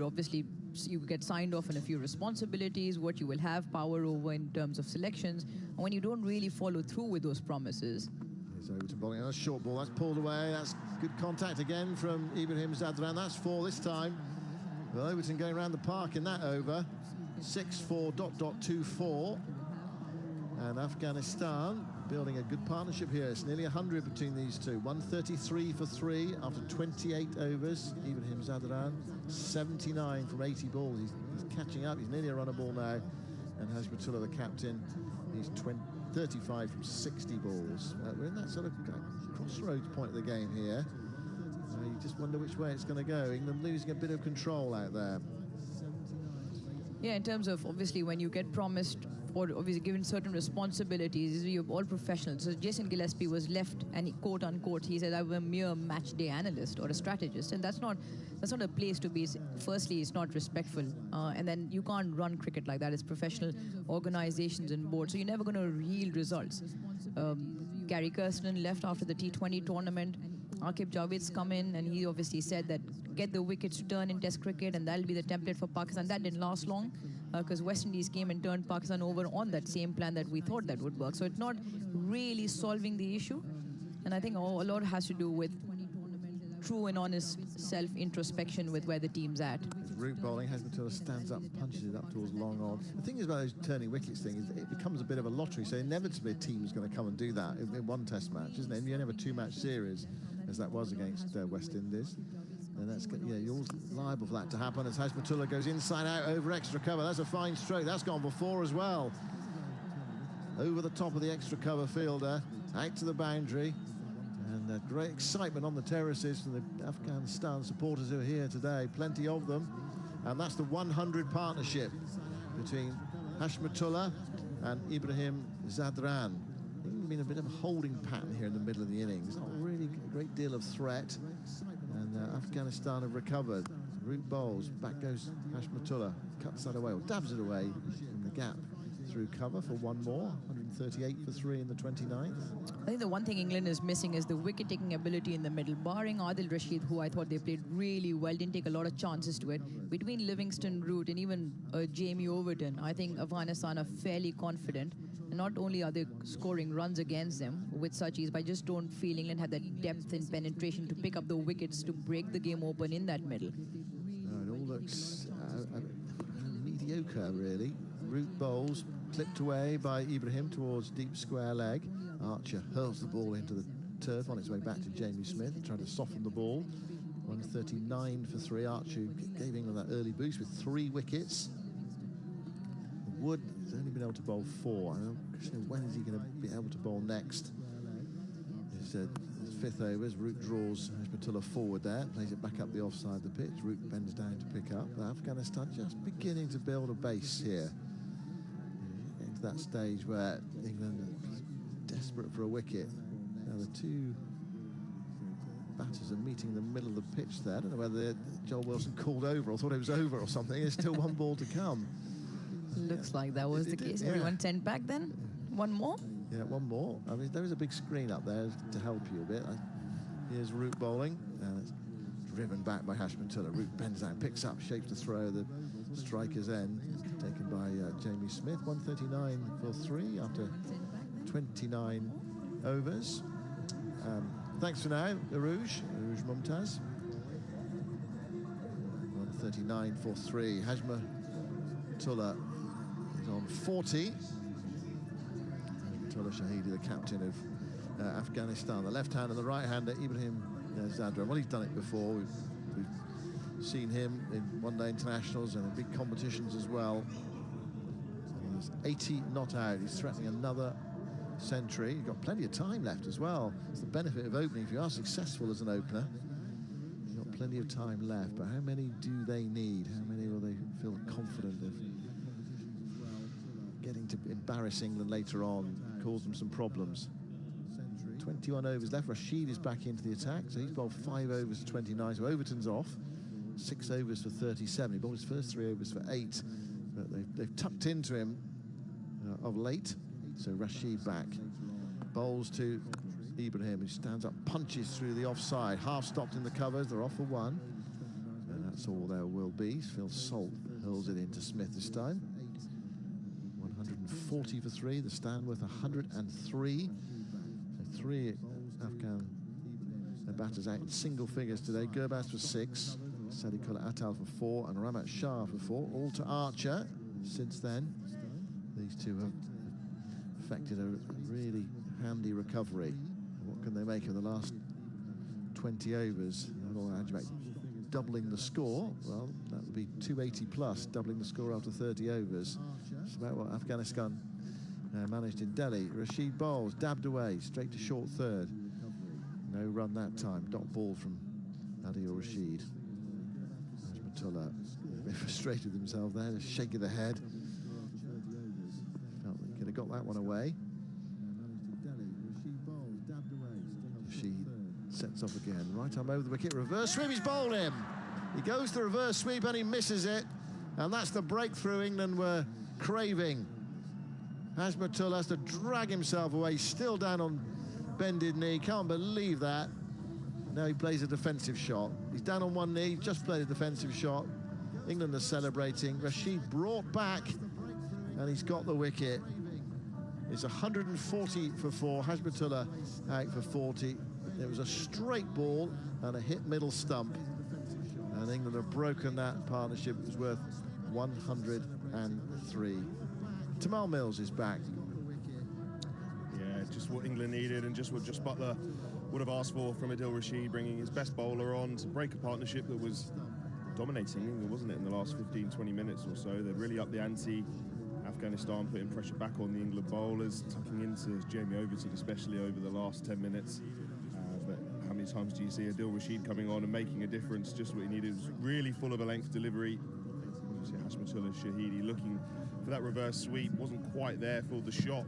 get signed off on a few responsibilities, what you will have power over in terms of selections. And when you don't really follow through with those promises. Here's Overton bowling on a short ball. That's pulled away. That's good contact again from Ibrahim Zadran. That's 4 this time. Well, Overton going around the park in that over. 6-4, ... And Afghanistan building a good partnership here. It's nearly 100 between these two. 133 for 3 after 28 overs. Ibrahim Zadran, 79 from 80 balls. He's catching up. He's nearly a runner ball now. And Hashmatullah, the captain, he's 35 from 60 balls. We're in that sort of crossroads point of the game here. You just wonder which way it's going to go. England losing a bit of control out there. Yeah, in terms of obviously when you get promised or obviously given certain responsibilities, you're all professionals. So Jason Gillespie was left, and quote unquote, he said, "I'm a mere match day analyst or a strategist," and that's not a place to be. Firstly, it's not respectful, and then you can't run cricket like that. It's professional organizations and boards, so you're never going to yield results. Gary Kirsten left after the T20 tournament. Aqib Javed's come in, and he obviously said that get the wickets to turn in Test cricket, and that'll be the template for Pakistan. That didn't last long because West Indies came and turned Pakistan over on that same plan that we thought that would work. So it's not really solving the issue, and I think a lot has to do with true and honest self-introspection with where the team's at. Root bowling, Hashmatullah stands up, punches it up towards long on. The thing is about those turning wickets thing is it becomes a bit of a lottery, so inevitably a team's going to come and do that in one Test match, isn't it? And you only have a 2-match series, as that was against West Indies. And that's, you're all liable for that to happen as Hashmatullah goes inside out over extra cover. That's a fine stroke. That's gone for 4 as well. Over the top of the extra cover fielder, out to the boundary. And great excitement on the terraces from the Afghanistan supporters who are here today. Plenty of them. And that's the 100 partnership between Hashmatullah and Ibrahim Zadran. There's been a bit of a holding pattern here in the middle of the innings. Not really a great deal of threat. And Afghanistan have recovered. Root bowls. Back goes Hashmatullah. Cuts that away, or dabs it away from the gap. Through cover for 1 more. 138 for 3 in the 29th. I think the one thing England is missing is the wicket-taking ability in the middle. Barring Adil Rashid, who I thought they played really well, didn't take a lot of chances to it. Between Livingston, Root, and even Jamie Overton, I think Afghanistan are fairly confident. And not only are they scoring runs against them with such ease, but I just don't feel England had that depth and penetration to pick up the wickets to break the game open in that middle. No, it all looks mediocre, really. Root bowls clipped away by Ibrahim towards deep square leg. Archer hurls the ball into the turf on its way back to Jamie Smith, trying to soften the ball. 139 for 3. Archer gave England that early boost with 3 wickets. Wood has only been able to bowl 4. I don't know when is he going to be able to bowl next. His 5th overs, Root draws Hashmatullah forward there, plays it back up the offside of the pitch. Root bends down to pick up. But Afghanistan just beginning to build a base here. Getting to that stage where England is desperate for a wicket. Now the two batters are meeting in the middle of the pitch there. I don't know whether Joel Wilson called over or thought it was over or something. There's still one ball to come. Looks like that was the case. Yeah. Everyone sent back then. One more. Yeah, one more. I mean, there is a big screen up there to help you a bit. Here's Root bowling, and it's driven back by Hashmatullah. Root bends down, picks up, shapes the throw, the striker's end, taken by Jamie Smith. 139 for 3 after 29 overs. Thanks for now, Arouge Mumtaz. 139 for 3. Hashmatullah is on 40. Hashmatullah Shahidi, the captain of Afghanistan. The left hand and the right hander, Ibrahim Zadran. Well, he's done it before. We've seen him in one-day internationals and in big competitions as well. He's 80 not out. He's threatening another century. You've got plenty of time left as well. It's the benefit of opening. If you are successful as an opener, you've got plenty of time left. But how many do they need? How many will they feel confident of getting to embarrass England later on, cause them some problems? 21 overs left. Rashid is back into the attack, so he's bowled 5 overs for 29, so Overton's off. 6 overs for 37. He bowled his first 3 overs for 8, but they've tucked into him of late. So Rashid back, bowls to Ibrahim, who stands up, punches through the offside, half stopped in the covers. They're off for 1, and that's all there will be. Phil Salt hurls it into Smith this time. 140 for 3. The stand worth 103. So 3 Afghan batters out in single figures today. Gurbaz for 6, Sadiqullah Atal for 4, and Ramat Shah for 4. All to Archer. Since then, these two have effected a really handy recovery. What can they make of the last 20 overs? Doubling the score. Well, that would be 280 plus, doubling the score after 30 overs. It's about what Afghanistan managed in Delhi. Rashid bowls, dabbed away, straight to short third. No run that time. Dot ball from Adil Rashid. Hashmatullah a bit frustrated himself there, a shake of the head. Felt they could have got that one away. Rashid sets off again. Right arm over the wicket. Reverse sweep, he's bowled him. He goes to reverse sweep and he misses it. And that's the breakthrough England were craving. Hashmatullah has to drag himself away. He's still down on bended knee. Can't believe that. Now he plays a defensive shot. He's down on one knee, just played a defensive shot. England are celebrating. Rashid brought back, and he's got the wicket. It's 140 for 4. Hashmatullah out for 40. It was a straight ball and a hit middle stump. And England have broken that partnership. It was worth 103. Tamal Mills is back. Yeah, just what England needed and just what Buttler would have asked for from Adil Rashid, bringing his best bowler on to break a partnership that was dominating England, wasn't it, in the last 15, 20 minutes or so. They'd really upped the ante. Afghanistan putting pressure back on the England bowlers, tucking into Jamie Overton, especially over the last 10 minutes. But how many times do you see Adil Rashid coming on and making a difference? Just what he needed. It was really full of a length delivery. Obviously, Hashmatullah Shahidi looking for that reverse sweep, wasn't quite there for the shot.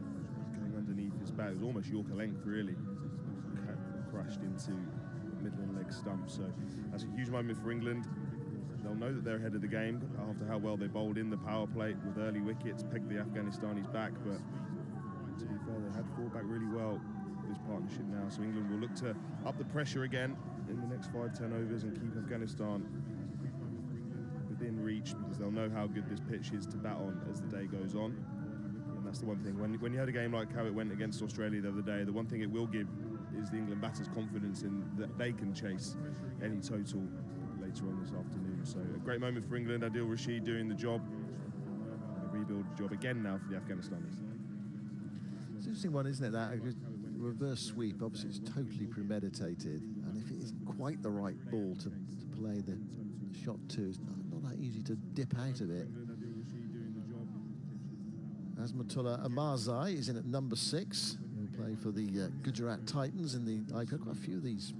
Going underneath his bat, it was almost Yorker length, really. Crashed into the middle and leg stump. So that's a huge moment for England. They'll know that they're ahead of the game after how well they bowled in the power play with early wickets, pegged the Afghanistan back. But to be fair, they had fought back really well this partnership now. So England will look to up the pressure again in the next 5-10 overs and keep Afghanistan within reach, because they'll know how good this pitch is to bat on as the day goes on. And that's the one thing. When you had a game like how it went against Australia the other day, the one thing it will give is the England batters confidence in that they can chase any total later on this afternoon. So a great moment for England. Adil Rashid doing the job. A rebuild job again now for the Afghanistanis. It's an interesting one, isn't it, that reverse sweep? Obviously it's totally premeditated, and if it isn't quite the right ball to play the shot to, it's not that easy to dip out of it. Azmatullah Amarzai is in at number 6. He'll play for the Gujarat Titans in the IPL. Quite a few of these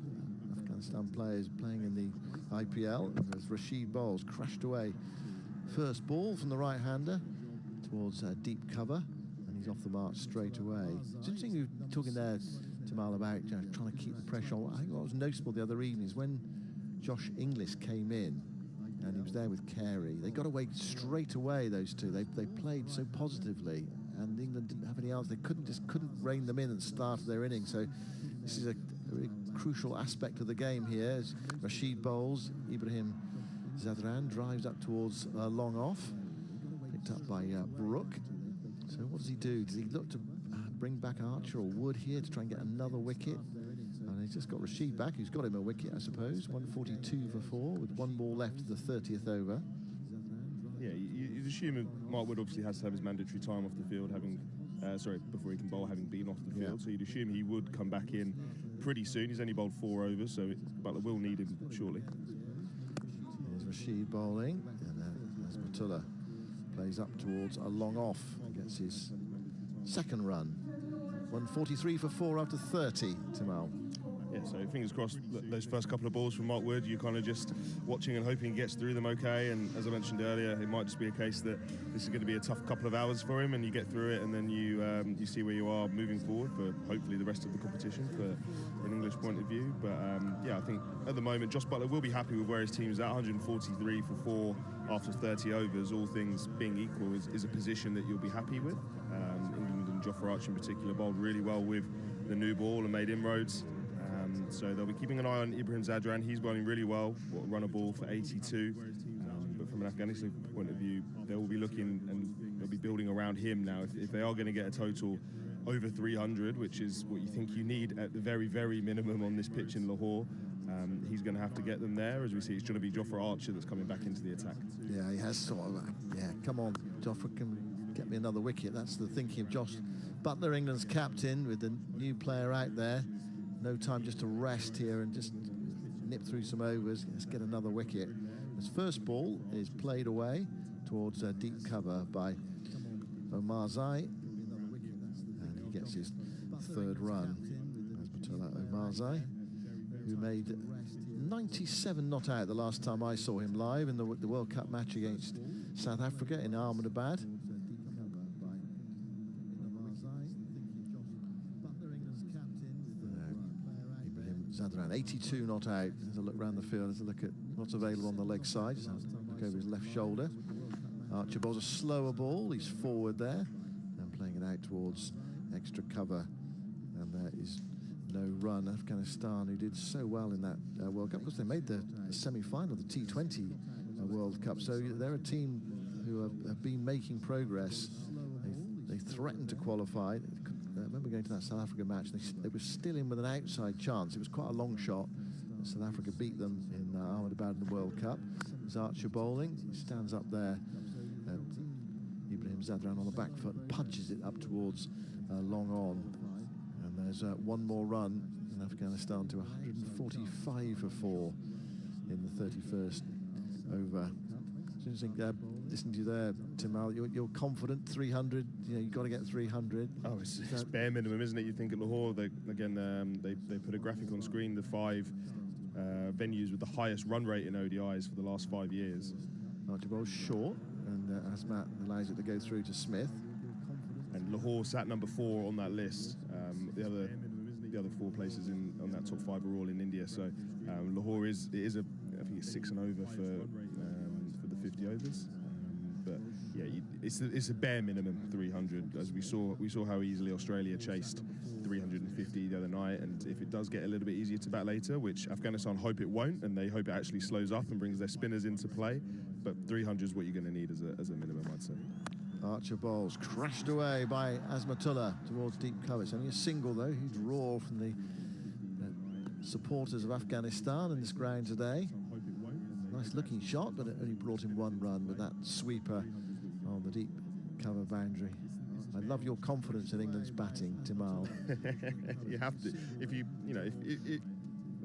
Afghanistan players playing in the IPL. As Rashid Bowles crashed away. First ball from the right-hander towards deep cover, and he's off the mark straight away. It's interesting you were talking there, Tamal, about trying to keep the pressure on. I think what was noticeable the other evening is when Josh Inglis came in, and he was there with Carey. They got away straight away, those two. They played so positively, and England didn't have any answers. They couldn't rein them in and start their innings. So this is a really crucial aspect of the game here. As Rashid Bowles, Ibrahim Zadran drives up towards long off, picked up by Brook. So what does he do? Does he look to bring back Archer or Wood here to try and get another wicket? And he's just got Rashid back, who's got him a wicket, I suppose. 142 for 4 with one ball left of the 30th over. Yeah, you'd assume Mark Wood obviously has to have his mandatory time off the field, before he can bowl, having been off the field. So you'd assume he would come back in pretty soon. He's only bowled 4 overs, so Butler will need him shortly. Here's Rashid bowling, and Azmatullah plays up towards a long off, gets his second run. 143 for 4 after 30, Tamal. Yeah, so fingers crossed those first couple of balls from Mark Wood, you're kind of just watching and hoping he gets through them okay. And as I mentioned earlier, it might just be a case that this is going to be a tough couple of hours for him, and you get through it, and then you see where you are moving forward for hopefully the rest of the competition for an English point of view. But yeah, I think at the moment Josh Butler will be happy with where his team's at. 143 for 4 after 30 overs, all things being equal, is a position that you'll be happy with. England and Jofra Archer in particular bowled really well with the new ball and made inroads. So they'll be keeping an eye on Ibrahim Zadran. He's bowling really well. Run a ball for 82. But from an Afghanistan point of view, they will be looking and they'll be building around him now. If they are going to get a total over 300, which is what you think you need at the very, very minimum on this pitch in Lahore, he's going to have to get them there. As we see, it's going to be Jofra Archer that's coming back into the attack. Yeah, he has sort of, come on, Jofra can get me another wicket. That's the thinking of Josh Butler, England's captain, with the new player out there. No time just to rest here and just nip through some overs. Let's get another wicket. His first ball is played away towards deep cover by Omarzai, and he gets his third run. Azmatullah Omarzai, who made 97 not out the last time I saw him live in the World Cup match against South Africa in Ahmedabad. Zadran, 82 not out. There's a look around the field, there's a look at what's available on the leg side. Just look over his left shoulder. Archer bowls a slower ball, he's forward there, and playing it out towards extra cover. And there is no run. Afghanistan, who did so well in that World Cup, because they made the semi-final of the T20 World Cup. So they're a team who have been making progress. They threatened to qualify. I remember going to that South Africa match, they were still in with an outside chance. It was quite a long shot. South Africa beat them in Ahmedabad in the World Cup. There's Archer bowling. He stands up there. Ibrahim Zadran on the back foot and punches it up towards long on. And there's one more run in Afghanistan to 145 for 4 in the 31st over. So I think listening to you there, Tamal, you're confident 300. You've got to get 300. Oh, it's bare minimum, isn't it? You think at Lahore, they put a graphic on screen, the 5 venues with the highest run rate in ODIs for the last 5 years. Archer bowls short, and Asmat allows it to go through to Smith. And Lahore sat number 4 on that list. The other 4 places on that top 5 are all in India. So Lahore is I think it's 6 and over for the 50 overs. But yeah, it's a bare minimum 300. As we saw how easily Australia chased 350 the other night, and if it does get a little bit easier to bat later, which Afghanistan hope it won't, and they hope it actually slows up and brings their spinners into play, but 300 is what you're going to need as a minimum, I'd say. Archer bowls crashed away by Azmatullah towards deep cover. It's only a single though. Huge roar from the supporters of Afghanistan in this ground today. Nice looking shot, but it only brought him one run with that sweeper on the deep cover boundary. I love your confidence in England's batting, Tamal. You have to.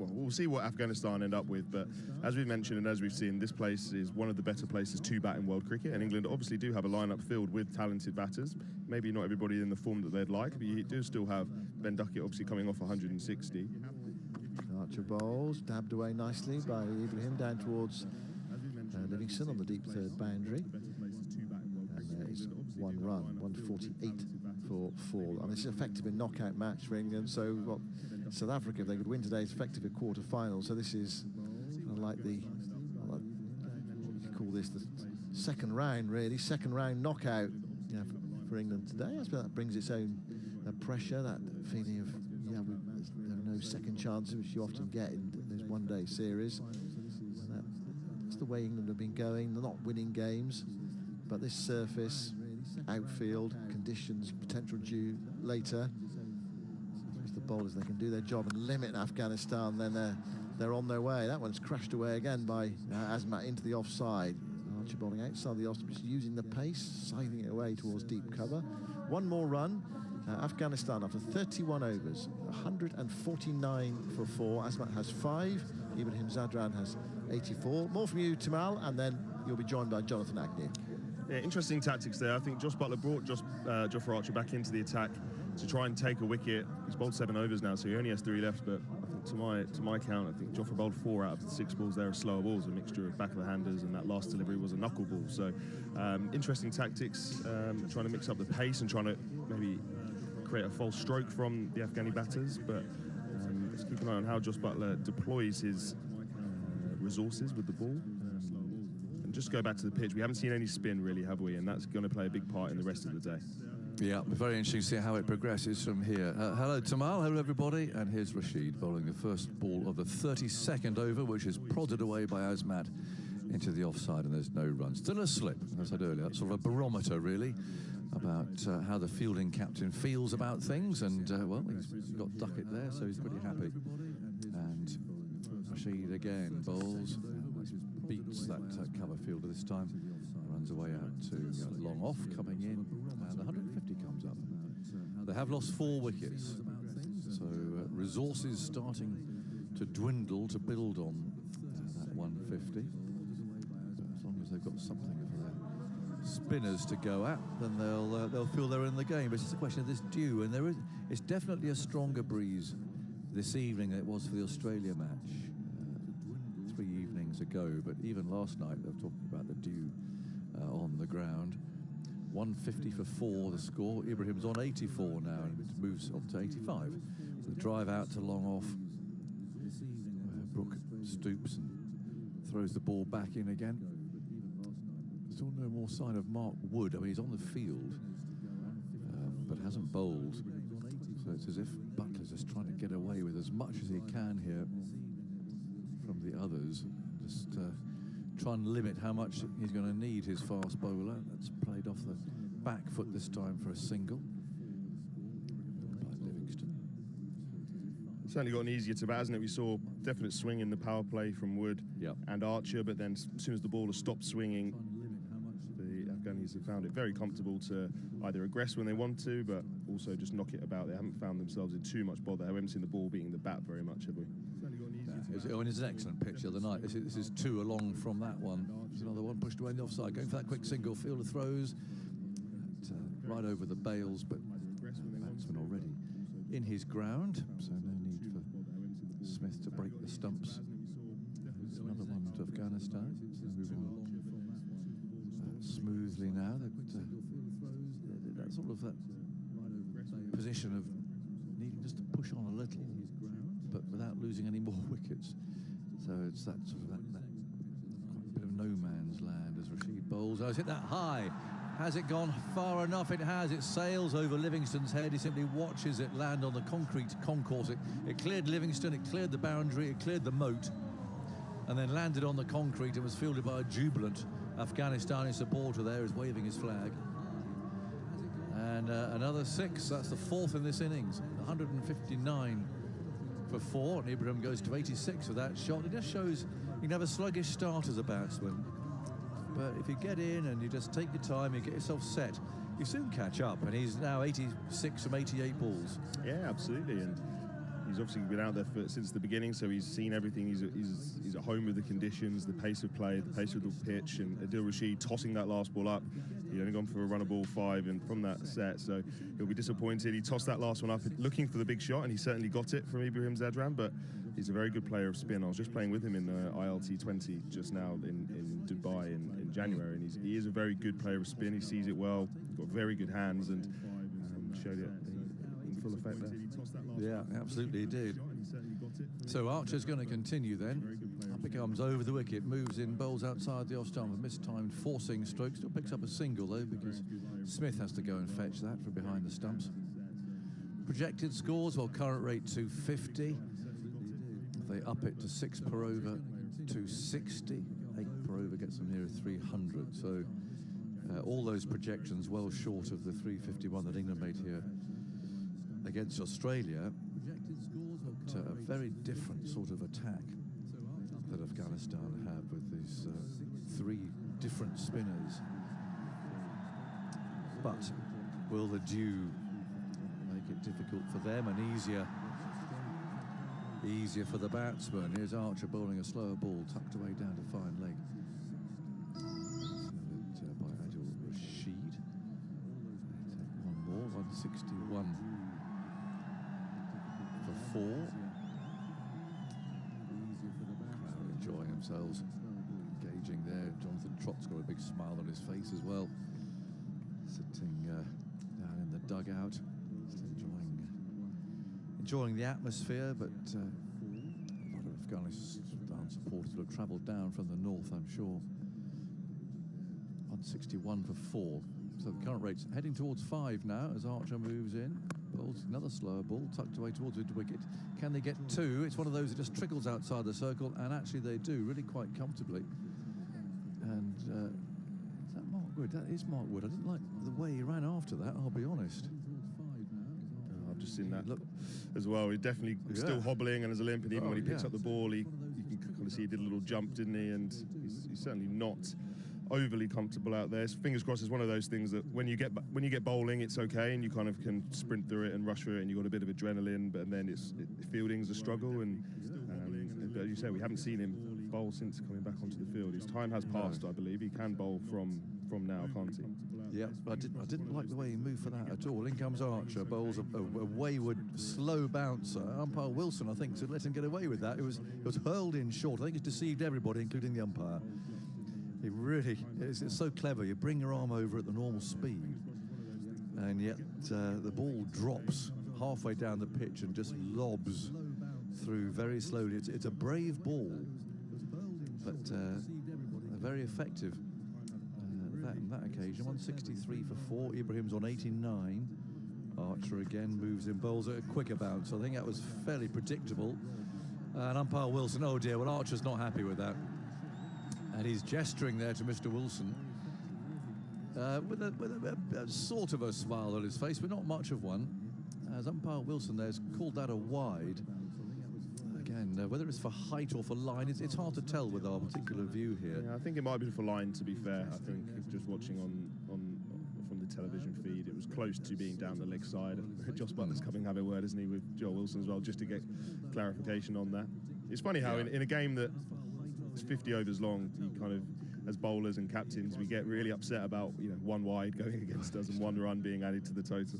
well, we'll see what Afghanistan end up with, but as we've mentioned and as we've seen, this place is one of the better places to bat in world cricket, and England obviously do have a lineup filled with talented batters. Maybe not everybody in the form that they'd like, but you do still have Ben Duckett obviously coming off 160. Archer bowls, dabbed away nicely by Ibrahim down towards Livingston on the deep third boundary. And there is 1 run, 148 for 4. I mean, it's effectively a knockout match for England. So, what South Africa, if they could win today, it's effectively a quarter-final. So this is kind of like you could call this the second round, really, second round knockout for England today. I suppose that brings its own pressure, that feeling of there are no second chances, which you often get in those one-day series. That's the way England have been going. They're not winning games, but this surface, outfield, conditions, potential dew later. If the bowlers, they can do their job and limit Afghanistan, then they're on their way. That one's crashed away again by Azmat into the offside. Archer bowling outside the offside, just using the pace, scything it away towards deep cover. One more run. Afghanistan after 31 overs, 149 for 4. Azmat has 5. Ibrahim Zadran has 84. More from you, Tamal, and then you'll be joined by Jonathan Agnew. Yeah, interesting tactics there. I think Josh Buttler brought Jofra Archer back into the attack to try and take a wicket. He's bowled 7 overs now, so he only has 3 left, but I think to my count, I think Jofra bowled 4 out of the 6 balls there are slower balls, a mixture of back of the handers, and that last delivery was a knuckle ball. So interesting tactics, trying to mix up the pace and trying to maybe create a false stroke from the Afghani batters, but let's keep an eye on how Josh Buttler deploys his resources with the ball. And just go back to the pitch, we haven't seen any spin really, have we? And that's going to play a big part in the rest of the day. Yeah, very interesting to see how it progresses from here. Hello, Tamal. Hello, everybody. And here's Rashid bowling the first ball of the 32nd over, which is prodded away by Azmat into the offside, and there's no run. Still a slip, as I said earlier. That's sort of a barometer, really, about how the fielding captain feels about things. And, well, he's got Duckett there, so he's pretty happy. And Rashid again bowls, beats that cover fielder this time. Runs away out to long off, coming in, and 150 comes up. They have lost 4 wickets, so resources starting to dwindle to build on that 150. But as long as they've got something of their spinners to go at, then they'll feel they're in the game. But it's just a question of this dew, and it's definitely a stronger breeze this evening than it was for the Australia match 3 evenings ago. But even last night, they were talking about the dew on the ground. 150 for 4 the score. Ibrahim's on 84 now and moves up to 85. The drive out to long off. Brook stoops and throws the ball back in again. Still no more sign of Mark Wood. I mean, he's on the field, but hasn't bowled. So it's as if Buttler's just trying to get away with as much as he can here from the others. Just try and limit how much he's going to need his fast bowler. That's played off the back foot this time for a single by Livingston. Certainly gotten easier to bat, hasn't it? We saw definite swing in the power play from Wood and Archer, but then as soon as the ball has stopped swinging, the Afghanis have found it very comfortable to either aggress when they want to, but also just knock it about. They haven't found themselves in too much bother. We haven't seen the ball beating the bat very much, have we? It's an excellent pitch the other night. This is 2 along from that one. There's another one pushed away in the offside, going for that quick single. Fielder throws right over the bails, but batsman already in his ground, so no need for Smith to break the stumps. There's another one to Afghanistan. So move on smoothly now. That sort of that position of needing just to push on a little, but without losing any more wickets. So it's that sort of that quite a bit of no man's land as Rashid bowls. Oh, it's hit that high. Has it gone far enough? It has. It sails over Livingston's head. He simply watches it land on the concrete concourse. It cleared Livingston, it cleared the boundary, it cleared the moat, and then landed on the concrete and was fielded by a jubilant Afghanistani supporter there, who's waving his flag. And another 6. That's the 4th in this innings. 159 for 4, and Ibrahim goes to 86 with that shot. It just shows you can have a sluggish start as a batsman, but if you get in and you just take your time, you get yourself set, you soon catch up. And he's now 86 from 88 balls. Yeah, absolutely. And He's obviously been out there since the beginning, so he's seen everything. He's at home with the conditions, the pace of play, the pace of the pitch, and Adil Rashid tossing that last ball up. He only gone for a run of ball 5 and from that set, so he'll be disappointed. He tossed that last one up looking for the big shot, and he certainly got it from Ibrahim Zadran, but he's a very good player of spin. I was just playing with him in ILT 20 just now in Dubai in January, and he is a very good player of spin. He sees it well, got very good hands, and showed it in full effect there. Yeah, absolutely he did. So Archer's going to continue then. Up it comes over the wicket, moves in, bowls outside the off-stump, a mistimed forcing stroke. Still picks up a single though, because Smith has to go and fetch that from behind the stumps. Projected scores, well, current rate 250. They up it to 6 per over, 260. 8 per over gets them near 300. So all those projections well short of the 351 that England made here against Australia. But a very different sort of attack that Afghanistan have with these 3 different spinners. But will the dew make it difficult for them and easier for the batsman? Here's Archer bowling a slower ball tucked away down to fine leg. By Adil Rashid. One more, 161 for 4. Crowd enjoying themselves, engaging there. Jonathan Trott's got a big smile on his face as well, sitting down in the dugout, just enjoying the atmosphere. But a lot of Afghanistan supporters will have travelled down from the north, I'm sure. 161 for 4. So the current rate's heading towards 5 now as Archer moves in. Bowls another slower ball tucked away towards the wicket. Can they get 2? It's one of those that just trickles outside the circle, and actually they do really quite comfortably. And is that Mark Wood? That is Mark Wood. I didn't like the way he ran after that, I'll be honest. I've just seen that as well. He's definitely still hobbling and has a limp, and even when he picks up the ball, you can kind of see he did a little jump, didn't he? And he's certainly not overly comfortable out there. So fingers crossed, is one of those things that when you get bowling, it's okay, and you kind of can sprint through it and rush through it, and you've got a bit of adrenaline. But then fielding's a struggle, and as you say, we haven't seen him bowl since coming back onto the field. His time has passed, I believe. He can bowl from now, can't he? Yeah, I didn't like the way he moved for that at all. In comes Archer, bowls a wayward, slow bouncer. Umpire Wilson, I think, to let him get away with that. It was hurled in short. I think it's deceived everybody, including the umpire. It really is. It's so clever. You bring your arm over at the normal speed, and yet the ball drops halfway down the pitch and just lobs through very slowly. It's a brave ball, but very effective. On that occasion, 163 for 4. Ibrahim's on 89. Archer again moves in, bowls at a quicker bounce. I think that was fairly predictable. And umpire Wilson, oh dear, well, Archer's not happy with that. And he's gesturing there to Mr. Wilson with a sort of a smile on his face, but not much of one. As umpire Wilson there's called that a wide. Again, whether it's for height or for line, it's hard to tell with our particular view here. Yeah, I think it might be for line, to be fair. I think just watching from the television feed, it was close to being down the leg side. Joss Butler's coming to have a word, isn't he, with Joel Wilson as well, just to get clarification on that. It's funny how in a game that is 50 overs long, you kind of, as bowlers and captains, we get really upset about one wide going against us and 1 run being added to the total.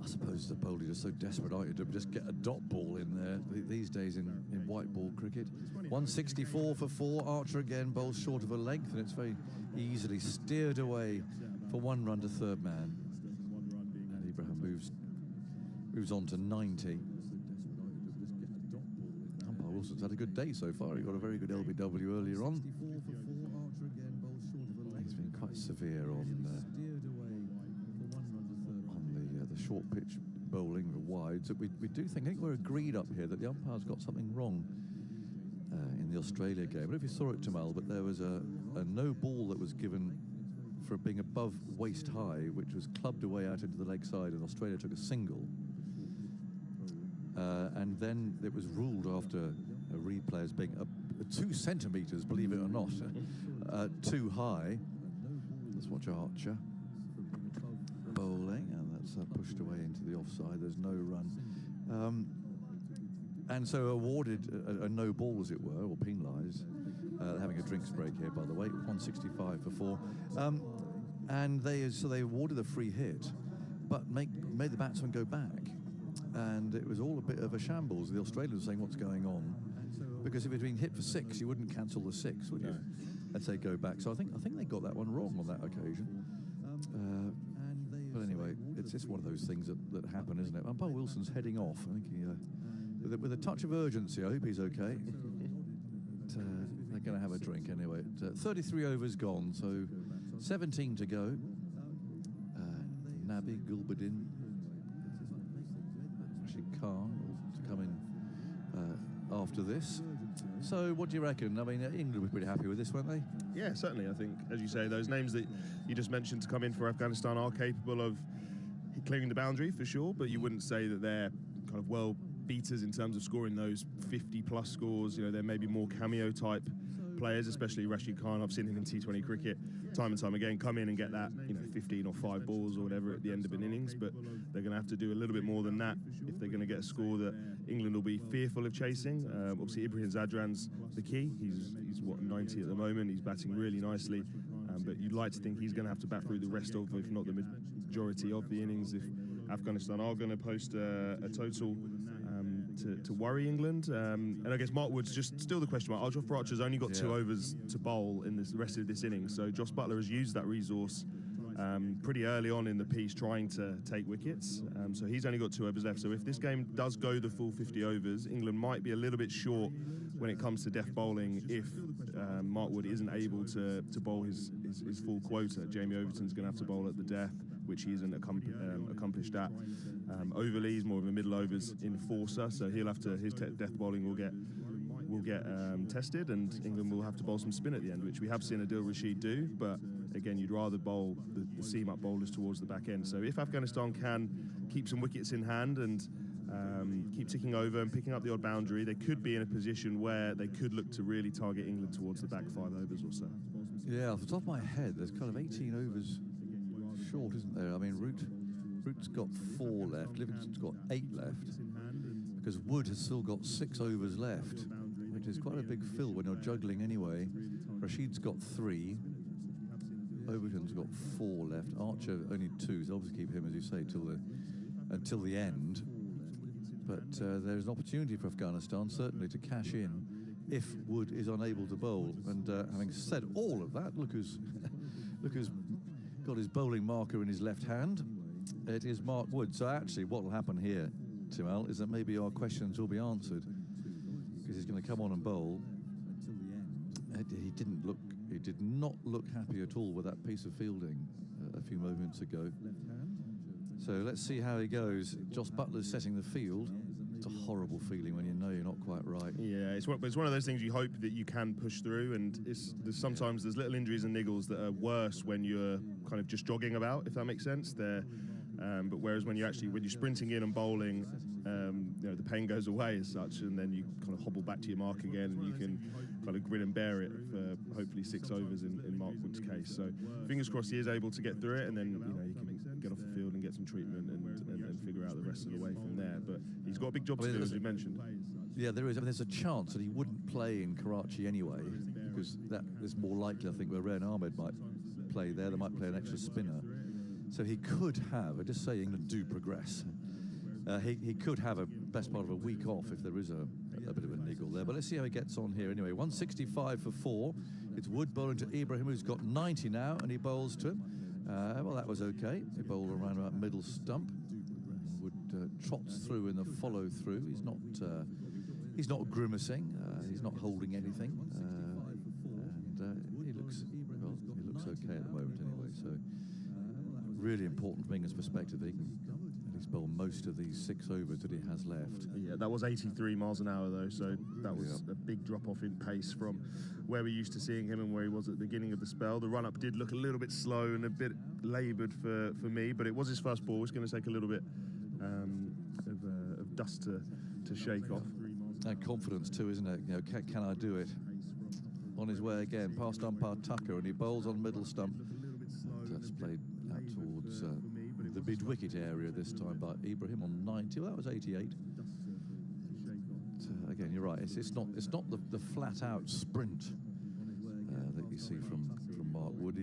I suppose the bowlers are so desperate, aren't you, to just get a dot ball in there these days in white ball cricket. 164 for 4. Archer again bowls short of a length, and it's very easily steered away for 1 run to third man. And Ibrahim moves on to 90. Umpire Wilson's had a good day so far. He got a very good LBW earlier on. He's been quite severe on the short pitch bowling, the wides. I think we're agreed up here that the umpire's got something wrong in the Australia game. I don't know if you saw it, Tamal, but there was a no ball that was given for being above waist high, which was clubbed away out into the leg side, and Australia took a single. And then it was ruled after a replay as being 2 centimetres, believe it or not, too high. Let's watch Archer bowling, and that's pushed away into the offside. There's no run. and so awarded a no ball, as it were, or penalised. Having a drinks break here, by the way, 165 for 4. And they awarded a free hit, but made the batsman go back. And it was all a bit of a shambles. The Australians were saying, what's going on? Because if it had been hit for 6, you wouldn't cancel the 6, would you? I'd say go back. So I think they got that one wrong on that occasion. But anyway, it's just one of those things that happen, isn't it? Umpire Wilson's heading off. I think with a touch of urgency. I hope he's okay. They're going to have a drink anyway. 33 overs gone, so 17 to go. Nabi, Gulbadin, Rashid Khan to come in after this. So what do you reckon? I mean, England were pretty happy with this, weren't they? Yeah, certainly. I think, as you say, those names that you just mentioned to come in for Afghanistan are capable of clearing the boundary for sure, but you wouldn't say that they're kind of world beaters in terms of scoring those 50-plus scores. You know, they're maybe more cameo-type players, especially Rashid Khan. I've seen him in T20 cricket time and time again come in and get that, 15 or 5 balls or whatever at the end of an innings, but they're going to have to do a little bit more than that if they're going to get a score that England will be fearful of chasing. Obviously, Ibrahim Zadran's the key. He's 90 at the moment. He's batting really nicely, but you'd like to think he's going to have to bat through the rest of, if not the majority of the innings, if Afghanistan are going to post a total to worry England. And I guess Mark Wood's just still the question mark. Arjun Archer's only got 2 overs to bowl in the rest of this innings, so Joss Buttler has used that resource pretty early on in the piece trying to take wickets. So he's only got 2 overs left. So if this game does go the full 50 overs, England might be a little bit short when it comes to death bowling if Mark Wood isn't able to bowl his full quota. Jamie Overton's going to have to bowl at the death, which he isn't accomplished at. Overly, he's more of a middle overs enforcer, so he'll have to, his death bowling will get tested, and England will have to bowl some spin at the end, which we have seen Adil Rashid do, but again, you'd rather bowl the seam-up bowlers towards the back end. So if Afghanistan can keep some wickets in hand and keep ticking over and picking up the odd boundary, they could be in a position where they could look to really target England towards the back 5 overs or so. Yeah, off the top of my head, there's kind of 18 overs short, isn't there? I mean, Root's got 4 left, Livingston's got 8 left, because Wood has still got 6 overs left, which is quite a big fill when you're juggling anyway. Rashid's got 3, Overton's got 4 left, Archer only 2, so obviously keep him, as you say, until the end. But there's an opportunity for Afghanistan, certainly, to cash in if Wood is unable to bowl. And having said all of that, look who's got his bowling marker in his left hand. It is Mark Wood. So actually what will happen here, Timal, is that maybe our questions will be answered, because he's going to come on and bowl. He did not look happy at all with that piece of fielding a few moments ago. So let's see how he goes. Joss Buttler's setting the field. It's a horrible feeling when you know you're not quite right. Yeah, it's one of those things you hope that you can push through, and sometimes there's little injuries and niggles that are worse when you're kind of just jogging about, if that makes sense. But whereas when you're sprinting in and bowling, the pain goes away as such, and then you kind of hobble back to your mark again, and you can kind of grin and bear it for hopefully 6 overs in Mark Wood's case. So fingers crossed he is able to get through it, and then he can get off the field and get some treatment and figure out the rest of the way from there. But he's got a big job to do, as you mentioned. Yeah, there is. I mean, there's a chance that he wouldn't play in Karachi anyway, because that is more likely, I think, where Rehan Ahmed might play there. They might play an extra spinner. So he could have, I just say England do progress, he could have a best part of a week off if there is a bit of a niggle there. But let's see how he gets on here anyway. 165 for 4. It's Wood bowling to Ibrahim, who's got 90 now, and he bowls to him. Well, that was okay. He bowled around about middle stump. Wood trots through in the follow through. He's not grimacing. He's not holding anything. And he looks okay at the moment anyway. So really important from England's perspective that he can at least bowl most of these 6 overs that he has left. Yeah, that was 83 miles an hour though, so that was a big drop off in pace from where we're used to seeing him and where he was at the beginning of the spell. The run up did look a little bit slow and a bit laboured for me, but it was his first ball. It's going to take a little bit of dust to shake off. And confidence too, isn't it? Can I do it? On his way again, past umpire Tucker, and he bowls on middle stump. That's played out towards the mid-wicket area this time by Ibrahim on 90. Well, that was 88. again, you're right. It's not the flat out sprint that you see from Mark Wood.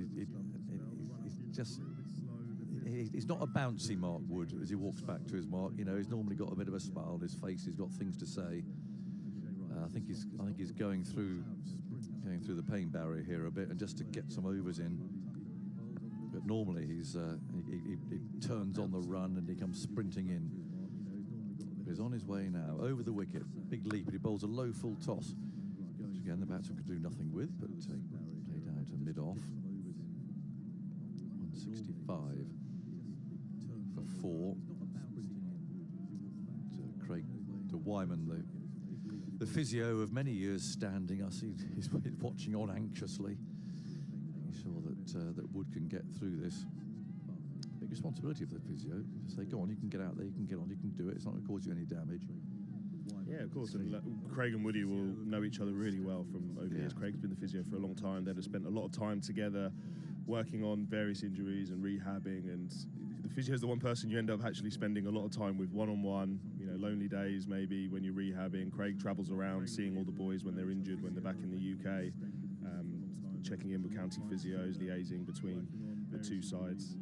He's not a bouncy Mark Wood as he walks back to his mark. You know, he's normally got a bit of a smile on his face. He's got things to say. I think he's going through the pain barrier here a bit, and just to get some overs in. But normally he turns on the run and he comes sprinting in. But he's on his way now over the wicket. Big leap, but he bowls a low full toss, which again the batsman could do nothing with, but played out to mid off. 165 for 4. To Craig de Wyman, the physio of many years standing us. He's watching on anxiously. He's sure that Wood can get through this. Big responsibility of the physio. Say, go on, you can get out there, you can get on, you can do it. It's not going to cause you any damage. Yeah, of course. And Craig and Woody will know each other really well from over the years. Craig's been the physio for a long time. They've spent a lot of time together working on various injuries and rehabbing, and the physio is the one person you end up actually spending a lot of time with one-on-one, you know, lonely days maybe when you're rehabbing. Craig travels around seeing all the boys when they're injured, when they're back in the UK, checking in with county physios, liaising between the two sides.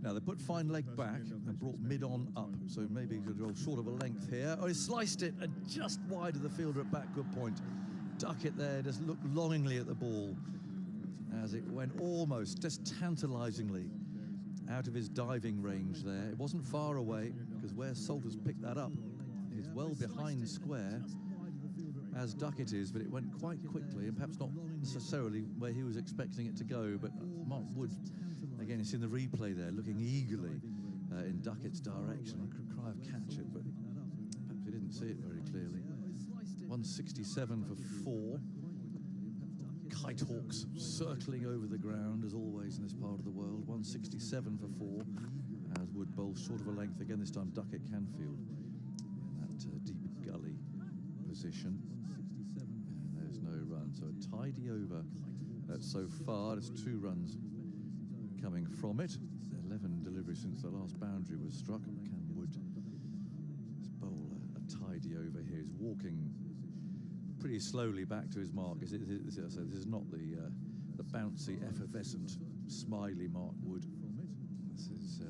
Now they put fine leg back and brought mid-on up, so maybe he could go short of a length here. Oh, he sliced it and just wide of the fielder at back, good point. Duckett there just looked longingly at the ball as it went almost, just tantalisingly, out of his diving range there. It wasn't far away, because where Salters picked that up is well behind square, as Duckett is, but it went quite quickly, and perhaps not necessarily where he was expecting it to go. But Mark Wood, again, it's in the replay there, looking eagerly in Duckett's direction. I could cry of catch it, but perhaps he didn't see it very clearly. 167 for 4. Kite hawks circling over the ground, as always in this part of the world. 167 for 4, as Wood bowls short of a length again, this time Duckett Canfield in that deep gully position. And there's no run, so a tidy over so far. There's 2 runs coming from it. 11 deliveries since the last boundary was struck. Can Wood bowl a tidy over here? He's walking pretty slowly back to his mark. This is not the bouncy, effervescent, smiley Mark Wood. This is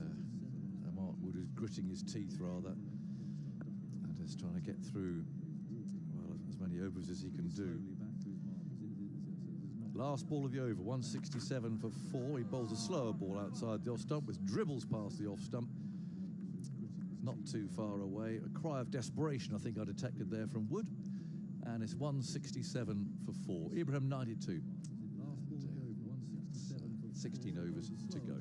Mark Wood who's gritting his teeth rather, and is trying to get through, well, as many overs as he can do. Last ball of the over, 167 for 4. He bowls a slower ball outside the off stump, which dribbles past the off stump. Not too far away. A cry of desperation, I think I detected there from Wood. And it's 167 for 4. Ibrahim 92. 16 overs to go.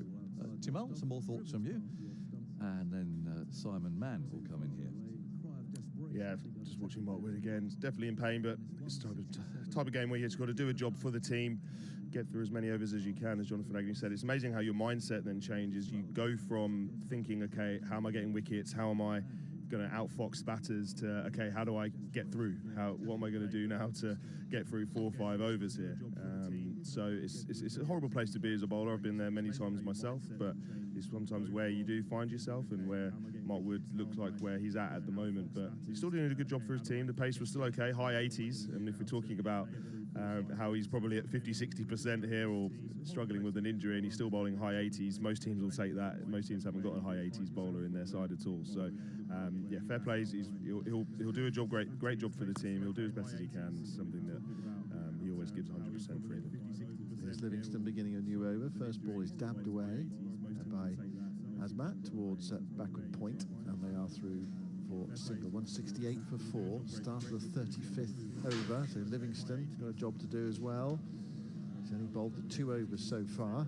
Timal, some more thoughts from you? And then Simon Mann will come in here. Yeah, just watching Mark Wood again. It's definitely in pain, but it's the type of game where you've got to do a job for the team, get through as many overs as you can, as Jonathan Agnew said. It's amazing how your mindset then changes. You go from thinking, okay, how am I getting wickets? How am I going to outfox batters to, okay, how do I get through? What am I going to do now to get through 4 or 5 overs here? So it's a horrible place to be as a bowler. I've been there many times myself, but it's sometimes where you do find yourself, and where Mark Wood looks like where he's at the moment. But he's still doing a good job for his team. The pace was still okay, high 80s. And if we're talking about how he's probably at 50-60% here, or struggling with an injury, and he's still bowling high 80s, most teams will take that. Most teams haven't got a high 80s bowler in their side at all. So yeah, fair play. He'll do a job, great job for the team. He'll do as best as he can. It's something that he always gives 100% for it. Here's Livingston beginning a new over. First ball is dabbed away by Azmat towards backward point, and they are through for a single. 168 for 4. Start of the 35th over, so Livingston's got a job to do as well. He's only bowled the 2 overs so far.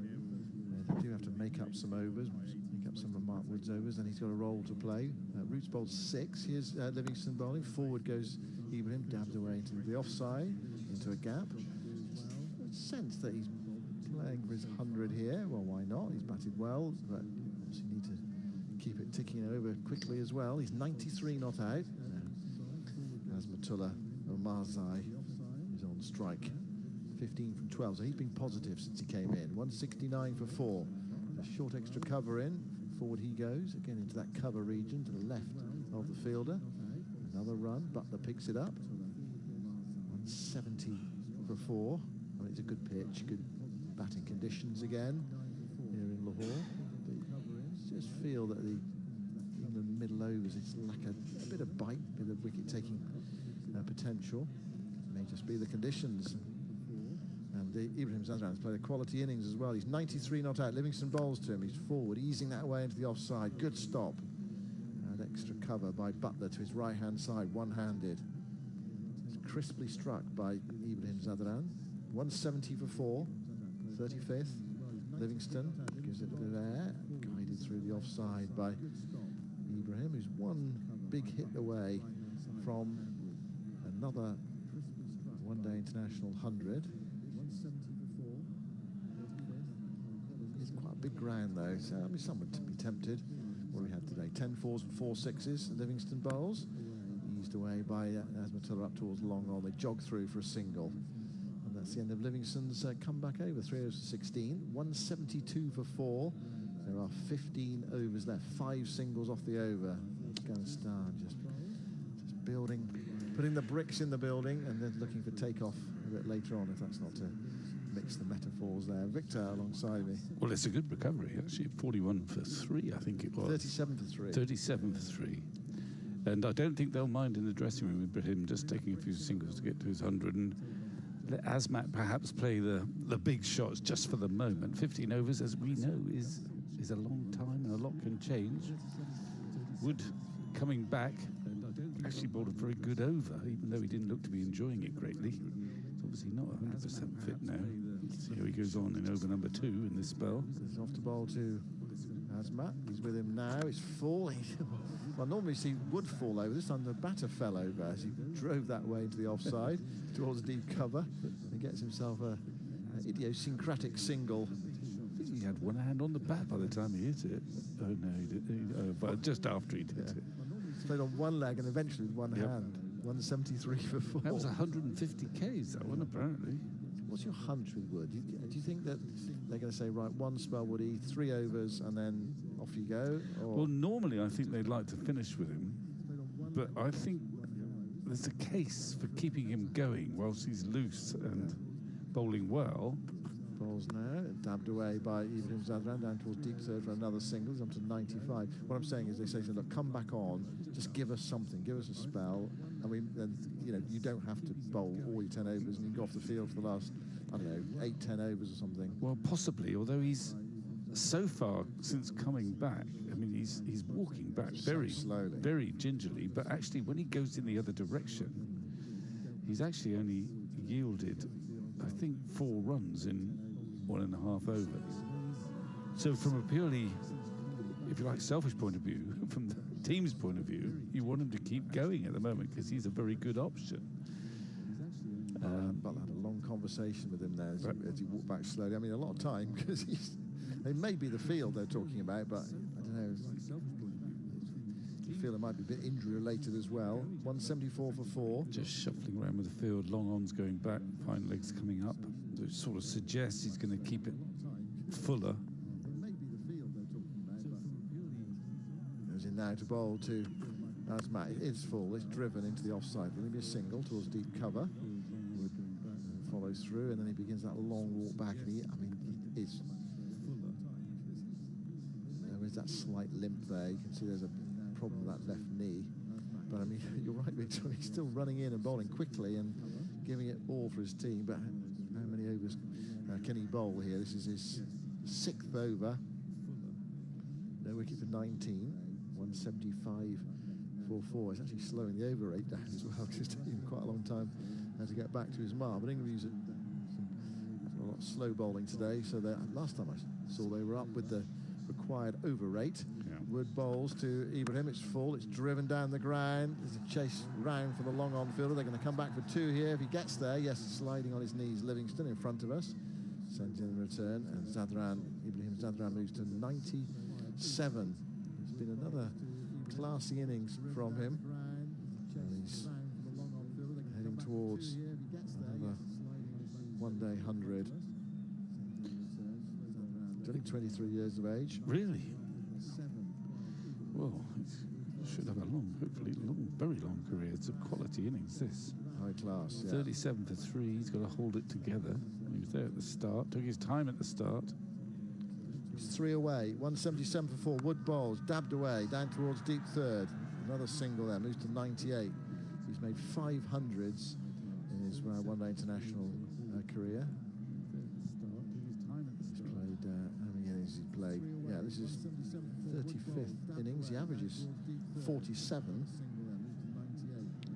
They do have to make up some overs, make up some of Mark Wood's overs, and he's got a role to play. Roots bowled 6. Here's Livingston bowling. Forward goes Ibrahim, dabbed away into the offside, into a gap. Sense that he's playing for his 100 here. Well, why not? He's batted well, but obviously need to keep it ticking over quickly as well. He's 93 not out. Azmatullah Omarzai is on strike. 15 from 12, so he's been positive since he came in. 169 for 4. A short extra cover in. Forward he goes, again into that cover region to the left of the fielder. And Another run, Butler picks it up. 170 for 4. I mean, it's a good pitch, good batting conditions again here in Lahore. But just feel that even the middle overs, it's like a bit of bite, a bit of wicket-taking potential. May just be the conditions. And Ibrahim Zadran's played a quality innings as well. He's 93 not out. Livingston bowls to him. He's forward, easing that way into the offside. Good stop. And extra cover by Butler to his right-hand side, one-handed. It's crisply struck by Ibrahim Zadran. 170 for 4. 35th. Livingston gives it a bit of air. Guided through the offside by Ibrahim, who's one big hit away from another one-day international 100. It's quite a big ground though, so I mean, someone to be tempted. What we had today, 10 fours and 4 sixes. Livingston bowls, eased away by Azmatullah up towards long on. They jog through for a single. And that's the end of Livingston's comeback over. 3 overs for 16, 172 for 4. There are 15 overs left, 5 singles off the over. Afghanistan just building, putting the bricks in the building and then looking for takeoff a bit later on, if that's not to mix the metaphors there. Victor alongside me. Well, it's a good recovery, actually. 41 for 3, I think it was. 37 for 3. 37 for 3. And I don't think they'll mind in the dressing room with him just taking a few singles to get to his 100 and let Azmat perhaps play the big shots just for the moment. 15 overs, as we know, is a long time and a lot can change. Wood coming back actually bowled a very good over, even though he didn't look to be enjoying it greatly. He's obviously not 100% fit now. See how he goes on in over number 2 in this spell. He's off to bowl to Azmat. He's with him now. It's falling. Well, normally you see Wood fall over. This time the batter fell over as he drove that way into the offside towards deep cover. He gets himself an idiosyncratic single. I think he had one hand on the bat by the time he hit it. Oh no, he didn't. But just after he'd hit it. He's played on one leg and eventually with one hand. 173 for 4. That was 150 Ks, that one, apparently. What's your hunch with Wood? Do you think that they're going to say, right, one spell, Woody, 3 overs, and then off you go? Or? Well, normally I think they'd like to finish with him, but I think there's a case for keeping him going whilst he's loose and bowling well. Bowls now, dabbed away by Ibrahim Zadran down towards deep third for another single. He's up to 95. What I'm saying is they say, look, come back on, just give us something, give us a spell, and you don't have to bowl all your 10 overs and you can go off the field for the last, I don't know, 8, 10 overs or something. Well, possibly, although he's so far since coming back, I mean, he's walking back very slowly, very gingerly, but actually when he goes in the other direction, he's actually only yielded, I think, 4 runs in 1.5 overs. So from a purely, if you like, selfish point of view, from the team's point of view, you want him to keep going at the moment because he's a very good option. Butler had a long conversation with him there as he walked back slowly. I mean, a lot of time because it may be the field they're talking about, but I don't know. You feel it might be a bit injury related as well. 174 for 4. Just shuffling around with the field, long ons going back, fine legs coming up. So it sort of suggests he's going to keep it fuller. Goes in now to bowl to Azmat. It's full, it's driven into the offside. Will be a single towards deep cover. Follows through and then he begins that long walk back. And there is that slight limp there. You can see there's a problem with that left knee. But I mean, you're right, Victor. He's still running in and bowling quickly and giving it all for his team. But how many overs can he bowl here? This is his 6th over. No wicket for 19. 175 for 4. It's actually slowing the over rate down as well because it's taking quite a long time to get back to his mark. But England used a lot of slow bowling today. So last time I saw they were up with the required over rate. Wood bowls to Ibrahim. It's full. It's driven down the ground. There's a chase round for the long on fielder. They're going to come back for 2 here. If he gets there, yes, sliding on his knees. Livingston in front of us. Sends in the return. And Ibrahim Zadran moves to 97. It's been another classy innings from him. And he's heading towards another one-day 100. He's only 23 years of age. Really? Well, he's should have a hopefully very long career. It's a quality innings, this. High class, yeah. 37 for 3. He's got to hold it together. He was there at the start, took his time at the start. He's 3 away, 177 for 4. Wood bowls, dabbed away, down towards deep third. Another single there, moves to 98. He's made 500s in his one-day international career. He's played, how many innings has he played? Yeah, this is 35th innings. The average is 47.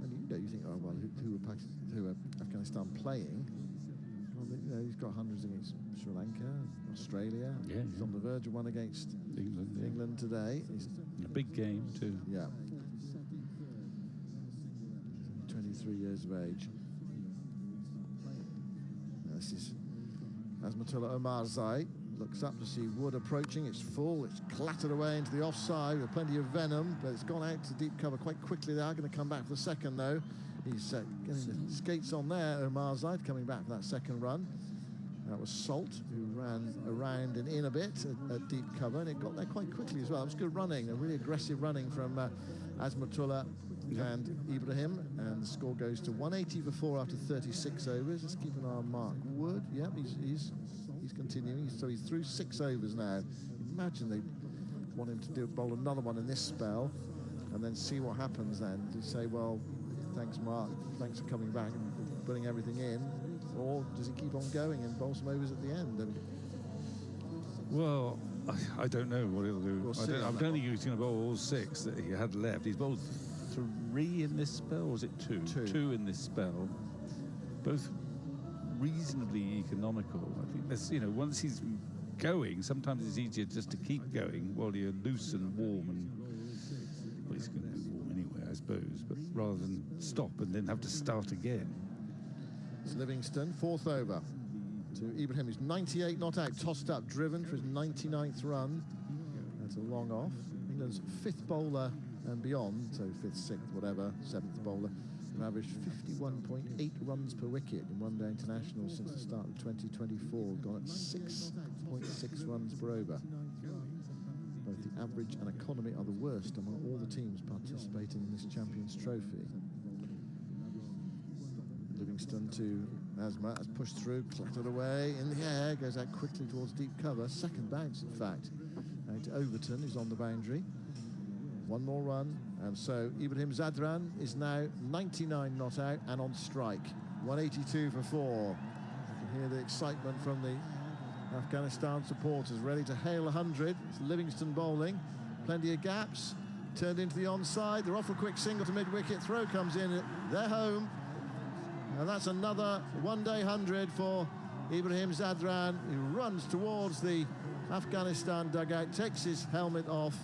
And you think, oh, well, who are Afghanistan playing? Well, he's got hundreds against Sri Lanka, Australia. Yeah, he's on the verge of one against England today. He's a big game, too. Yeah. 23 years of age. This is Azmatullah Omarzai. Looks up to see Wood approaching. It's full. It's clattered away into the offside with plenty of venom, but it's gone out to deep cover quite quickly. They are going to come back for the second, though. He's getting the skates on there. Omarzai coming back for that second run. That was Salt, who ran around and in a bit at deep cover, and it got there quite quickly as well. It was good running, a really aggressive running from Azmatullah and Ibrahim, and the score goes to 180 for 4 after 36 overs. Let's keep an eye on Mark Wood. Yep, he's continuing. So he's through 6 overs now. Imagine they want him to bowl another one in this spell, and then see what happens then. To say, well, thanks, Mark. Thanks for coming back and putting everything in. Or does he keep on going and bowl some overs at the end? Well, I don't know what he'll do. We'll I don't think he's going to bowl all 6 that he had left. He's bowled 3 in this spell, or was it 2? 2 in this spell. Both reasonably economical. I think that's, once he's going, sometimes it's easier just to keep going while you're loose and warm, and well, he's going to be warm anyway, I suppose, but rather than stop and then have to start again. It's Livingston, 4th over to Ibrahim, who's 98 not out, tossed up, driven for his 99th run. That's a long off. England's 5th bowler and beyond, so 5th, 6th, whatever, 7th bowler, have averaged 51.8 runs per wicket in one-day international since the start of 2024, gone at 6.6 runs per over. Both the average and economy are the worst among all the teams participating in this Champions Trophy. Livingston to Asma, has pushed through, clattered away in the air, goes out quickly towards deep cover. Second bounce, in fact. Out to Overton, who's on the boundary. One more run, and so Ibrahim Zadran is now 99 not out and on strike. 182 for 4. You can hear the excitement from the Afghanistan supporters, ready to hail 100. It's Livingston bowling. Plenty of gaps. Turned into the onside. They're off a quick single to mid-wicket. Throw comes in. They're home. And that's another one-day 100 for Ibrahim Zadran, who runs towards the Afghanistan dugout, takes his helmet off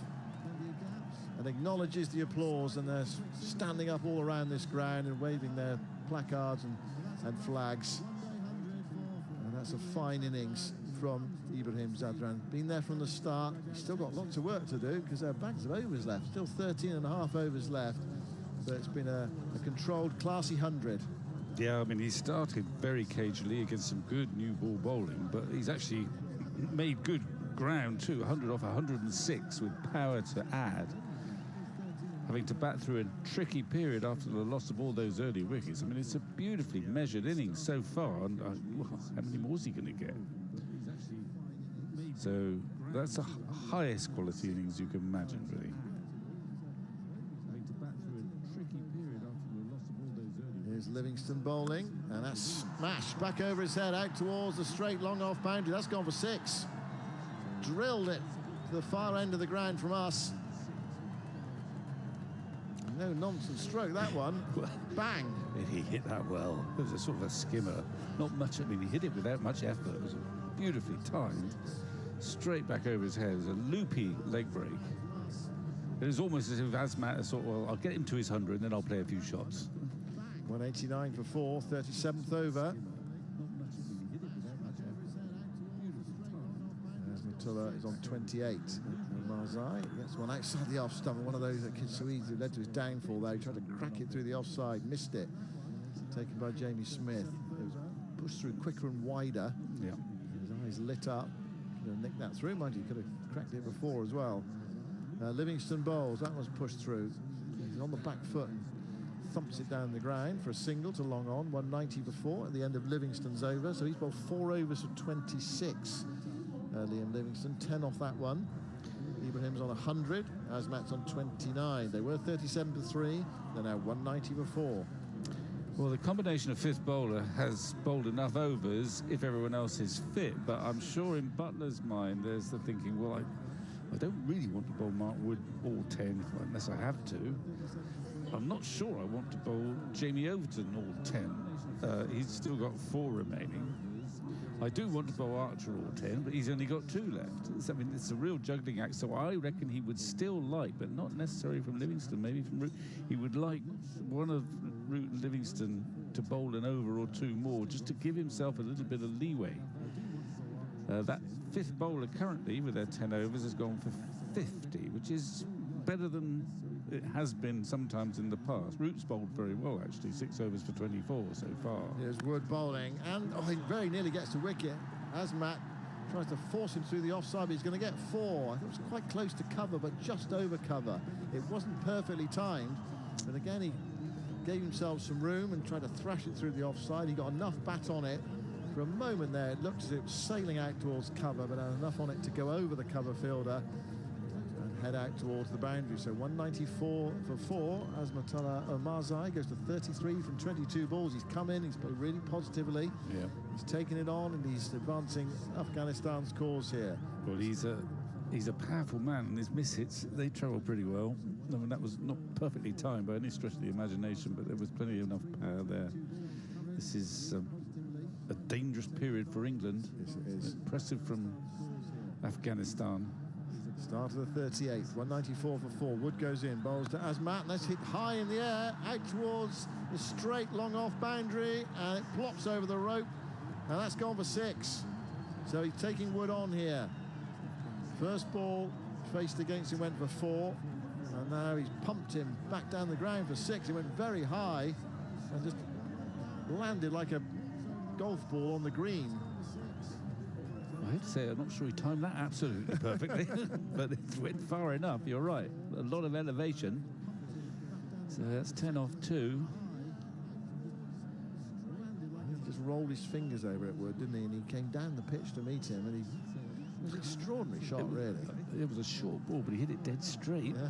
and acknowledges the applause, and they're standing up all around this ground and waving their placards and flags. And that's a fine innings from Ibrahim Zadran. Been there from the start. He's still got lots of work to do because there are bags of overs left. Still 13 and a half overs left. So it's been a controlled, classy 100. Yeah, I mean, he started very cagily against some good new ball bowling, but he's actually made good ground too. 100 off 106 with power to add. Having to bat through a tricky period after the loss of all those early wickets. I mean, it's a beautifully measured innings so far, and how many more is he going to get? So that's the highest quality innings you can imagine, really. Here's Livingston bowling, and that's smashed back over his head out towards the straight long off boundary. That's gone for 6. Drilled it to the far end of the ground from us. No nonsense stroke, that one. Bang. He hit that well. It was a sort of a skimmer. Not much, I mean, he hit it without much effort. It was beautifully timed. Straight back over his head. It was a loopy leg break. It was almost as if Azmat thought, well, I'll get him to his 100 and then I'll play a few shots. 189 for 4, 37th over. Azmatullah is on 28. Marzai gets one outside the off stump. One of those that Kid Suiz led to his downfall there. He tried to crack it through the offside, missed it. Taken by Jamie Smith. It was pushed through quicker and wider. Yeah. His eyes lit up. Could have nicked that through, mind you. Could have cracked it before as well. Livingston bowls. That was pushed through. He's on the back foot and thumps it down the ground for a single to long on. 190 before at the end of Livingston's over. So he's bowled 4 overs for 26. Liam Livingston, 10 off that one. Ibrahim's on 100. Azmat's on 29. They were 37 for 3. They're now 190 before. Well, the combination of fifth bowler has bowled enough overs if everyone else is fit, but I'm sure in Butler's mind there's the thinking, well, I don't really want to bowl Mark Wood all 10 unless I have to. I'm not sure I want to bowl Jamie Overton all 10. He's still got 4 remaining. I do want to bowl Archer all 10, but he's only got 2 left. I mean, it's a real juggling act, so I reckon he would still like, but not necessarily from Livingston, maybe from Root, he would like one of Root and Livingston to bowl an over or 2 more, just to give himself a little bit of leeway. That fifth bowler currently, with their 10 overs, has gone for 50, which is better than it has been sometimes in the past. Root's bowled very well, actually, 6 overs for 24 so far. Here's Wood bowling, and he very nearly gets to wicket. Azmat tries to force him through the offside, but he's going to get 4. I thought it was quite close to cover, but just over cover. It wasn't perfectly timed, but again, he gave himself some room and tried to thrash it through the offside. He got enough bat on it. For a moment there, it looked as if it was sailing out towards cover, but had enough on it to go over the cover fielder and head out towards the boundary. So 194 for 4. Azmatullah Omarzai goes to 33 from 22 balls. He's come in, he's played really positively. Yeah. He's taken it on, and he's advancing Afghanistan's cause here. Well, he's a powerful man, and his miss-hits, they travel pretty well. I mean, that was not perfectly timed by any stretch of the imagination, but there was plenty enough power there. This is a dangerous period for England. Yes, it is. Impressive from Afghanistan. Start of the 38th, 194 for 4. Wood goes in, bowls to Azmat, and that's hit high in the air, out towards the straight long off boundary, and it plops over the rope, and that's gone for 6. So he's taking Wood on here. First ball faced against him went for 4, and now he's pumped him back down the ground for 6. He went very high and just landed like a golf ball on the green. I have to say, I'm not sure he timed that absolutely perfectly, but it went far enough, you're right. A lot of elevation. So that's 10 off 2. He just rolled his fingers over it, Wood, didn't he? And he came down the pitch to meet him, and it was an extraordinary shot, really. It was a short ball, but he hit it dead straight. Yeah.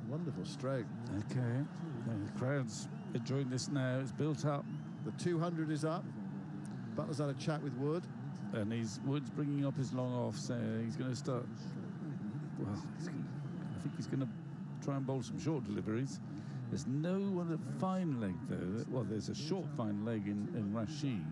Wonderful stroke. Okay, the crowd's enjoying this now. It's built up. The 200 is up. Butler's had a chat with Wood. And Wood's bringing up his long off, so he's going to start. Well, I think he's going to try and bowl some short deliveries. There's no one at fine leg, though. Well, there's a short fine leg in Rashid,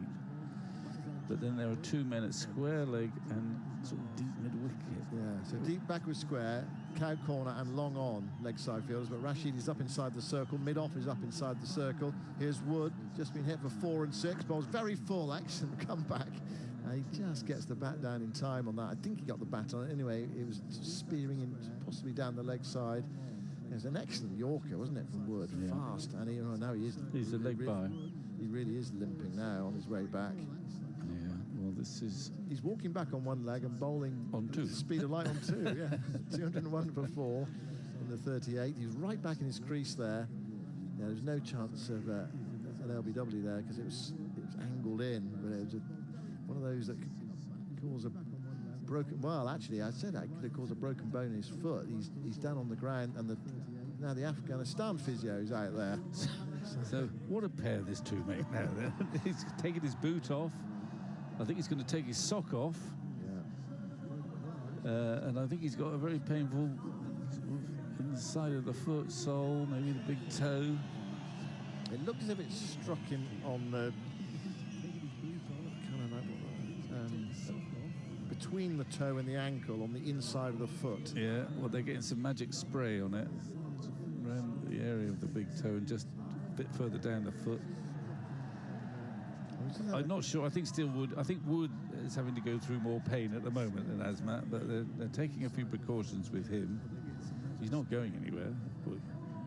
but then there are 2 men at square leg and sort of deep mid wicket. Yeah, so deep backward square, cow corner and long on leg side fielders, but Rashid is up inside the circle, mid off is up inside the circle. Here's Wood, just been hit for 4 and 6, bowls very full action, come back. He just gets the bat down in time on that. I think he got the bat on it anyway. It was spearing in possibly down the leg side. It was an excellent Yorker, wasn't it, from Wood? Yeah. Fast, and now he is. He's a leg by. He really is limping now on his way back. Yeah, well, this is. He's walking back on one leg and bowling on 2. Speed of light on 2, yeah. 201 for 4 in the 38. He's right back in his crease there. Yeah, there's no chance of an LBW there because it was angled in, but it was one of those that could cause a broken. Well, actually, I said that could have caused a broken bone in his foot. He's down on the ground, and now the Afghanistan physio is out there. So what a pair this 2 make now. He's taking his boot off. I think he's going to take his sock off. Yeah. And I think he's got a very painful inside of the foot sole, maybe the big toe. It looked as if it struck him on the between the toe and the ankle on the inside of the foot. Yeah, well, they're getting some magic spray on it around the area of the big toe and just a bit further down the foot. I'm not sure. I think Wood is having to go through more pain at the moment than Azmat, but they're taking a few precautions with him. He's not going anywhere. Wood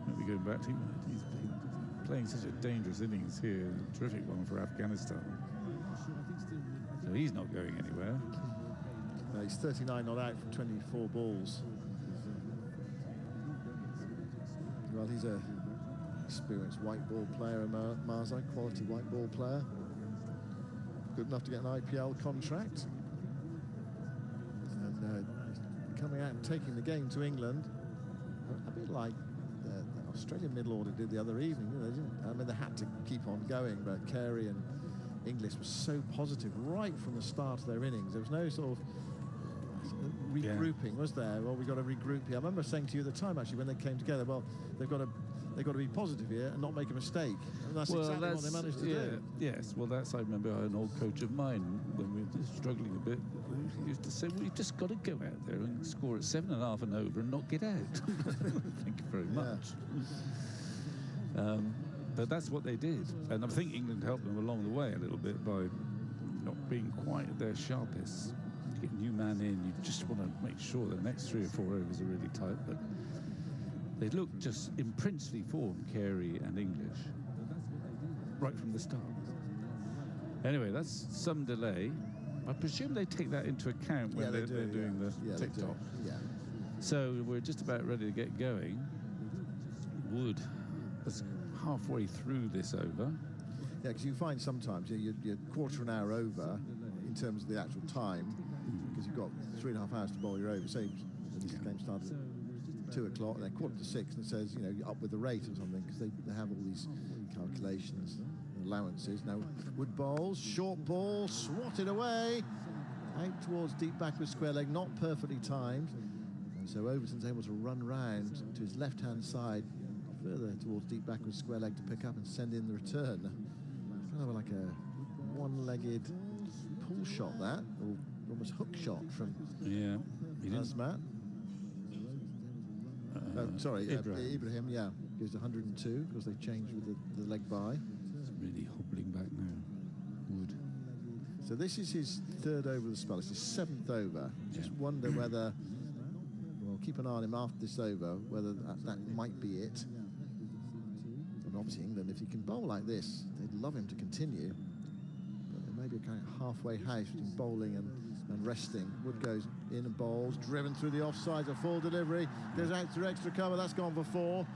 might be going back to him. He's playing such a dangerous innings here, a terrific one for Afghanistan. So he's not going anywhere. He's 39 not out from 24 balls. Well, he's a experienced white ball player, Marza, quality white ball player. Good enough to get an IPL contract. And coming out and taking the game to England, a bit like the Australian middle order did the other evening. You know, they had to keep on going, but Carey and Inglis were so positive right from the start of their innings. There was no sort of regrouping, was there? Well, we've got to regroup here. I remember saying to you at the time, actually, when they came together, well, they've got to be positive here and not make a mistake. And that's exactly what they managed to do. Yes, well, I remember an old coach of mine, when we were struggling a bit, he used to say, well, you've just got to go out there and score at 7.5 and over and not get out. Thank you very much. But that's what they did. And I think England helped them along the way a little bit by not being quite at their sharpest. Get a new man in, you just want to make sure the next 3 or 4 overs are really tight. But they looked just in princely form, Carey and English, right from the start. Anyway, that's some delay. I presume they take that into account when they're doing the TikTok. Yeah. So we're just about ready to get going. Wood was halfway through this over. Yeah, because you find sometimes you're quarter an hour over in terms of the actual time, because you've got 3.5 hours to bowl your over. Say this game started at 2 o'clock, and then 5:45, and it says, you know, you're up with the rate or something, because they have all these calculations and allowances. Now, Wood bowls, short ball, swatted away, out towards deep backward square leg, not perfectly timed. And so Overton's able to run round to his left-hand side, further towards deep backward square leg to pick up and send in the return. Kind of like a one-legged pull shot, that, or almost hook shot from Azmat. Ibrahim, goes to 102 because they changed with the leg by. It's really hobbling back now, Wood. So this is his 3rd over of the spell. It's his 7th over. Just wonder whether, well, keep an eye on him after this over, whether that might be it. And obviously England, if he can bowl like this, they'd love him to continue. But there may be a kind of halfway house between bowling and resting. Wood goes in and bowls, driven through the offside, a full delivery, goes out through extra cover. That's gone for 4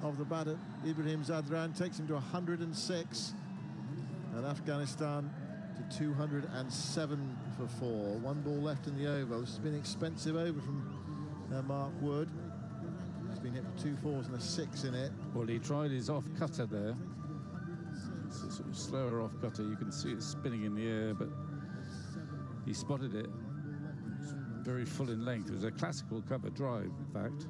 of the bat at Ibrahim Zadran, takes him to 106, and Afghanistan to 207 for 4. 1 ball left in the over. This has been an expensive over from Mark Wood. He's been hit for 2 4s and a 6 in it. Well, he tried his off cutter there. It's a sort of slower off cutter. You can see it spinning in the air, but he spotted it. It's very full in length. It was a classical cover drive, in fact.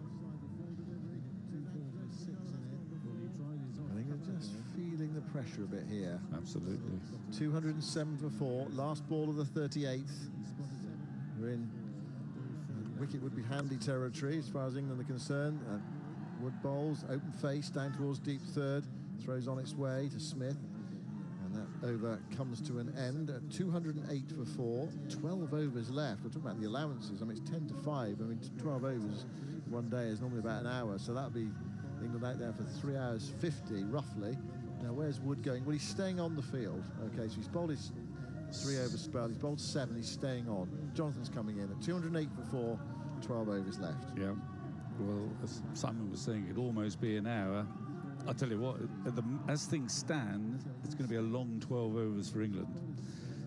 I think they're just feeling the pressure a bit here. Absolutely. 207 for 4. Last ball of the 38th. We're in wicket would be handy territory as far as England are concerned. Wood bowls, open face, down towards deep 3rd. Throws on its way to Smith. And that over comes to an end at 208 for 4. 12 overs left. We're talking about the allowances. I mean, it's 10 to 5. I mean, 12 overs one day is normally about an hour. So that'll be England out there for 3 hours 50, roughly. Now, where's Wood going? Well, he's staying on the field. Okay, so he's bowled his 3 over spell. He's bowled 7. He's staying on. Jonathan's coming in at 208 for 4. 12 overs left. Yeah. Well, as Simon was saying, it'd almost be an hour. I'll tell you what, as things stand, it's going to be a long 12 overs for England.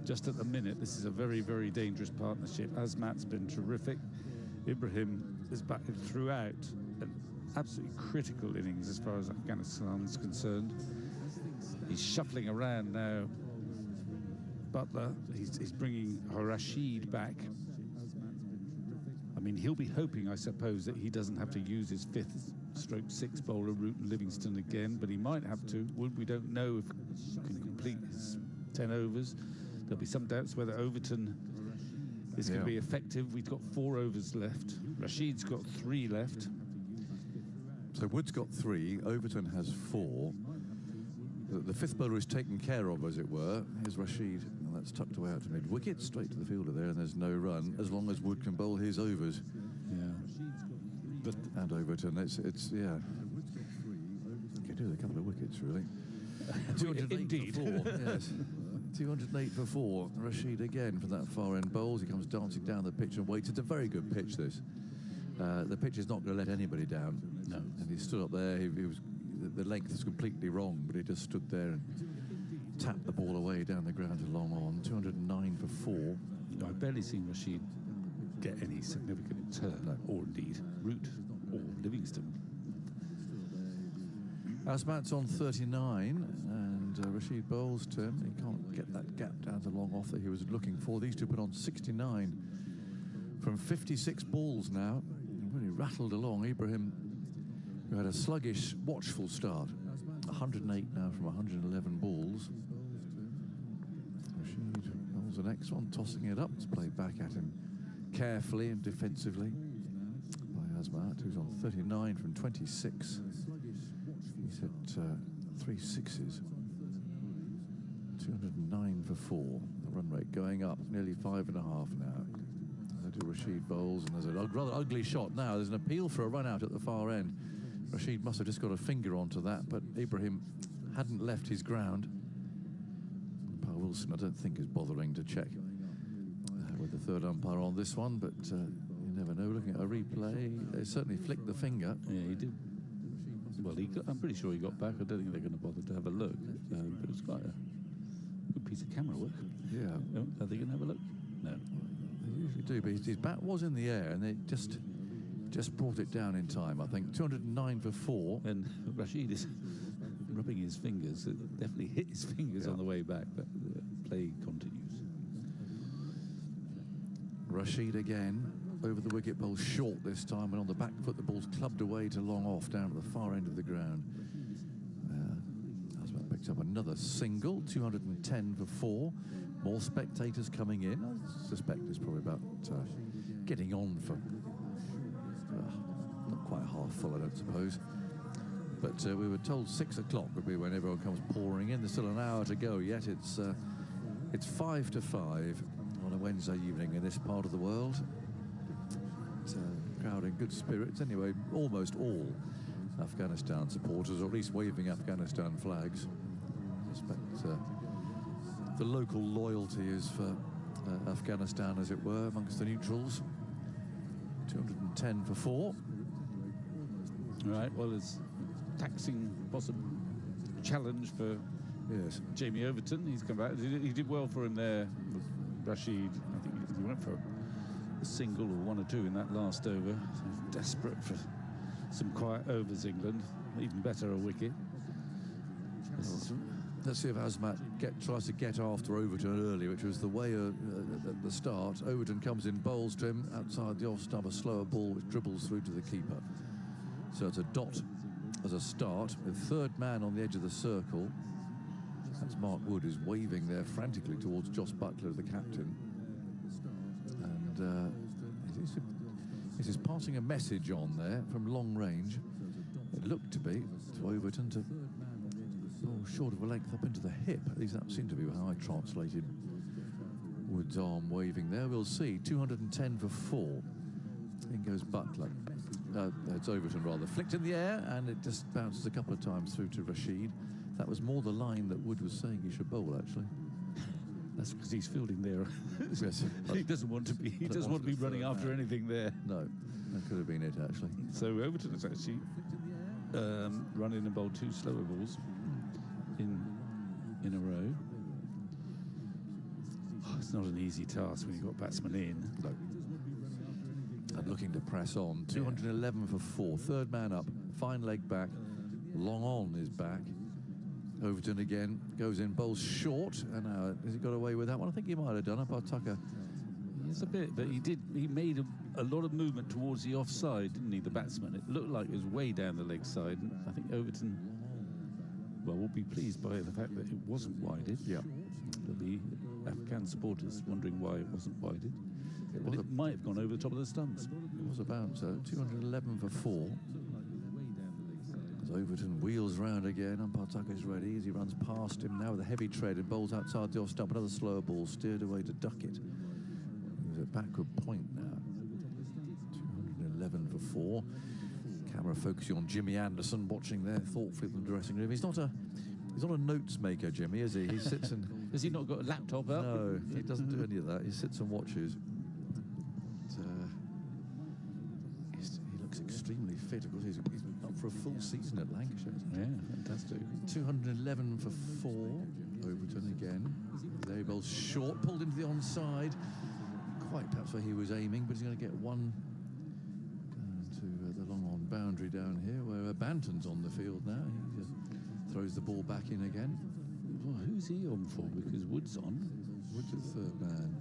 Just at the minute, this is a very, very dangerous partnership. Azmat's been terrific. Ibrahim is back throughout an absolutely critical innings as far as Afghanistan's concerned. He's shuffling around now. Butler, he's bringing Rashid back. I mean, he'll be hoping, I suppose, that he doesn't have to use his 5th/6 bowler, Ruton Livingston, again, but he might have to. We don't know if he can complete his 10 overs. There'll be some doubts whether Overton is going to be effective. We've got 4 overs left. Rashid's got 3 left. So Wood's got 3, Overton has 4. The 5th bowler is taken care of, as it were. Here's Rashid, and that's tucked away out to mid-wicket, straight to the fielder there, and there's no run, as long as Wood can bowl his overs. Yeah. And Overton, it's yeah. Could do with a couple of wickets, really. 208 Indeed. for 4. Yes. 208 for 4. Rashid again from that far end bowls. He comes dancing down the pitch and waits. It's a very good pitch, this. The pitch is not going to let anybody down. No. And he stood up there. He was the length was completely wrong, but he just stood there and tapped the ball away down the ground to long on. 209 for 4. I've barely seen Rashid get any significant turn, or indeed Root or Livingston. Asmat's on 39, and Rashid bowls to him. He can't get that gap down to long off that he was looking for. These two put on 69 from 56 balls now. Really rattled along. Ibrahim, who had a sluggish, watchful start. 108 now from 111 balls. Rashid bowls the next one, tossing it up. It's played back at him carefully and defensively by Asmat, who's on 39 from 26. He's hit 3 sixes. 209 for 4. The run rate going up, nearly 5.5 now. Rashid bowls, and there's a rather ugly shot now. There's an appeal for a run out at the far end. Rashid must have just got a finger onto that, but Ibrahim hadn't left his ground. Umpire Wilson, I don't think, is bothering to check with the third umpire on this one, but you never know. Looking at a replay, they certainly flicked the finger. Yeah, he did. Well, I'm pretty sure he got back. I don't think they're going to bother to have a look. But it was quite a good piece of camera work. Yeah. Are they going to have a look? No. They usually do, but his bat was in the air, and they just brought it down in time, I think. 209 for 4. And Rashid is rubbing his fingers. It definitely hit his fingers on the way back, but the play continues. Rashid again over the wicket, bowl short this time, and on the back foot the ball's clubbed away to long off down at the far end of the ground. Asmat picks up another single. 210 for 4. More spectators coming in. I suspect it's probably about getting on for not quite half full, I don't suppose. But we were told 6 o'clock would be when everyone comes pouring in. There's still an hour to go yet. It's 5 to 5 on a Wednesday evening in this part of the world. It's a crowd in good spirits. Anyway, almost all Afghanistan supporters, or at least waving Afghanistan flags. I suspect the local loyalty is for Afghanistan, as it were, amongst the neutrals. 210 for 4. All right, well, it's taxing possible challenge for Jamie Overton. He's come back. He did well for him there, Rashid. I think he went for a single or 1 or 2 in that last over. So desperate for some quiet overs, England. Even better, a wicket. Let's see if Asmat tries to get after Overton early, which was the way at the start. Overton comes in, bowls to him outside the off stump, a slower ball which dribbles through to the keeper. So it's a dot as a start, with third man on the edge of the circle. That's Mark Wood, who's waving there frantically towards Joss Butler, the captain. And he's passing a message on there from long range. It looked to be to Overton to short of a length up into the hip. At least that seemed to be how I translated Wood's arm waving there. We'll see. 210 for 4. In goes Butler. It's Overton, rather. Flicked in the air, and it just bounces a couple of times through to Rashid. That was more the line that Wood was saying he should bowl, actually. That's because he's fielding there. Yes. He doesn't want to be. He doesn't want to be running after anything there. No, that could have been it, actually. So Overton has actually run in and bowled 2 slower balls in a row. Oh, it's not an easy task when you've got batsmen in. No. And looking to press on. 211 for 4. Third man up. Fine leg back. Long on is back. Overton again goes in, bowls short, and has he got away with that one? I think he might have done. Umpire Tucker. Yes, a bit, but he made a lot of movement towards the offside, didn't he, the batsman? It looked like it was way down the leg side. And I think Overton, well, will be pleased by the fact that it wasn't wided. Yeah. There'll be Afghan supporters wondering why it wasn't wided. It might have gone over the top of the stumps. It was a bouncer. 211 for 4. As Overton wheels round again, umpire Tucker's ready as he runs past him now with a heavy tread and bowls outside the off stump. Another slower ball steered away to duck it. There's a backward point now. 211 for 4. Camera focusing on Jimmy Anderson, watching there thoughtfully in the dressing room. He's not a notes maker, Jimmy, is he? He sits and Has he not got a laptop up? No, he doesn't do any of that. He sits and watches. But, he looks extremely fit. Of course, he's up for a full season at Lancashire. Yeah, fantastic. 211 for 4. Overton again. There he bowls short, pulled into the onside. Quite perhaps where he was aiming, but he's going to get one to the long-on boundary down here, where Banton's on the field now. He just throws the ball back in again. Well, who's he on for? Because Wood's on. Wood's the third man.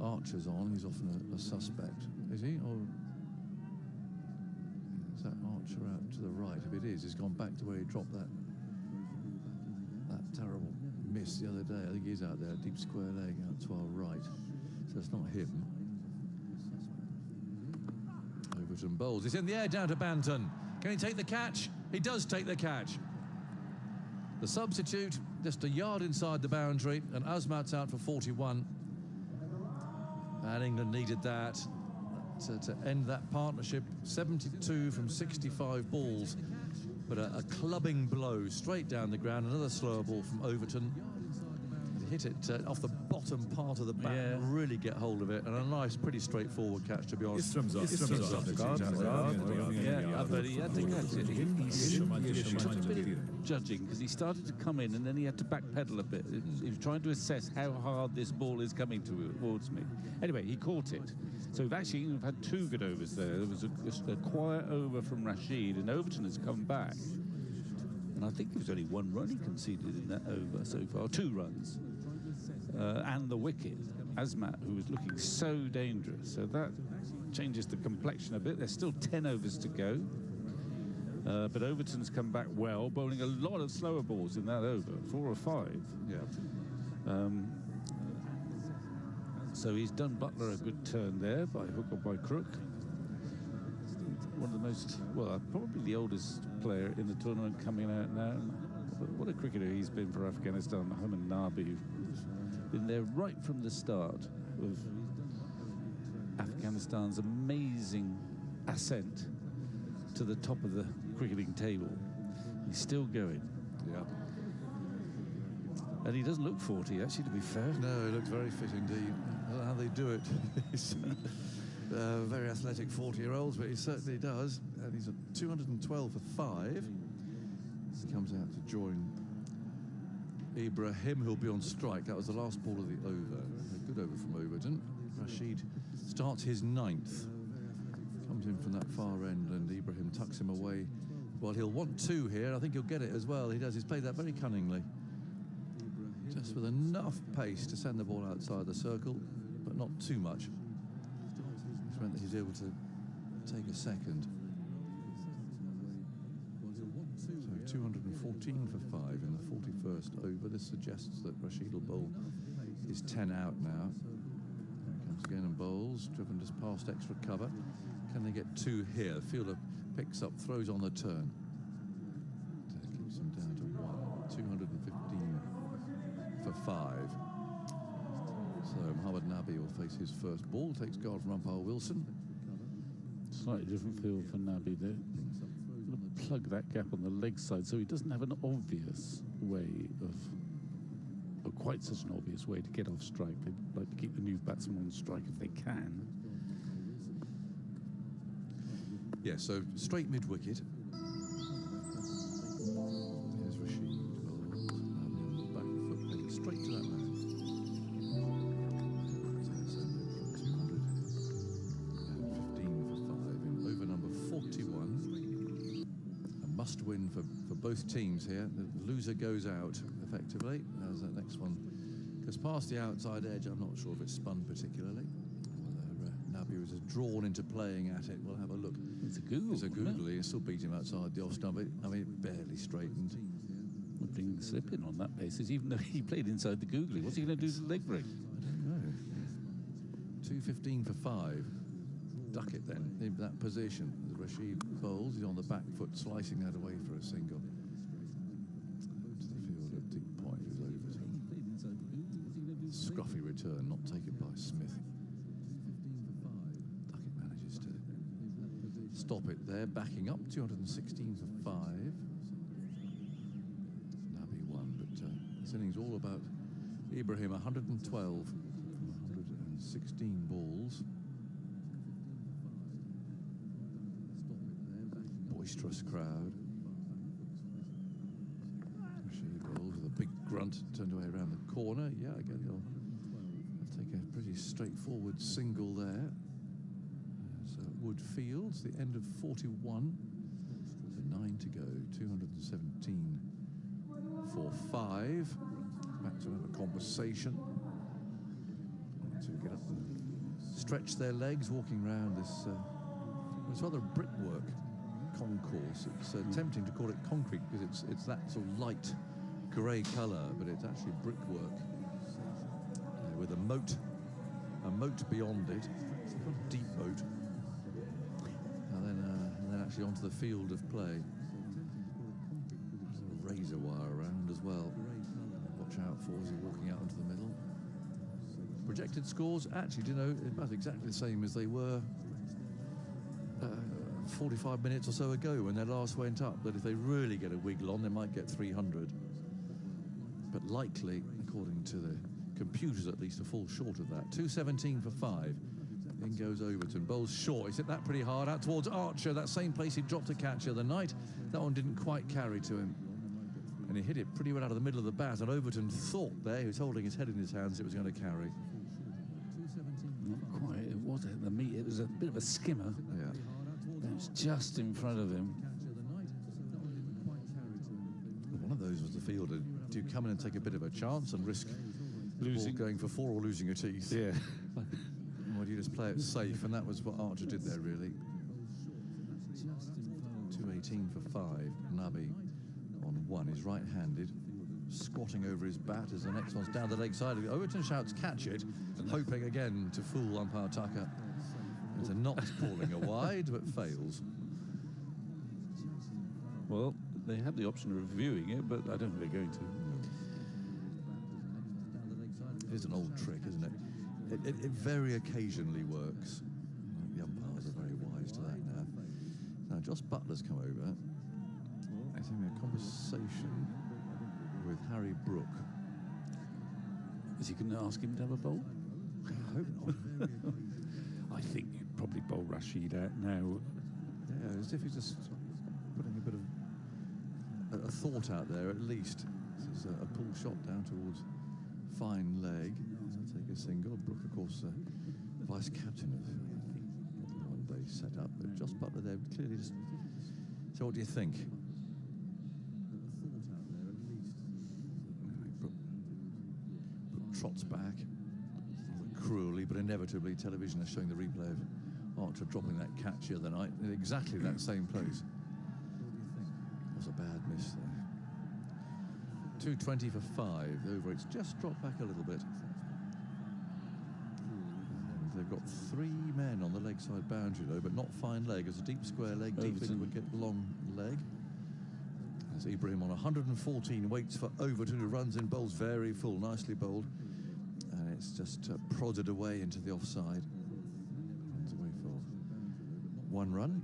Archer's on. He's often a suspect. Is he? Or is that Archer out to the right? If it is, he's gone back to where he dropped that terrible miss the other day. I think he's out there, deep square leg out to our right. So it's not him. Overton bowls. It's in the air down to Banton. Can he take the catch? He does take the catch. The substitute just a yard inside the boundary, and Azmat's out for 41. And England needed that to end that partnership. 72 from 65 balls, but a clubbing blow straight down the ground. Another slower ball from Overton. He hit it off the bottom part of the bat, and really get hold of it, and a nice, pretty straightforward catch, to be honest. Yeah, but he had to catch it. He took a bit of judging, because he started to come in and then he had to backpedal a bit. He was trying to assess how hard this ball is coming towards me. Anyway, he caught it. So we've had 2 good overs there. There was a quiet over from Rashid, and Overton has come back. And I think it was only 1 run he conceded in that over so far, 2 runs. And the wicket, Azmat, who was looking so dangerous. So that changes the complexion a bit. There's still 10 overs to go. But Overton's come back well, bowling a lot of slower balls in that over, 4 or 5. Yeah. So he's done Butler a good turn there, by hook or by crook. One of the most, well, probably the oldest player in the tournament coming out now. But what a cricketer he's been for Afghanistan, Mohammad Nabi, who's been there right from the start of Afghanistan's amazing ascent to the top of the cricketing table. He's still going. Yeah. And he doesn't look 40, actually, to be fair. No, he looks very fit indeed. I don't know how they do it. He's very athletic 40-year-olds, but he certainly does. And he's at 212 for 5. He comes out to join Ibrahim, who'll be on strike. That was the last ball of the over. A good over from Overton. Rashid starts his 9th. Comes in from that far end, and Ibrahim tucks him away. Well, he'll want 2 here. I think he'll get it as well. He does. He's played that very cunningly. Just with enough pace to send the ball outside the circle, but not too much. Which meant that he's able to take a second. So 214 for 5 in the 41st over. This suggests that Rashid will bowl his 10 out now. There he comes again and bowls, driven just past extra cover. Can they get 2 here? The fielder picks up, throws on the turn. Keeps him down to 1. 215 for 5. So Mohammad Nabi will face his first ball. Takes guard from umpire Wilson. Slightly different field for Nabi there. Plug that gap on the leg side so he doesn't have an obvious way of, or quite such an obvious way to get off strike. They like to keep the new batsmen on strike if they can. Yeah, so straight mid-wicket. Here's Rashid. Back foot headed straight to that man. So 215 for 5 in over number 41. A must-win for both teams here. The loser goes out, effectively, as that next one goes past the outside edge. I'm not sure if it's spun particularly. Whether Nabi was drawn into playing at it. We'll have a look. It's a googly. It's a googly. He still beat him outside the off stump. I mean, barely straightened. We're bringing the slip in on that basis, even though he played inside the googly. What's he going to do to the leg break? I don't know. 215 for 5. Duck it then, in that position. As Rashid bowls, he's on the back foot, slicing that away for a single. To the field at deep point, who's Overton. Scruffy return, not taken by Smith. Duckett manages to stop it there, backing up, 216 for 5. Nabi won, but this innings all about Ibrahim 112, 116 balls. Boisterous crowd. Rashid bowls with a big grunt, turned away around the corner. Yeah, again, he'll take a pretty straightforward single there. So Wood Fields, the end of 41. So 9 to go, 217 for 5. Back to another conversation. To get up and stretch their legs, walking around this. It's rather brickwork concourse. It's tempting to call it concrete because it's that sort of light grey colour, but it's actually brickwork with a moat beyond it, a deep moat, and then actually onto the field of play. There's a razor wire around as well. Watch out for as you're walking out into the middle. Projected scores, actually, do you know, about exactly the same as they were 45 minutes or so ago when they last went up. That if they really get a wiggle on, they might get 300. But likely, according to the computers at least, to fall short of that. 217 for 5. In goes Overton. Bowls short. He's hit that pretty hard out towards Archer, that same place he dropped a catch the other night. That one didn't quite carry to him. And he hit it pretty well out of the middle of the bat, and Overton thought there, he was holding his head in his hands, it was going to carry. Not quite. It was at the meat. It was a bit of a skimmer. Yeah. It was just in front of him. One of those was the fielder. Do you come in and take a bit of a chance and risk Losing. going for 4 or losing your teeth? Yeah. Or do you just play it safe? And that was what Archer did there, really. 218 for 5. Nabi on 1. He's right-handed, squatting over his bat as the next one's down the leg side. Overton shouts, catch it, hoping again to fool umpire Tucker into not calling a wide, but fails. Well, they have the option of reviewing it, but I don't think they're going to. It's an old trick, isn't it? It very occasionally works. The umpires are very wise to that now. Now, Joss Butler's come over. He's having a conversation with Harry Brook. Is he going to ask him to have a bowl? I hope not. I think you'd probably bowl Rashid out now. Yeah, as if he's just putting a bit of a thought out there, at least. This is a pull shot down towards fine leg. He'll take a single. Brook, of course, vice captain of the one-day setup. But Joss Butler there clearly just... So what do you think? Brook trots back. Cruelly, but inevitably, television is showing the replay of Archer dropping that catch the other night in exactly that same place. It was a bad miss there. 220 for 5 over. It's just dropped back a little bit. And they've got 3 men on the leg side boundary though, but not fine leg. It's a deep square leg, deep in wicket, long leg. As Ibrahim on 114 waits for Overton, who runs in, bowls very full, nicely bowled. And it's just prodded away into the offside. Runs away for 1 run.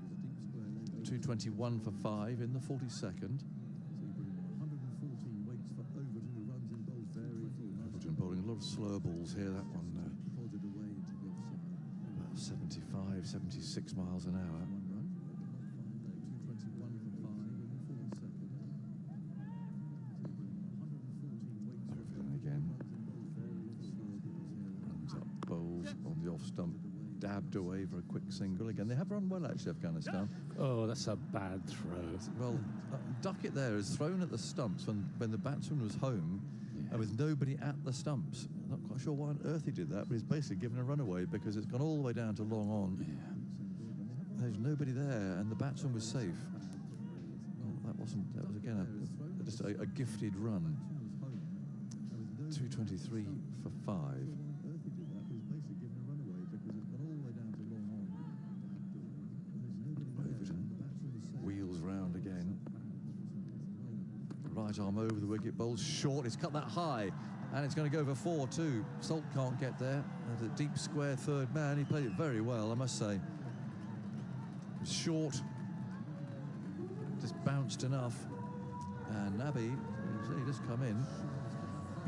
221 for 5 in the 42nd. Overton bowling a lot of slower balls here. That one about 75, 76 miles an hour. Overton again. Runs up, bowls on the off stump. Dabbed away for a quick single. Again, they have run well, actually, Afghanistan. Oh, that's a bad throw. Well, Duckett there is thrown at the stumps when the batsman was home and with nobody at the stumps. I'm not quite sure why on earth he did that, but he's basically given a runaway because it's gone all the way down to long on. Yeah. There's nobody there, and the batsman was safe. Well, that was again just a gifted run. 223 for 5. Wheels round again. Right arm over the wicket, bowls short. It's cut that high, and it's going to go for 4 too. Salt can't get there. There's a deep square third man. He played it very well, I must say. It was short, just bounced enough. And Nabi, he just come in,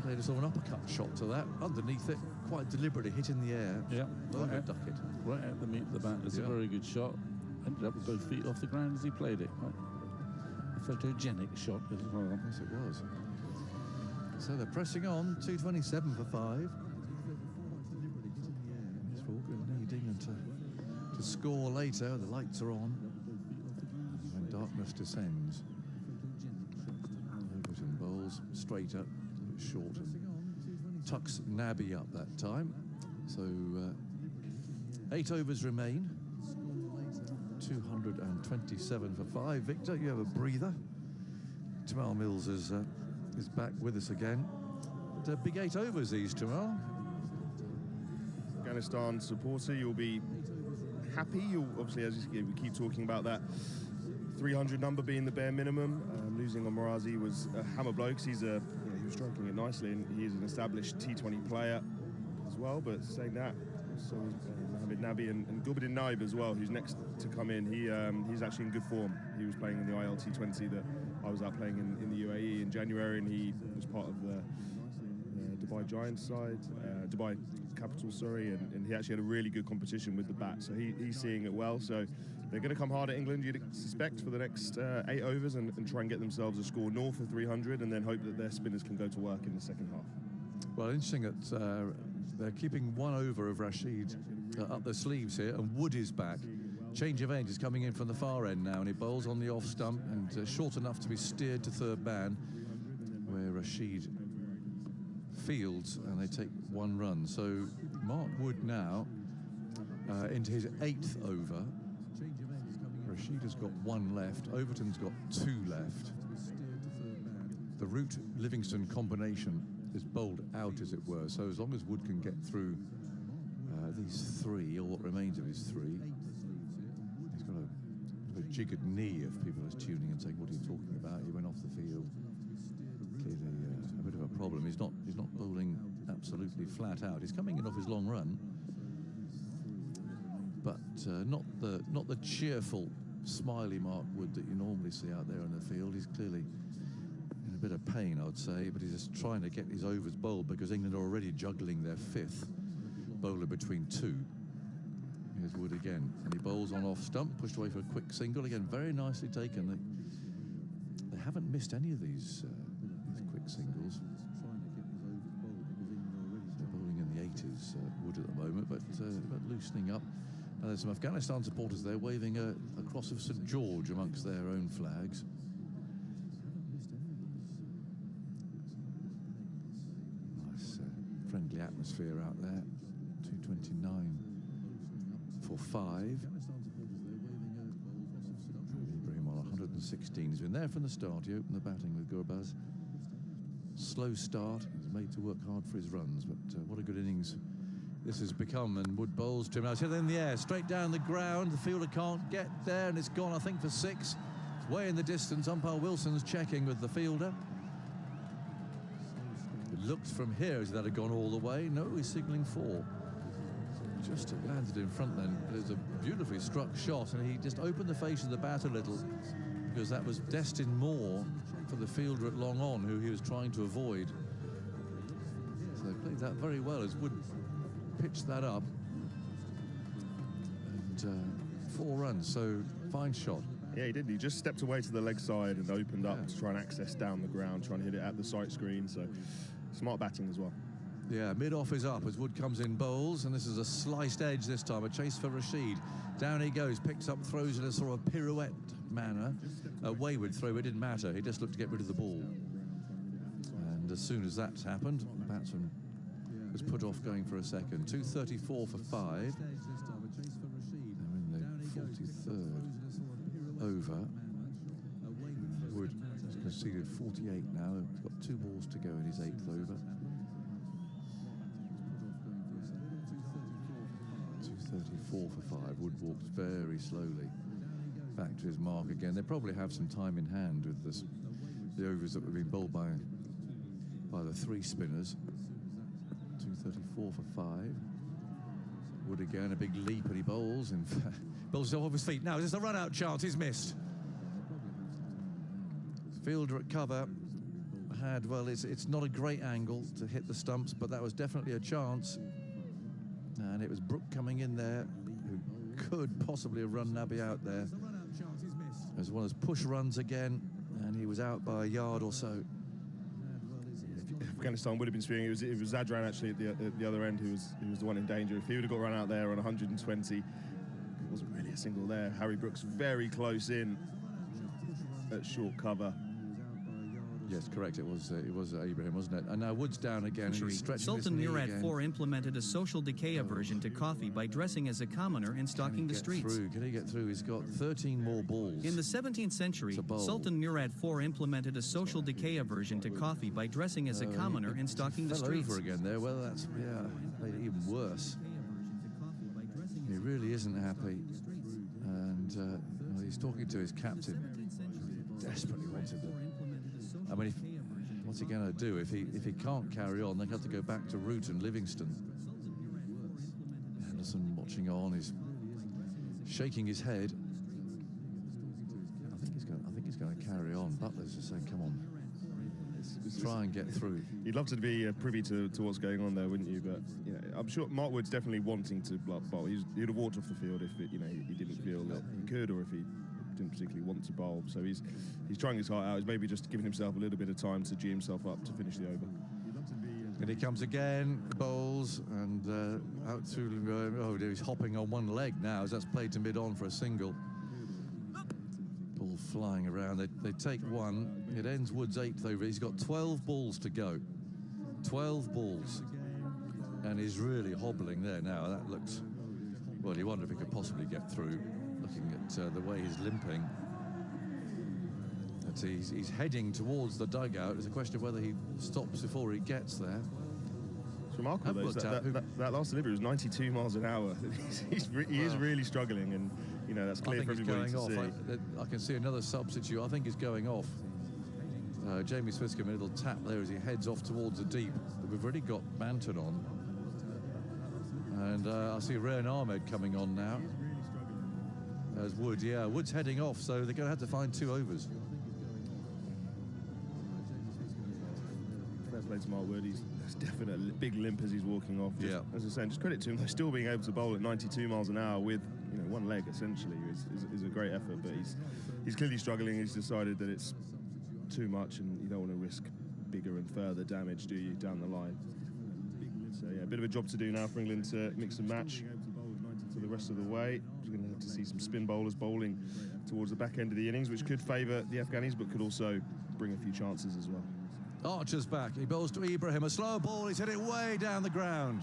played a sort of an uppercut shot to that. Underneath it, quite deliberately hit in the air. Yeah, Over duck it. right at the meat of the bat. It's a Yeah. very good shot. Ended up with both feet off the ground as he played it. Quite a photogenic shot as well. Yes, it was. So they're pressing on. 2:27 for 5. It's Walker needing and to score later. The lights are on. When darkness descends. Overton bowls straight up, a bit short, and tucks Nabby up that time. So 8 overs remain. 227 for 5. Victor, you have a breather. Jamal Mills is back with us again. But, big 8 overs these, Jamal. Afghanistan supporter, you'll be happy. You'll obviously, as we keep talking about that 300 number being the bare minimum. Losing on Marazi was a hammer blow because he was striking it nicely, and he is an established T20 player as well. But saying that, so Mohamed Nabi and Gulbuddin Naib as well, who's next to come in. He's actually in good form. He was playing in the ILT20 that I was out playing in the UAE in January, and he was part of the Dubai Giants side, Dubai Capital, sorry, and he actually had a really good competition with the bat, so he's seeing it well. So they're going to come hard at England, you'd suspect, for the next 8 overs and try and get themselves a score north of 300, and then hope that their spinners can go to work in the second half. Well, interesting that they're keeping 1 over of Rashid up their sleeves here, and Wood is back. Change of end is coming in from the far end now, and he bowls on the off stump and short enough to be steered to third man, where Rashid fields, and they take 1 run. So Mark Wood now into his 8th over. Rashid has got 1 left. Overton's got 2 left. The Root Livingston combination is bowled out, as it were. So as long as Wood can get through these 3, or what remains of his 3, he's got a jiggered knee if people are tuning and saying, "What are you talking about? He went off the field." Clearly a bit of a problem. He's not bowling absolutely flat out. He's coming in off his long run, but not the cheerful, smiley Mark Wood that you normally see out there in the field. He's clearly in a bit of pain, I would say, but he's just trying to get his overs bowled because England are already juggling their 5th bowler between 2. Here's Wood again, and he bowls on off stump, pushed away for a quick single. Again, very nicely taken. They haven't missed any of these quick singles. They're bowling in the 80s, Wood at the moment, but loosening up. Now there's some Afghanistan supporters there waving a cross of St George amongst their own flags. Nice friendly atmosphere out there. 229 for 5. Ibrahim on 116. He's been there from the start. He opened the batting with Gurbaz. Slow start. He's made to work hard for his runs, but what a good innings this has become. And Wood bowls to him. Now it's in the air, straight down the ground. The fielder can't get there, and it's gone, I think, for 6. It's way in the distance. Umpire Wilson's checking with the fielder. It looks from here as if that had gone all the way. No, he's signalling 4. Just have landed in front then. It's a beautifully struck shot, and he just opened the face of the bat a little because that was destined more for the fielder at long on, who he was trying to avoid. So they played that very well as Wood pitched that up. And 4 runs, so fine shot. Yeah, he did. He just stepped away to the leg side and opened up to try and access down the ground, trying to hit it at the sight screen. So smart batting as well. Yeah, mid-off is up as Wood comes in bowls, and this is a sliced edge this time, a chase for Rashid. Down he goes, picks up, throws in a sort of pirouette manner. A wayward throw, it didn't matter. He just looked to get rid of the ball. And as soon as that's happened, the batsman was put off going for a second. 234 for 5. They're in the 43rd over. Wood has conceded 48 now. He's got 2 balls to go in his 8th over. 234 for 5. Wood walks very slowly back to his mark again. They probably have some time in hand with this, the overs that have been bowled by the 3 spinners. 234 for 5. Wood again, a big leap, and he bowls, and bowls off his feet. Now, is this a run-out chance? He's missed. Fielder at cover had, well, it's not a great angle to hit the stumps, but that was definitely a chance. And it was Brook coming in there, who could possibly have run Nabi out there. As well as push runs again, and he was out by a yard or so. Afghanistan would have been swinging. It was Zadran actually at the other end who was the one in danger. If he would have got run out there on 120, it wasn't really a single there. Harry Brooks very close in at short cover. Yes, correct. It was Ibrahim, wasn't it? And now Wood's down again. And he's stretching Sultan his knee Murad again. IV implemented a social decay aversion to coffee by dressing as a commoner and stalking the streets. Can he get through? He's got 13 more balls. In the 17th century, Sultan Murad IV implemented a social decay aversion to coffee by dressing as a commoner and stalking the streets. Fell over again there. Well, that's made it even worse. He really isn't happy, and well, he's talking to his captain. Desperately wanted it. I mean, what's he going to do if he can't carry on? They have to go back to Root and Livingston. Henderson watching on, he's shaking his head. I think he's going to carry on. Butler's just saying, "Come on, try and get through." You'd love to be privy to what's going on there, wouldn't you? But you know, I'm sure Mark Wood's definitely wanting to bowl. He'd have walked off the field if he didn't feel that he could, or if he didn't particularly want to bowl. So he's trying his heart out. He's maybe just giving himself a little bit of time to gee himself up to finish the over. And he comes again, bowls, and out through. He's hopping on one leg now as that's played to mid-on for a single. Ball flying around. They take one. It ends Wood's 8th over. He's got 12 balls to go. 12 balls. And he's really hobbling there now. That looks... Well, you wonder if he could possibly get through, looking at the way he's limping. But he's heading towards the dugout. It's a question of whether he stops before he gets there. It's remarkable, though. That last delivery was 92 miles an hour. He is really struggling, and you know that's clear for everybody to see. I can see another substitute. I think he's going off. Jamie Smith's giving a little tap there as he heads off towards the deep. But we've already got Banton on. And I see Rayan Ahmed coming on now. As Wood, Wood's heading off, so they're going to have to find 2 overs. Fair play to Mark Wood. He's definitely a big limp as he's walking off. As I was saying, just credit to him. They're still being able to bowl at 92 miles an hour with one leg essentially is a great effort. But he's clearly struggling. He's decided that it's too much, and you don't want to risk bigger and further damage, do you, down the line? So a bit of a job to do now for England to mix and match for the rest of the way. We're going to have to see some spin bowlers bowling towards the back end of the innings, which could favour the Afghanis, but could also bring a few chances as well. Archer's back. He bowls to Ibrahim. A slow ball. He's hit it way down the ground.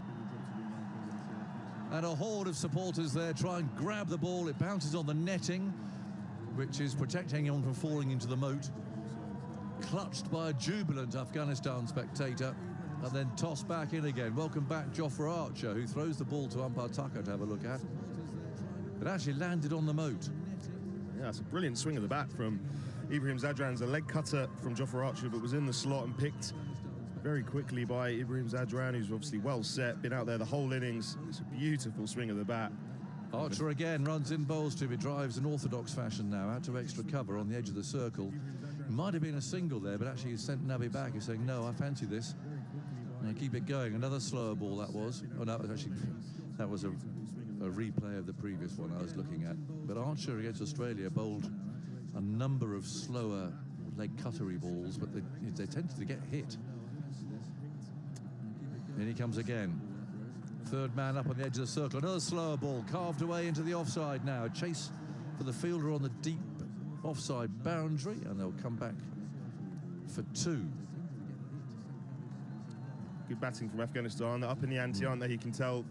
And a horde of supporters there try and grab the ball. It bounces on the netting, which is protecting him from falling into the moat. Clutched by a jubilant Afghanistan spectator. And then tossed back in again. Welcome back, Jofra Archer, who throws the ball to umpire Tucker to have a look at. It actually landed on the moat. Yeah, it's a brilliant swing of the bat from Ibrahim Zadran's a leg cutter from Jofra Archer, but was in the slot and picked very quickly by Ibrahim Zadran, who's obviously well set, been out there the whole innings. It's a beautiful swing of the bat. Archer again runs in bowls to him. He drives in orthodox fashion now, out to extra cover on the edge of the circle. Might have been a single there, but actually he sent Nabi back. He's saying, no, I fancy this. And keep it going. Another slower ball that was. Oh, no, that was a replay of the previous one I was looking at. But Archer against Australia bowled a number of slower leg cuttery balls, but they tended to get hit. And he comes again. Third man up on the edge of the circle. Another slower ball carved away into the offside now. A chase for the fielder on the deep offside boundary, and they'll come back for 2. Good batting from Afghanistan. They're up in the ante, aren't they? You can tell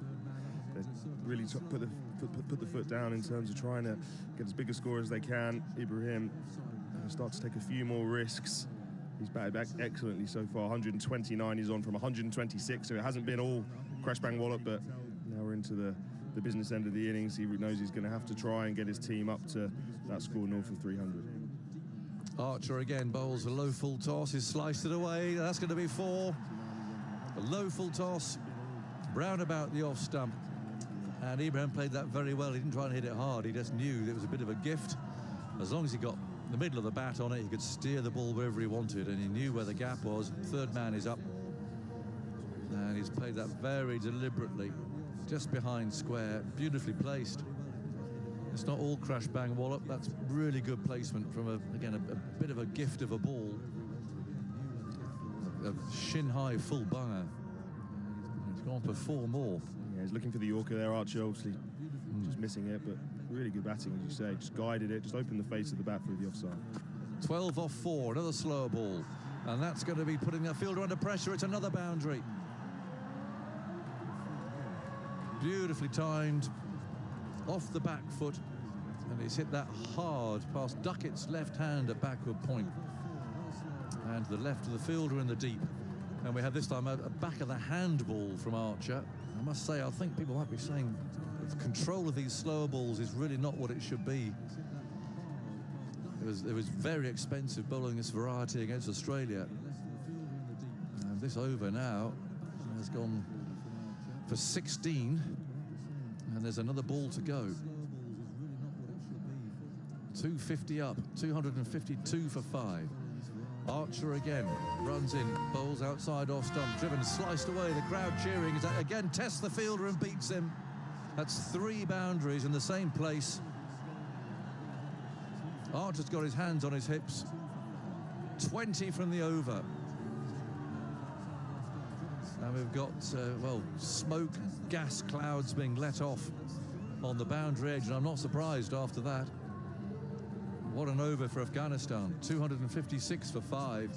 they really put the foot down in terms of trying to get as big a score as they can. Ibrahim starts to take a few more risks. He's batted back excellently so far. 129 he's on from 126, so it hasn't been all crash bang wallop, but now we're into the business end of the innings. He knows he's going to have to try and get his team up to that score north of 300. Archer again bowls a low full toss. He's sliced it away. That's going to be 4. A low full toss, round about the off stump. And Ibrahim played that very well. He didn't try and hit it hard. He just knew it was a bit of a gift. As long as he got the middle of the bat on it. He could steer the ball wherever he wanted, and he knew where the gap was. Third man is up, and he's played that very deliberately, just behind square, beautifully placed. It's not all crash bang wallop. That's really good placement from again a bit of a gift of a ball, a shin high full banger. He's gone for 4 more. Yeah, he's looking for the Yorker there, Archer, obviously just missing it, but really good batting, as you say. Just guided it, just opened the face of the bat through the offside. 12 off 4, another slower ball, and that's going to be putting the fielder under pressure. It's another boundary. Beautifully timed, off the back foot, and he's hit that hard past Duckett's left hand at backward point, and to the left of the fielder in the deep. And we have this time a back of the hand ball from Archer. I must say, I think people might be saying the control of these slower balls is really not what it should be. It was very expensive bowling this variety against Australia. And this over now has gone for 16, and there's another ball to go. 250 up, 252 for 5. Archer again runs in, bowls outside off stump, driven, sliced away. The crowd cheering as that again tests the fielder and beats him. That's 3 boundaries in the same place. Archer's got his hands on his hips. 20 from the over. And we've got, well, smoke, gas clouds being let off on the boundary edge, and I'm not surprised after that. What an over for Afghanistan. 256 for 5.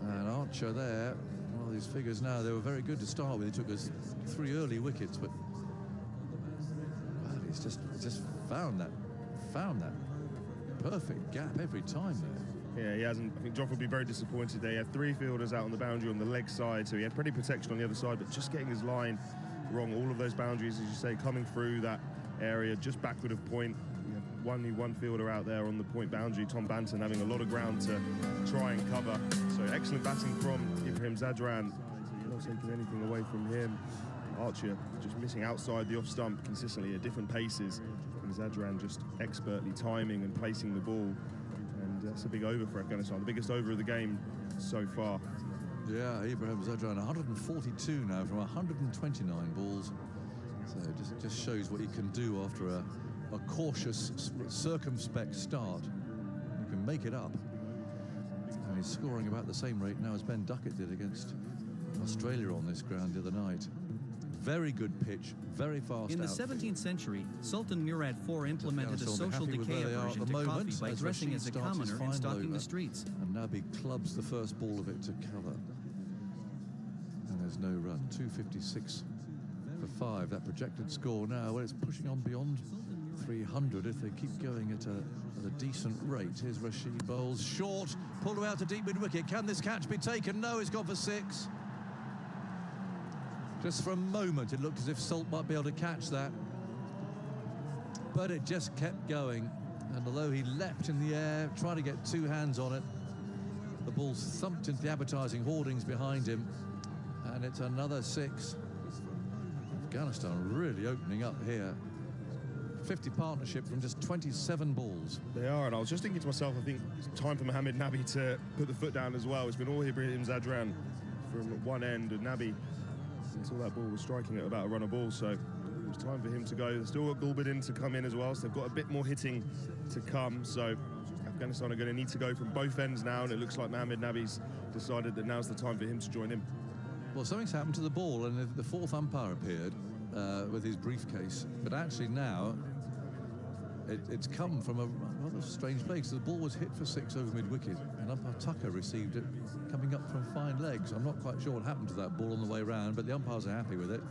And Archer there, well, these figures now, they were very good to start with. He took us 3 early wickets, but well, he's just found that perfect gap every time there. Yeah, he hasn't. I think Joff will be very disappointed there. He had 3 fielders out on the boundary on the leg side, so he had pretty protection on the other side, but just getting his line wrong. All of those boundaries, as you say, coming through that area, just backward of point. Only one fielder out there on the point boundary, Tom Banton, having a lot of ground to try and cover. So excellent batting from Ibrahim Zadran. Not taking anything away from him. Archer just missing outside the off stump consistently at different paces. And Zadran just expertly timing and placing the ball. And that's a big over for Afghanistan, the biggest over of the game so far. Yeah, Ibrahim Zadran, 142 now from 129 balls. So it just shows what he can do after a cautious, circumspect start. You can make it up. And he's scoring about the same rate now as Ben Duckett did against Australia on this ground the other night. Very good pitch, very fast. In the 17th century, Sultan Murad IV implemented a social decay aversion to coffee by dressing as a commoner and stalking the streets. And Nabi clubs the first ball of it to cover. And there's no run. 256 for 5. That projected score now, well, it's pushing on beyond 300 if they keep going at a decent rate. Here's Rashid bowls short, pulled out to deep mid-wicket. Can this catch be taken? No, he's gone for 6. Just for a moment, it looked as if Salt might be able to catch that. But it just kept going. And although he leapt in the air, trying to get 2 hands on it, the ball's thumped into the advertising hoardings behind him. And it's another 6. Afghanistan really opening up here. 50 partnership from just 27 balls. They are, and I was just thinking to myself, I think it's time for Mohammed Nabi to put the foot down as well. It's been all Ibrahim Zadran from one end, and Nabi, until that ball was striking at about a run of ball, so it was time for him to go. They've still got Gulbuddin to come in as well, so they've got a bit more hitting to come, so Afghanistan are going to need to go from both ends now, and it looks like Mohammed Nabi's decided that now's the time for him to join in. Well, something's happened to the ball, and the 4th umpire appeared with his briefcase, but actually now it's come from a rather strange place. The ball was hit for 6 over mid-wicket, and umpire Tucker received it coming up from fine legs. I'm not quite sure what happened to that ball on the way round, but the umpires are happy with it.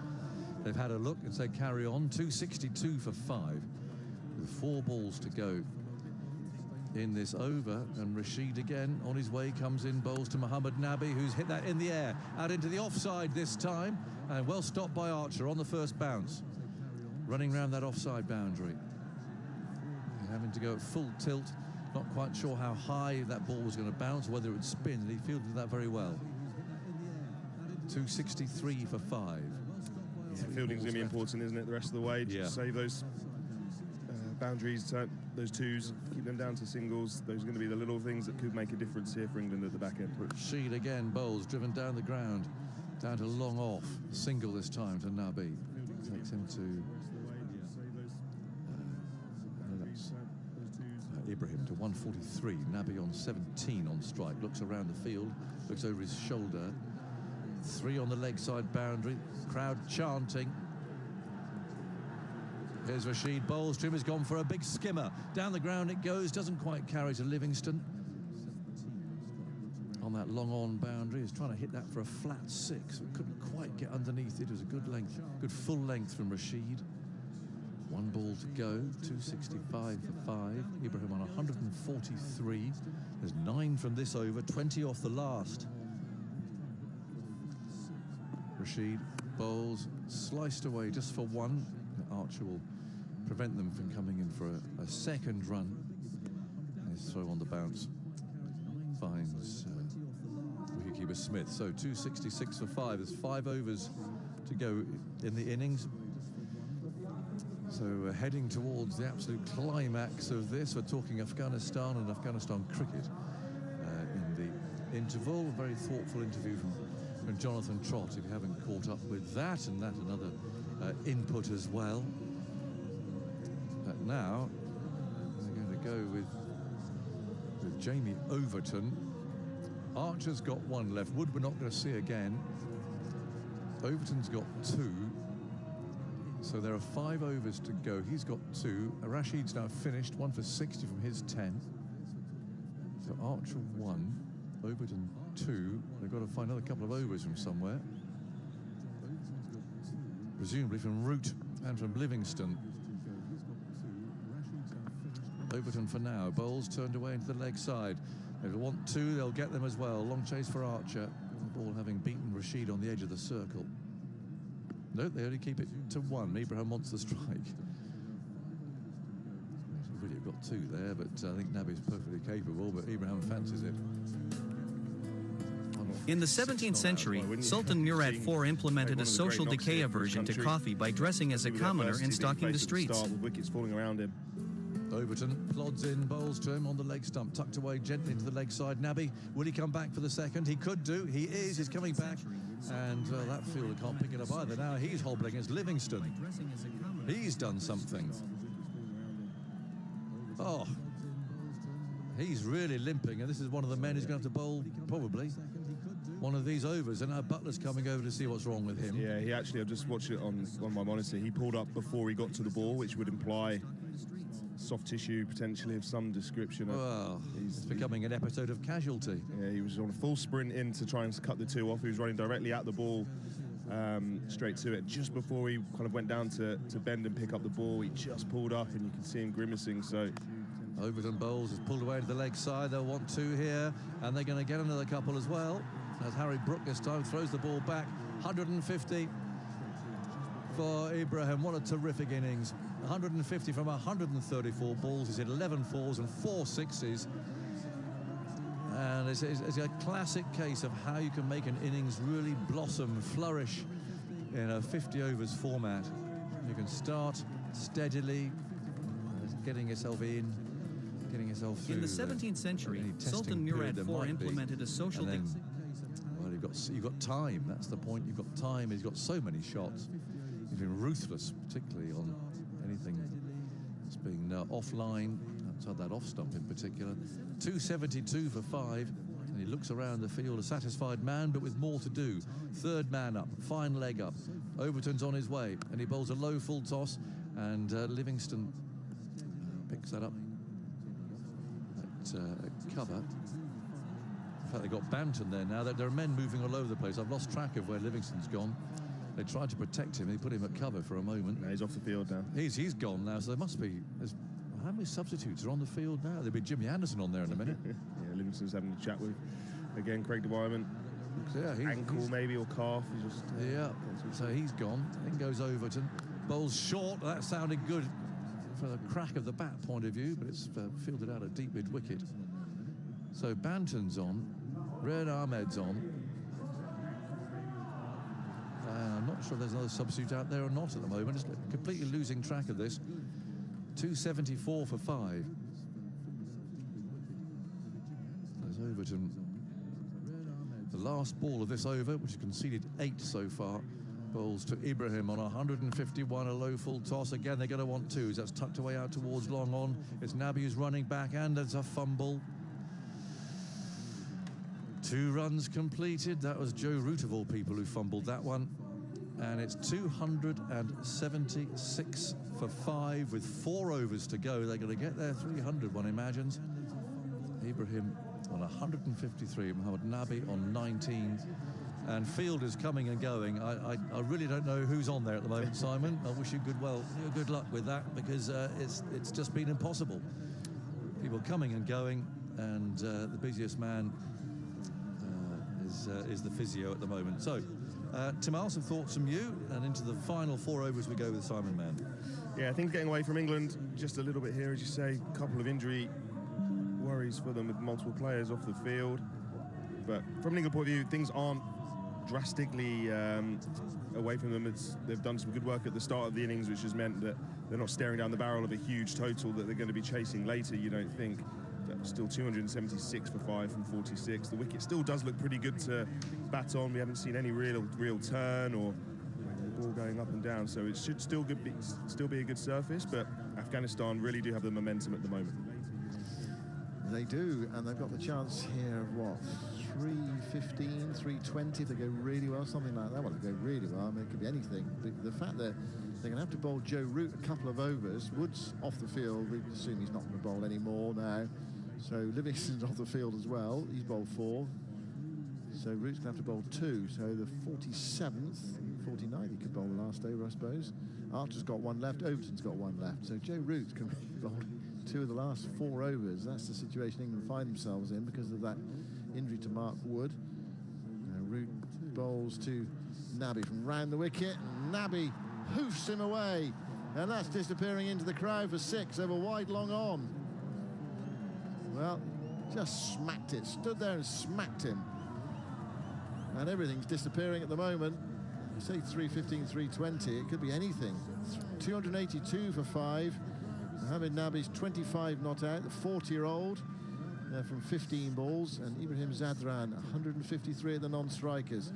They've had a look and said carry on. 262 for 5, with 4 balls to go in this over, and Rashid again on his way comes in, bowls to Mohammed Nabi, who's hit that in the air, out into the offside this time, and well stopped by Archer on the first bounce, running round that offside boundary. Having to go at full tilt, not quite sure how high that ball was going to bounce, whether it would spin, and he fielded that very well. 263 for 5. Yeah, fielding's going to be important, isn't it, the rest of the way? Yeah. To save those boundaries, those twos, keep them down to singles. Those are going to be the little things that could make a difference here for England at the back end. Rashid again bowls, driven down the ground, down to long off. Single this time to Nabi. Takes him to Ibrahim to 143. Nabi on 17 on strike. Looks around the field, looks over his shoulder. 3 on the leg side boundary. Crowd chanting. Here's Rashid, bowls to him, has gone for a big skimmer. Down the ground it goes, doesn't quite carry to Livingston. On that long on boundary, he's trying to hit that for a flat 6. Couldn't quite get underneath it. It was a good length, good full length from Rashid. 1 ball to go, 265 for 5. Ibrahim on 143. There's 9 from this over, 20 off the last. Rashid bowls, sliced away just for 1. Archer will prevent them from coming in for a second run. His throw on the bounce finds wicketkeeper Smith. So 266 for 5. There's 5 overs to go in the innings. So heading towards the absolute climax of this. We're talking Afghanistan and Afghanistan cricket in the interval. A very thoughtful interview from Jonathan Trott, if you haven't caught up with that, and that another input as well. But now we're going to go with Jamie Overton. Archer's got 1 left. Wood we're not going to see again. Overton's got 2. So there are 5 overs to go. He's got 2. Rashid's now finished, 1 for 60 from his 10. So Archer 1, Overton 2. They've got to find another couple of overs from somewhere. Presumably from Root and from Livingston. Overton for now. Bowls turned away into the leg side. If they want 2, they'll get them as well. Long chase for Archer. The ball having beaten Rashid on the edge of the circle. No, they only keep it to 1. Ibrahim wants the strike. Really got 2 there, but I think Nabi's perfectly capable, but Ibrahim fancies it. In the 17th century, Sultan Murad IV implemented a social decay aversion to coffee by dressing as a commoner and stalking the streets. With wickets falling around him. Overton plods in, bowls to him on the leg stump, tucked away gently into the leg side. Nabi, will he come back for the second? He could do. He is. He's coming back. And that fielder can't pick it up either. Now he's hobbling as Livingston. He's done something. Oh, he's really limping, and this is one of the men who's going to have to bowl probably one of these overs. And now Butler's coming over to see what's wrong with him. Yeah, he actually, I just watched it on my monitor. He pulled up before he got to the ball, which would imply soft tissue potentially of some description. Well, it's becoming an episode of Casualty. Yeah, he was on a full sprint in to try and cut the 2 off. He was running directly at the ball, straight to it. Just before he kind of went down to bend and pick up the ball, he just pulled up, and you can see him grimacing. So Overton bowls, has pulled away to the leg side. They'll want 2 here, and they're going to get another couple as well. As Harry Brook this time throws the ball back. 150 for Ibrahim. What a terrific innings. 150 from 134 balls. He's hit 11 fours and 4 sixes. And it's a classic case of how you can make an innings really blossom, flourish in a 50 overs format. You can start steadily, getting yourself in, getting yourself through. In the 17th century, Sultan Murad IV implemented a social decay. Well, you've got time. That's the point. You've got time. He's got so many shots. He's been ruthless, particularly on anything that's being offline, outside that off stump in particular. 272 for 5, and he looks around the field, a satisfied man, but with more to do. 3rd man up, fine leg up. Overton's on his way, and he bowls a low full toss, and Livingston picks that up at cover. In fact, they've got Banton there now. There are men moving all over the place. I've lost track of where Livingston's gone. They tried to protect him. They put him at cover for a moment. No, he's off the field now. He's gone now, so there must be... How many substitutes are on the field now? There'll be Jimmy Anderson on there in a minute. Yeah, Livingston's having a chat with, again, Craig de Wyman. Yeah, ankle maybe, or calf. Yeah, so he's gone. Then goes Overton. Bowls short. That sounded good from the crack of the bat point of view, but it's fielded out a deep mid-wicket. So Banton's on. Red Ahmed's on. I'm not sure there's another substitute out there or not at the moment. It's completely losing track of this. 274 for 5. There's Overton. The last ball of this over, which has conceded 8 so far, bowls to Ibrahim on 151, a low full toss. Again, they're going to want 2s. That's tucked away out towards long on. It's Nabi who's running back, and there's a fumble. 2 runs completed. That was Joe Root, of all people, who fumbled that one. And it's 276 for 5 with 4 overs to go. They're going to get their 300, one imagines. Ibrahim on 153, Mohammad Nabi on 19. And field is coming and going. I really don't know who's on there at the moment, Simon. I wish you good luck with that, because it's just been impossible. People coming and going, and the busiest man is the physio at the moment. So, Timal, some thoughts from you, and into the final 4 overs we go with Simon Mann. Yeah, things getting away from England just a little bit here, as you say. A couple of injury worries for them with multiple players off the field. But from an England point of view, things aren't drastically away from them. They've done some good work at the start of the innings, which has meant that they're not staring down the barrel of a huge total that they're going to be chasing later, you don't think. But still 276 for 5 from 46. The wicket still does look pretty good to bat on. We haven't seen any real turn or ball going up and down, so it should still be a good surface. But Afghanistan really do have the momentum at the moment. They do, and they've got the chance here of what, 315, 320 if they go really well, something like that. Well, if they go really well, I mean, it could be anything. The fact that they're going to have to bowl Joe Root a couple of overs. Wood's off the field. We assume he's not going to bowl anymore now. So Livingston's off the field as well. He's bowled 4. So Root's going to have to bowl 2. So the 47th, 49th, he could bowl the last over, I suppose. Archer's got 1 left. Overton's got 1 left. So Joe Root's going to bowl 2 of the last 4 overs. That's the situation England find themselves in because of that injury to Mark Wood. Root bowls to Nabi from round the wicket. Nabi hoofs him away, and that's disappearing into the crowd for 6 over wide long on. Well, just smacked it, stood there and smacked him. And everything's disappearing at the moment. I say 315, 320, it could be anything. 282 for 5. Mohammad Nabi's 25 not out, the 40-year-old from 15 balls, and Ibrahim Zadran 153 at the non-strikers.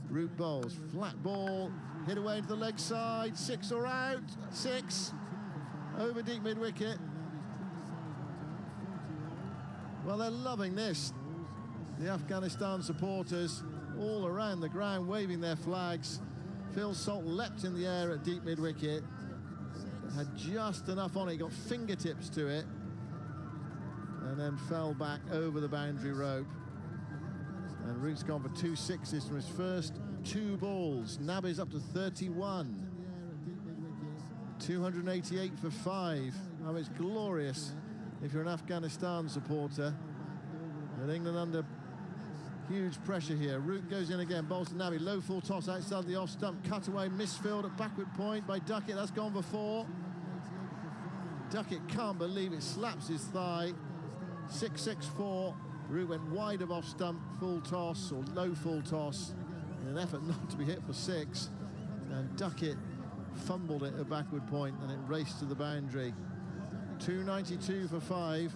Root bowls, flat ball, hit away into the leg side, 6 or out, 6 over deep mid-wicket. Well, they're loving this. The Afghanistan supporters all around the ground waving their flags. Phil Salt leapt in the air at deep mid-wicket. Had just enough on it, got fingertips to it, and then fell back over the boundary rope. And Root's gone for 2 sixes from his first 2 balls. Nabi's up to 31. 288 for 5. Oh, it's glorious if you're an Afghanistan supporter. And England under huge pressure here. Root goes in again, bowls to Nabi. Low full toss outside the off stump. Cutaway, misfield at backward point by Duckett. That's gone for 4. Duckett can't believe it, slaps his thigh. 6-6-4. Root went wide of off stump, full toss or low full toss in an effort not to be hit for 6. And Duckett fumbled it at backward point, and it raced to the boundary. 292 for 5.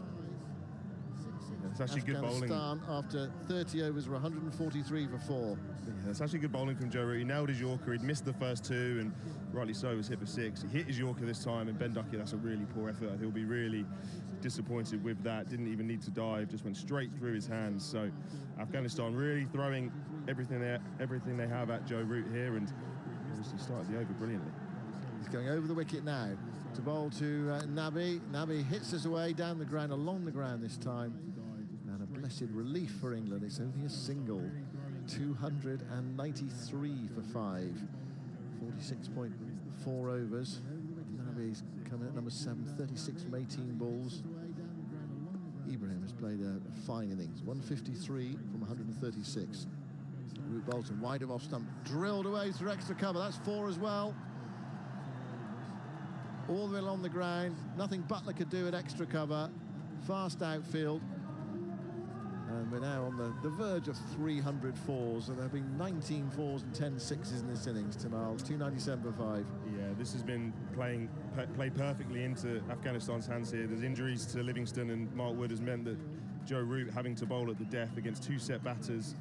It's actually good bowling. Afghanistan after 30 overs were 143 for 4. Yeah, it's actually good bowling from Joe Root. He nailed his Yorker. He'd missed the first 2, and rightly so, was hit for 6. He hit his Yorker this time, and Ben Duckett, that's a really poor effort. He'll be really disappointed with that. Didn't even need to dive, just went straight through his hands. So Afghanistan really throwing everything they have at Joe Root here, and obviously started the over brilliantly. He's going over the wicket now to bowl to Nabi. Nabi hits us away down the ground, along the ground this time. And a blessed relief for England. It's only a single. 293 for 5. 46.4 overs. Nabi's coming at number 7, 36 from 18 balls. Ibrahim has played a fine innings. 153 from 136. Root Bolton wide of off stump, drilled away through extra cover. That's 4 as well. All the way along the ground. Nothing Butler could do at extra cover. Fast outfield. And we're now on the verge of 300 4s, and there have been 19 4s and 10 6s in this innings, Timal. 297 for 5. Yeah, This has been played perfectly into Afghanistan's hands here. There's injuries to Livingston and Mark Wood has meant that Joe Root having to bowl at the death against 2 set batters.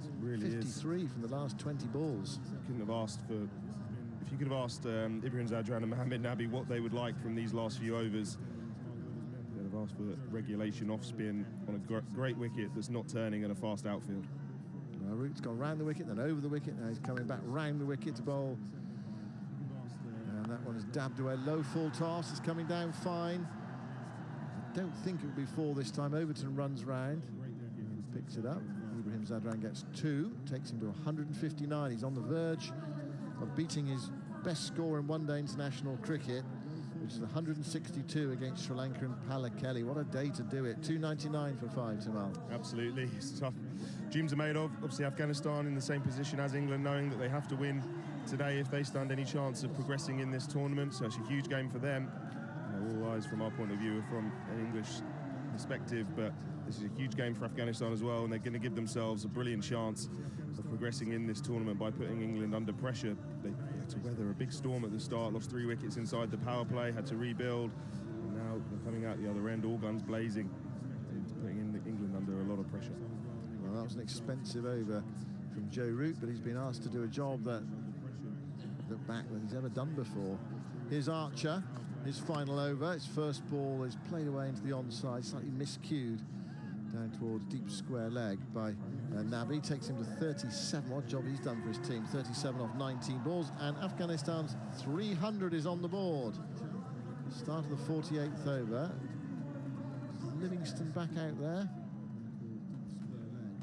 It really 53 from the last 20 balls. Couldn't have asked for. If you could have asked Ibrahim Zadran and Mohamed Nabi what they would like from these last few overs, they'd have asked for regulation off spin on a great wicket that's not turning in a fast outfield. Root's gone round the wicket, then over the wicket. Now he's coming back round the wicket to bowl. And that one is dabbed away. Low full toss. It's coming down fine. I don't think it will be 4 this time. Overton runs round. Picks it up. Ibrahim Zadran gets 2. Takes him to 159. He's on the verge of beating his best score in one-day international cricket, which is 162 against Sri Lanka and Pallakeli. What a day to do it. 299 for 5, Tamal. Absolutely. It's tough. Dreams are made of. Obviously, Afghanistan in the same position as England, knowing that they have to win today if they stand any chance of progressing in this tournament. So it's a huge game for them. All eyes from our point of view are from an English perspective, but this is a huge game for Afghanistan as well, and they're going to give themselves a brilliant chance of progressing in this tournament by putting England under pressure. They had to weather a big storm at the start, lost 3 wickets inside the power play, had to rebuild, and now they're coming out the other end, all guns blazing, putting England under a lot of pressure. Well, that was an expensive over from Joe Root, but he's been asked to do a job that look back than he's ever done before. Here's Archer, his final over. His first ball is played away into the onside, slightly miscued down towards deep square leg by Nabi. Takes him to 37. What job he's done for his team. 37 off 19 balls, and Afghanistan's 300 is on the board. Start of the 48th over. Livingston back out there.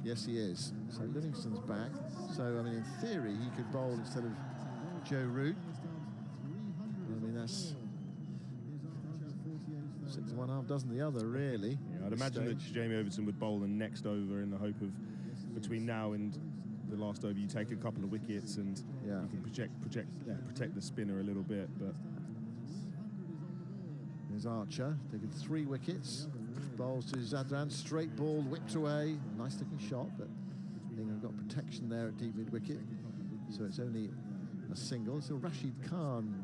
Yes, he is. So Livingston's back. So, I mean, in theory, he could bowl instead of Joe Root. I mean, that's 6 1/2 dozen the other, really. Yeah, I'd imagine that Jamie Overton would bowl the next over in the hope of between now and the last over you take a couple of wickets and you can protect the spinner a little bit. But there's Archer taking 3 wickets. Bowls to Zadran, straight ball whipped away. Nice looking shot, but England got protection there at deep mid wicket, so it's only a single. So Rashid Khan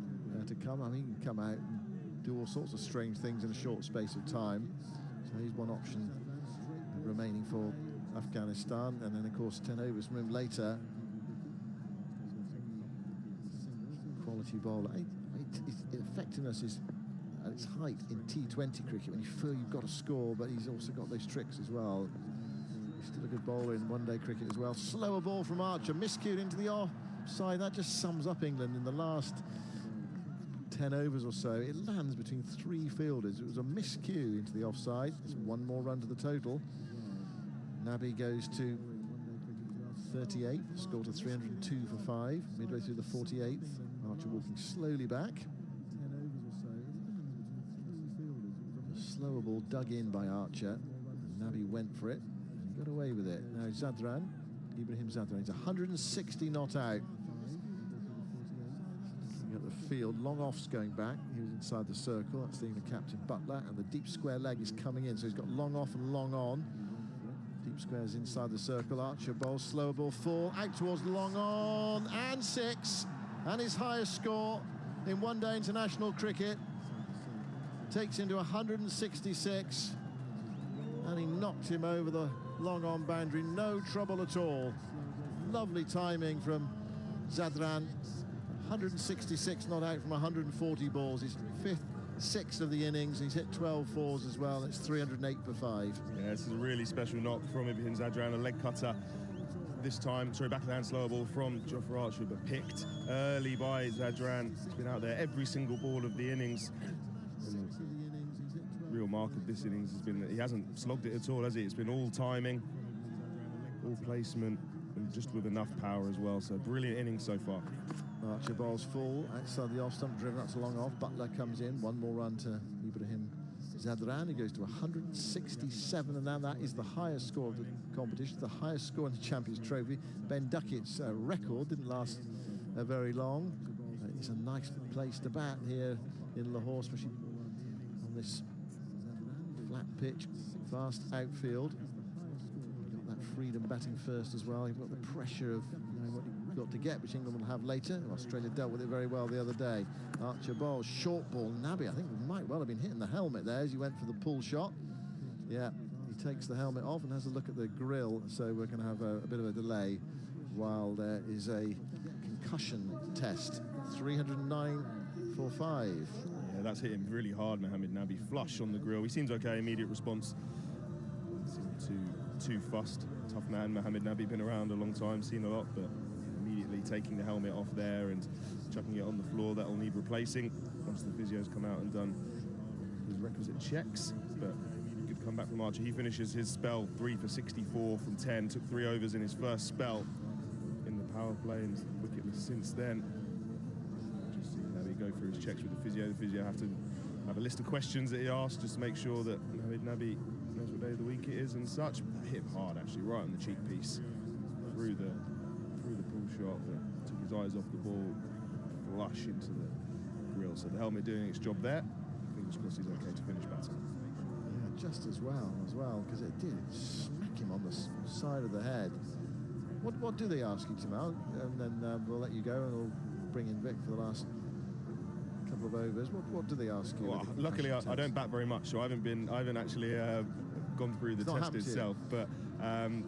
to come. I mean, he can come out and do all sorts of strange things in a short space of time. So he's one option remaining for Afghanistan, and then of course 10 overs from him later. Quality bowler. His effectiveness is at its height in T20 cricket when you feel you've got a score, but he's also got those tricks as well. He's still a good bowler in one-day cricket as well. Slower ball from Archer, miscued into the offside. That just sums up England in the last 10 overs or so. It lands between 3 fielders. It was a miscue into the offside. There's 1 more run to the total. Nabi goes to 38, scored to 302 for 5, midway through the 48th. Archer walking slowly back. Slower ball dug in by Archer. Nabi went for it and he got away with it. Now Zadran, Ibrahim Zadran, he's 160 not out. Looking at the field, long off's going back. He was inside the circle. That's seeing the captain Butler, and the deep square leg is coming in. So he's got long off and long on. Deep square's inside the circle. Archer bowls, slower ball 4, out towards long on, and 6. And his highest score in one-day international cricket. Takes him to 166, and he knocked him over the long-on boundary. No trouble at all. Lovely timing from Zadran. 166 not out from 140 balls. His 5th, 6th of the innings. He's hit 12 fours as well. It's 308 for 5. Yeah, this is a really special knock from Ibrahim Zadran, a leg cutter. This time, back of the hand slower ball from Jofra Archer, but picked early by Zadran. He's been out there every single ball of the innings. Real mark of this innings has been that he hasn't slogged it at all, has he? It's been all timing, all placement, and just with enough power as well. So brilliant innings so far. Archer bowls full outside the off stump, driven up to long off. Butler comes in, 1 more run to Ibrahim Zadran. He goes to 167, and now that is the highest score of the competition, the highest score in the Champions Trophy. Ben Duckett's record didn't last very long. It's a nice place to bat here in Lahore, especially on this flat pitch, fast outfield. Got that freedom batting first as well. You've got the pressure of what difficult to get, which England will have later. Australia dealt with it very well the other day. Archer bowls, short ball. Nabi, I think, might well have been hitting the helmet there as he went for the pull shot. Yeah, he takes the helmet off and has a look at the grill, so we're going to have a bit of a delay while there is a concussion test. 309 for 5. Yeah, that's hit him really hard, Mohamed Nabi. Flush on the grill. He seems okay, immediate response. Too fussed. Tough man, Mohamed Nabi, been around a long time, seen a lot, but immediately taking the helmet off there and chucking it on the floor. That'll need replacing once the physio's come out and done his requisite checks. But good comeback from Archer. He finishes his spell 3 for 64 from 10. Took 3 overs in his first spell in the power play and wicketless since then. Just see Nabi go through his checks with the physio. The physio have to have a list of questions that he asks just to make sure that Mohamed Nabi knows what day of the week it is and such. Hit him hard actually, right on the cheek piece, through the pull shot, but took his eyes off the ball, flush into the grill. So the helmet doing its job there. Fingers crossed he's okay to finish batting. Yeah, just as well, because it did smack him on the side of the head. What do they ask you, Tamal? And then we'll let you go and we'll bring in Vic for the last couple of overs. What do they ask you? Well, luckily I don't bat very much, so I haven't actually gone through the test itself. But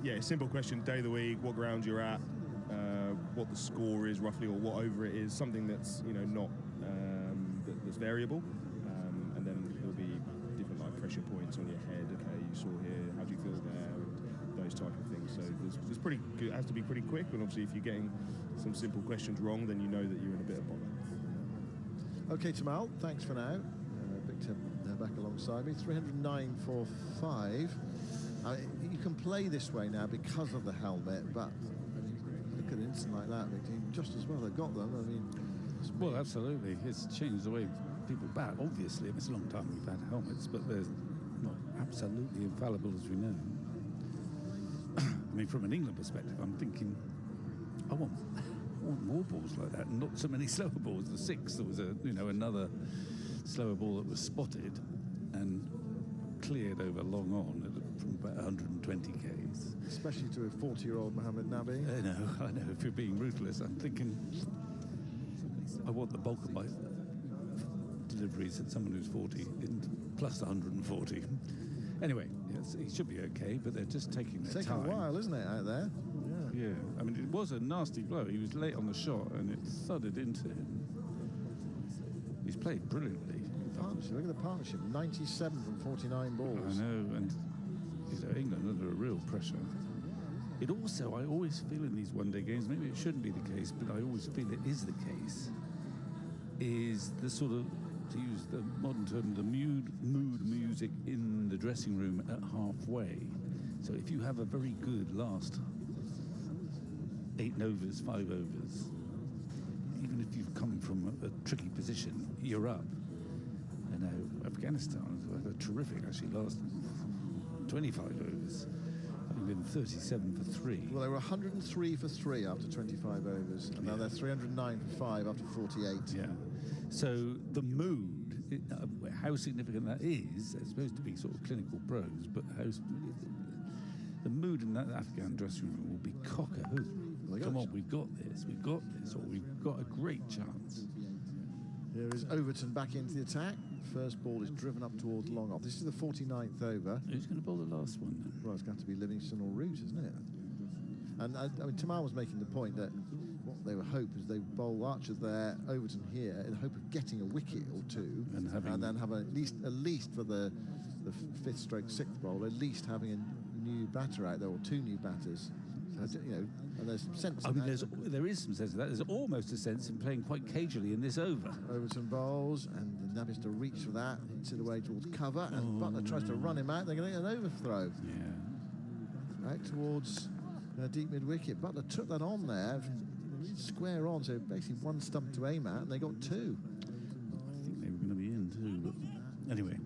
yeah, simple question: day of the week, what ground you're at, what the score is roughly, or what over it is. Something that's not that's variable, and then there'll be different like pressure points on your head. Okay, you saw here. How do you feel there? And those type of things. So there's pretty good. It has to be pretty quick. But obviously, if you're getting some simple questions wrong, then you know that you're in a bit of bother. Okay, Tamal, thanks for now. Victor back alongside me. 309 for 5. You can play this way now because of the helmet, but look at an instant like that, Victor. You just as well have got them. I mean, well, absolutely. It's changed the way people bat. Obviously, it's a long time we've had helmets, but they're not absolutely infallible as we know. I mean, from an England perspective, I'm thinking, I want more balls like that, and not so many slower balls. The 6, there was another slower ball that was spotted and cleared over long on from about 120 k's. Especially to a 40-year-old Mohamed Nabi. I know. If you're being ruthless, I'm thinking I want the bulk of my deliveries at someone who's 40 plus 140. Anyway, yes, he should be okay, but they're just taking their time. It's taking a while, isn't it, out there? Yeah, I mean, it was a nasty blow. He was late on the shot, and it thudded into him. He's played brilliantly. Partnership, look at the partnership, 97 from 49 balls. I know, and England under a real pressure. It also, I always feel in these one-day games, maybe it shouldn't be the case, but I always feel it is the case, is the sort of, to use the modern term, the mood music in the dressing room at halfway. So if you have a very good last 8 overs, 5 overs, even if you've come from a tricky position, you're up. I know Afghanistan has had a terrific, actually, last 25 overs, having been 37 for 3. Well, they were 103 for 3 after 25 overs, and now they're 309 for 5 after 48. Yeah. So the mood, how significant that is, it's supposed to be sort of clinical prose, but the mood in that Afghan dressing room will be cock-a-hoop. Come on, we've got this, or we've got a great chance. Here is Overton back into the attack. First ball is driven up towards long off. This is the 49th over. Who's going to bowl the last one then? Well, it's going to be Livingston or Root, isn't it? And I mean, Tamal was making the point that what they would hope is they bowl Archer there, Overton here, in the hope of getting a wicket or two, and then have at least for the 5th stroke 6th bowl, at least having a new batter out there, or 2 new batters. So, and there's some sense in that. There is some sense of that. There's almost a sense in playing quite cagely in this over. Overton bowls, and the Nabi has to reach for that, hits it away towards cover, and Butler tries to run him out. They're going to get an overthrow. Yeah. Out towards deep mid-wicket. Butler took that on there, square on, so basically 1 stump to aim at, and they got 2. I think they were going to be in too, but anyway.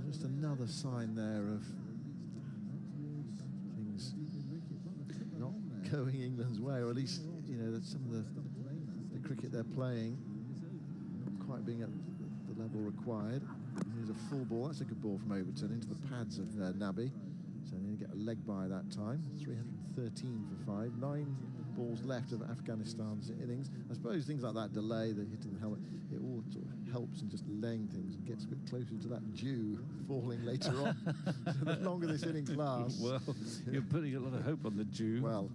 Just another sign there of things not going England's way, or at least, that some of the cricket they're playing not quite being at the level required. Here's a full ball. That's a good ball from Overton into the pads of Nabi. So they get a leg by that time. 330 13 for 5. 9 balls left of Afghanistan's innings. I suppose things like that delay, the hitting the helmet, it all sort of helps in just laying things and gets a bit closer to that dew falling later on. The longer this innings lasts. Well, you're putting a lot of hope on the dew. Well,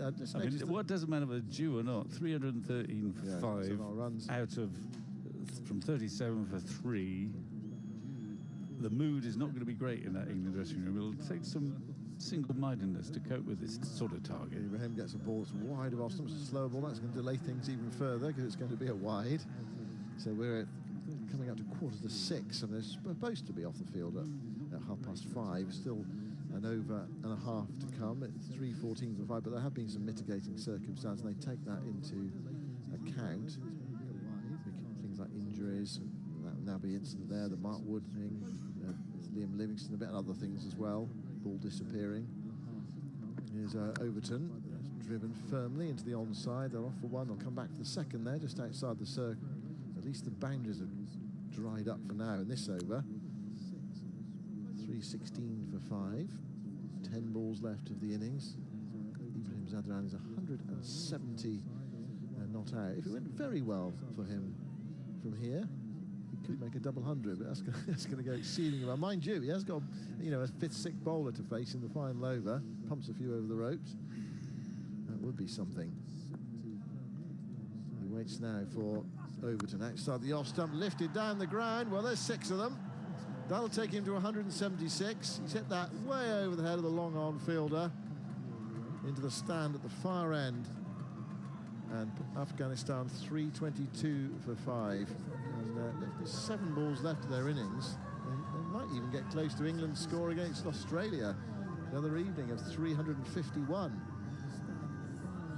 I just I mean, noticed what doesn't matter whether dew or not? 313 for 5 runs out of from 37 for 3. The mood is not going to be great in that England dressing room. It'll take some single-mindedness to cope with this sort of target. Ibrahim gets a ball that's wide of Austin. It's a slow ball. That's going to delay things even further because it's going to be a wide. So we're coming up to 5:45, and they're supposed to be off the field at 5:30. Still an over and a half to come. It's 3:14 for 5, but there have been some mitigating circumstances, and they take that into account. Things like injuries, that will now be instant there. The Mark Wood thing, Liam Livingston, a bit, and other things as well. Ball disappearing. Here's Overton, driven firmly into the onside. They're off for one. They'll come back for the second there, just outside the circle. At least the boundaries have dried up for now in this over. 3:16 for 5. 10 balls left of the innings. Ibrahim Zadran is 170 not out. If it went very well for him from here, he could make a double hundred, but that's going to go exceedingly well. Mind you, he has got, you know, a 5th, 6th bowler to face in the final over. Pumps a few over the ropes. That would be something. He waits now for Overton outside the off stump, lifted down the ground. Well, there's 6 of them. That'll take him to 176. He's hit that way over the head of the long-on fielder into the stand at the far end. And Afghanistan 322 for 5. And there's 7 balls left of their innings. They might even get close to England's score against Australia the other evening of 351.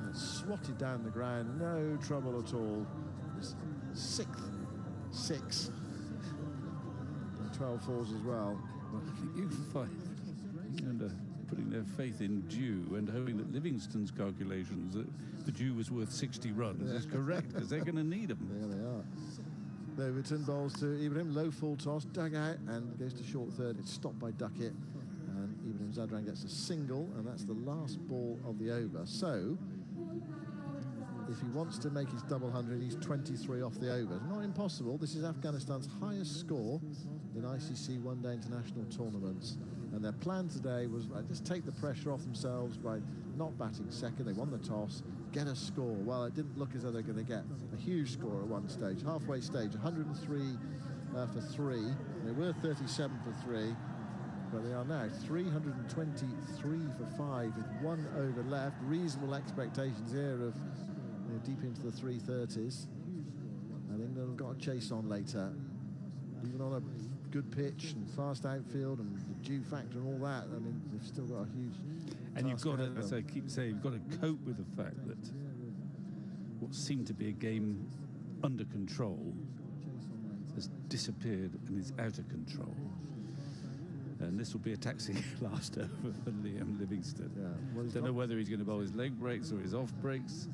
And swatted down the ground, no trouble at all. 6th 6. 12 fours as well. Well, I think you find putting their faith in dew and hoping that Livingston's calculations that the dew was worth 60 runs is correct, because they're going to need them. There they are. Overton bowls to Ibrahim, low full toss, dug out, and goes to short third. It's stopped by Duckett, and Ibrahim Zadran gets a single, and that's the last ball of the over. So, if he wants to make his double hundred, he's 23 off the over. Not impossible. This is Afghanistan's highest score in ICC one-day international tournaments. And their plan today was just take the pressure off themselves by not batting second. They won the toss, get a score. Well, it didn't look as though they're going to get a huge score at one stage. Halfway stage, 103 for 3. They were 37 for 3. But they are now 323 for 5 with 1 over left. Reasonable expectations here of deep into the 330s. And England have got a chase on later. Even on a good pitch and fast outfield and the dew factor and all that, I mean, they've still got a huge And you've got to, task as I keep saying, you've got to cope with the fact that what seemed to be a game under control has disappeared and is out of control. And this will be a taxi last over for Liam Livingston. Yeah, well, Don't know whether he's going to bowl his leg breaks or his off breaks.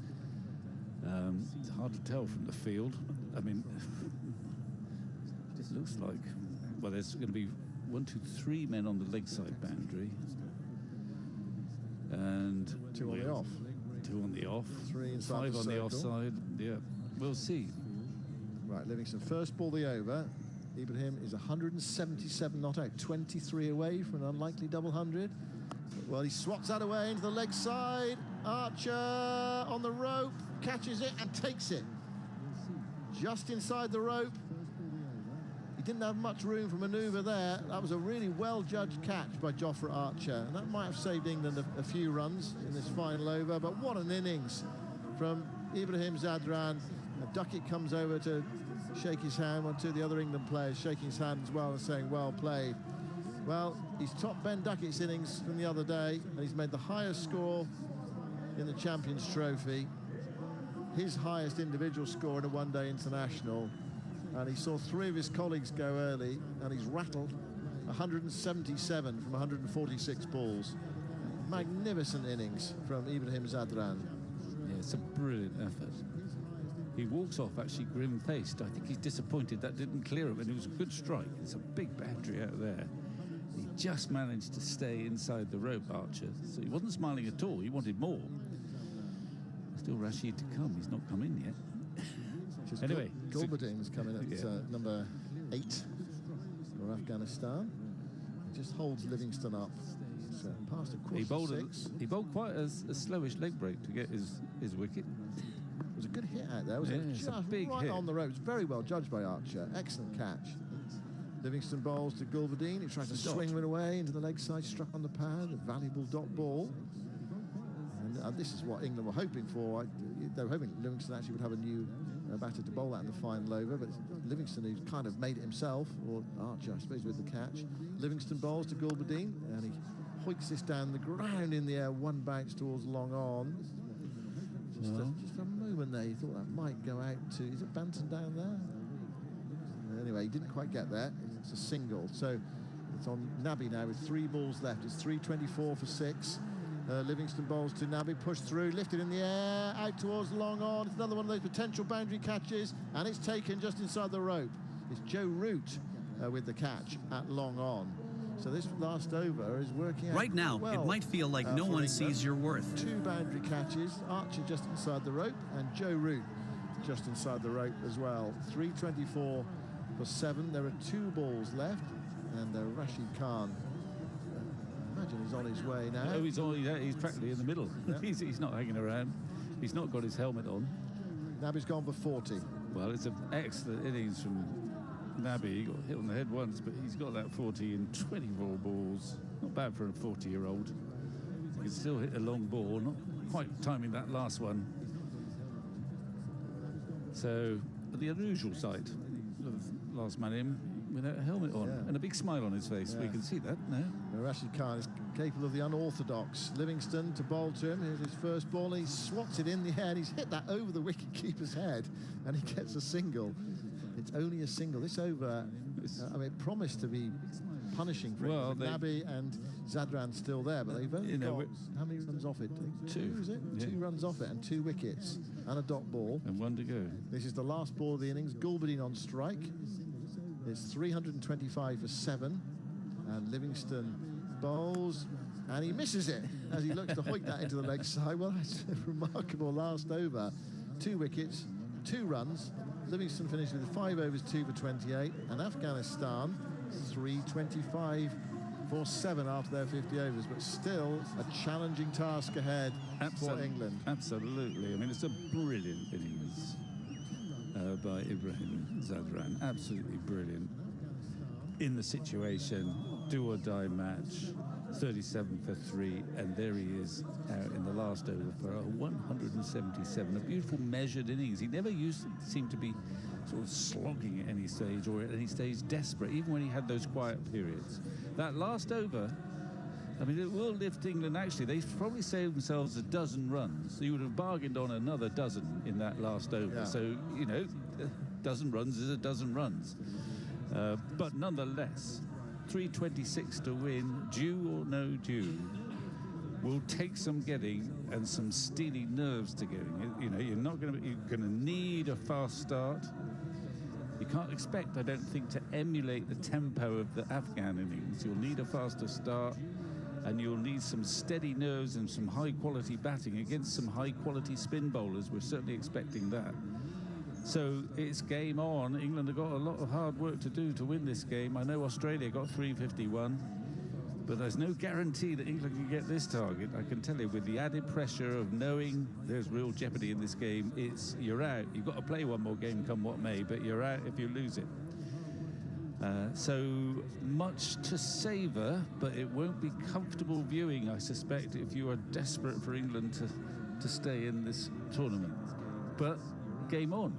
It's hard to tell from the field. I mean, it looks like, well, there's going to be 1, 2, 3 men on the leg side boundary, and 2 on the off. 2 on the off, 3 inside 5 the on the circle. offside. Yeah, we'll see. Right, Livingston first ball the over. Ibrahim is 177 not out, 23 away from an unlikely double hundred. Well, he swats that away into the leg side. Archer on the rope, catches it and takes it. Just inside the rope. He didn't have much room for manoeuvre there. That was a really well-judged catch by Jofra Archer, and that might have saved England a few runs in this final over. But what an innings from Ibrahim Zadran. Duckett comes over to shake his hand, one, 2 of the other England players shaking his hand as well and saying, well played. Well, he's topped Ben Duckett's innings from the other day, and he's made the highest score in the Champions Trophy, his highest individual score in a one-day international. And he saw 3 of his colleagues go early, and he's rattled 177 from 146 balls. Magnificent innings from Ibrahim Zadran. Yeah, it's a brilliant effort. He walks off actually grim-faced. I think he's disappointed that didn't clear him, and it was a good strike. It's a big boundary out there. He just managed to stay inside the rope, Archer. So he wasn't smiling at all. He wanted more. Still Rashid to come. He's not come in yet. Anyway, Gulbuddin's coming at number 8 for Afghanistan. He just holds Livingston up. So past a quarter to 6. He bowled quite a slowish leg break to get his wicket. It was a good hit out there, wasn't it? It's Just a big right hit. on the ropes. Very well judged by Archer. Excellent catch. Livingston bowls to Gulbuddin. He tries to swing it away into the leg side, struck on the pad. A valuable dot ball. And this is what England were hoping for. They were hoping Livingston actually would have a new batter to bowl that in the final over, but Livingston, who's kind of made it himself, or Archer, I suppose, with the catch. Livingston bowls to Gulbuddin, and he hoiks this down the ground in the air, one bounce towards long on. Just a moment there, you thought that might go out to, is it Banton down there? Anyway, he didn't quite get there. It's a single. So it's on Nabi now with 3 balls left. It's 3:24 for 6. Livingston bowls to Nabi, pushed through, lifted in the air, out towards long on. It's another one of those potential boundary catches, and it's taken just inside the rope. It's Joe Root with the catch at long on. So this last over is working out Right now, well, it might feel like no for one England. sees your worth. 2 boundary catches, Archer just inside the rope, and Joe Root just inside the rope as well. 3:24 for 7. There are 2 balls left, and Rashid Khan, I imagine he's on his way now. Oh, he's practically in the middle. Yeah. he's not hanging around. He's not got his helmet on. Nabi's gone for 40. Well, it's an excellent innings from Nabi. He got hit on the head once, but he's got that 40 in 24 balls. Not bad for a 40-year-old. He can still hit a long ball, not quite timing that last one. So, the unusual sight of last man in without a helmet on and a big smile on his face. We can see that now. Rashid Khan is capable of the unorthodox. Livingston to bowl to him. Here's his first ball. He swats it in the air, and he's hit that over the wicket-keeper's head, and he gets a single. It's only a single. This over, it promised to be punishing for Nabi and Zadran still there, but they've only got how many runs off it? 2, is it? Yeah. 2 runs off it and 2 wickets and a dot ball. And 1 to go. This is the last ball of the innings. Gulbuddin on strike. It's 325 for 7, and Livingston bowls, and he misses it as he looks to hoik that into the leg side. Well, that's a remarkable last over. 2 wickets, 2 runs. Livingston finished with 5 overs, 2 for 28, and Afghanistan 325 for 7 after their 50 overs, but still a challenging task ahead for England. Absolutely. I mean, it's a brilliant innings by Ibrahim Zadran. Absolutely brilliant. In the situation, do or die match, 37 for 3, and there he is out in the last over for a 177. A beautiful measured innings. He never used to seem to be sort of slogging at any stage or at any stage desperate, even when he had those quiet periods. That last over, I mean, it will lift England. Actually, they probably saved themselves a dozen runs. So you would have bargained on another dozen in that last over. Yeah. So, you know, a dozen runs is a dozen runs. But nonetheless, 326 to win, due or no due, will take some getting and some steely nerves to getting. You know, you're going to need a fast start. You can't expect, I don't think, to emulate the tempo of the Afghan innings. You'll need a faster start, and you'll need some steady nerves and some high-quality batting against some high-quality spin bowlers. We're certainly expecting that. So it's game on. England have got a lot of hard work to do to win this game. I know Australia got 351, but there's no guarantee that England can get this target. I can tell you, with the added pressure of knowing there's real jeopardy in this game, you're out. You've got to play one more game come what may, but you're out if you lose it. So much to savour, but it won't be comfortable viewing, I suspect, if you are desperate for England to stay in this tournament. But game on.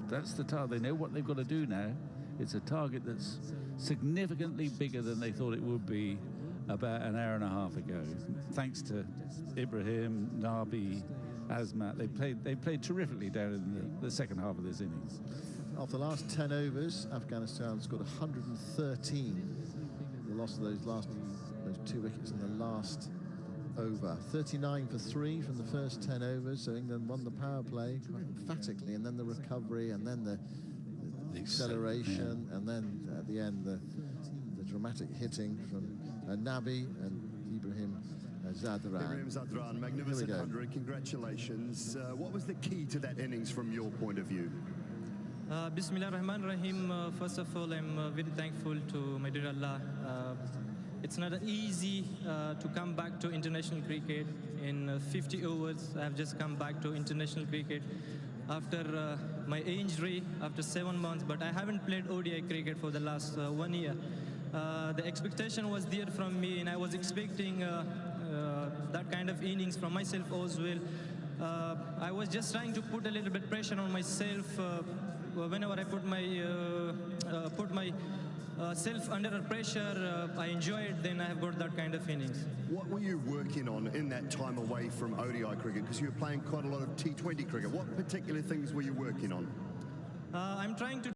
That's the target. They know what they've got to do now. It's a target that's significantly bigger than they thought it would be about an hour and a half ago. Thanks to Ibrahim, Nabi, Azmat. They played terrifically down in the second half of this innings. After the last 10 overs, Afghanistan scored 113. The loss of those 2 wickets in the last over. 39 for 3 from the first 10 overs, so England won the power play quite emphatically, and then the recovery, and then the acceleration, and then at the end the dramatic hitting from Nabi and Ibrahim Zadran. Ibrahim Zadran, magnificent 100. Congratulations. What was the key to that innings from your point of view? Bismillah ar-Rahman ar-Rahim. First of all, I'm very thankful to my dear Allah. It's not easy to come back to international cricket. In 50 overs, I have just come back to international cricket after my injury, after 7 months, but I haven't played ODI cricket for the last 1 year. The expectation was there from me, and I was expecting that kind of innings from myself as well. I was just trying to put a little bit pressure on myself. Whenever I put my self under pressure, I enjoy it, then I have got that kind of innings. What were you working on in that time away from ODI cricket? Because you were playing quite a lot of T20 cricket. What particular things were you working on? I'm trying to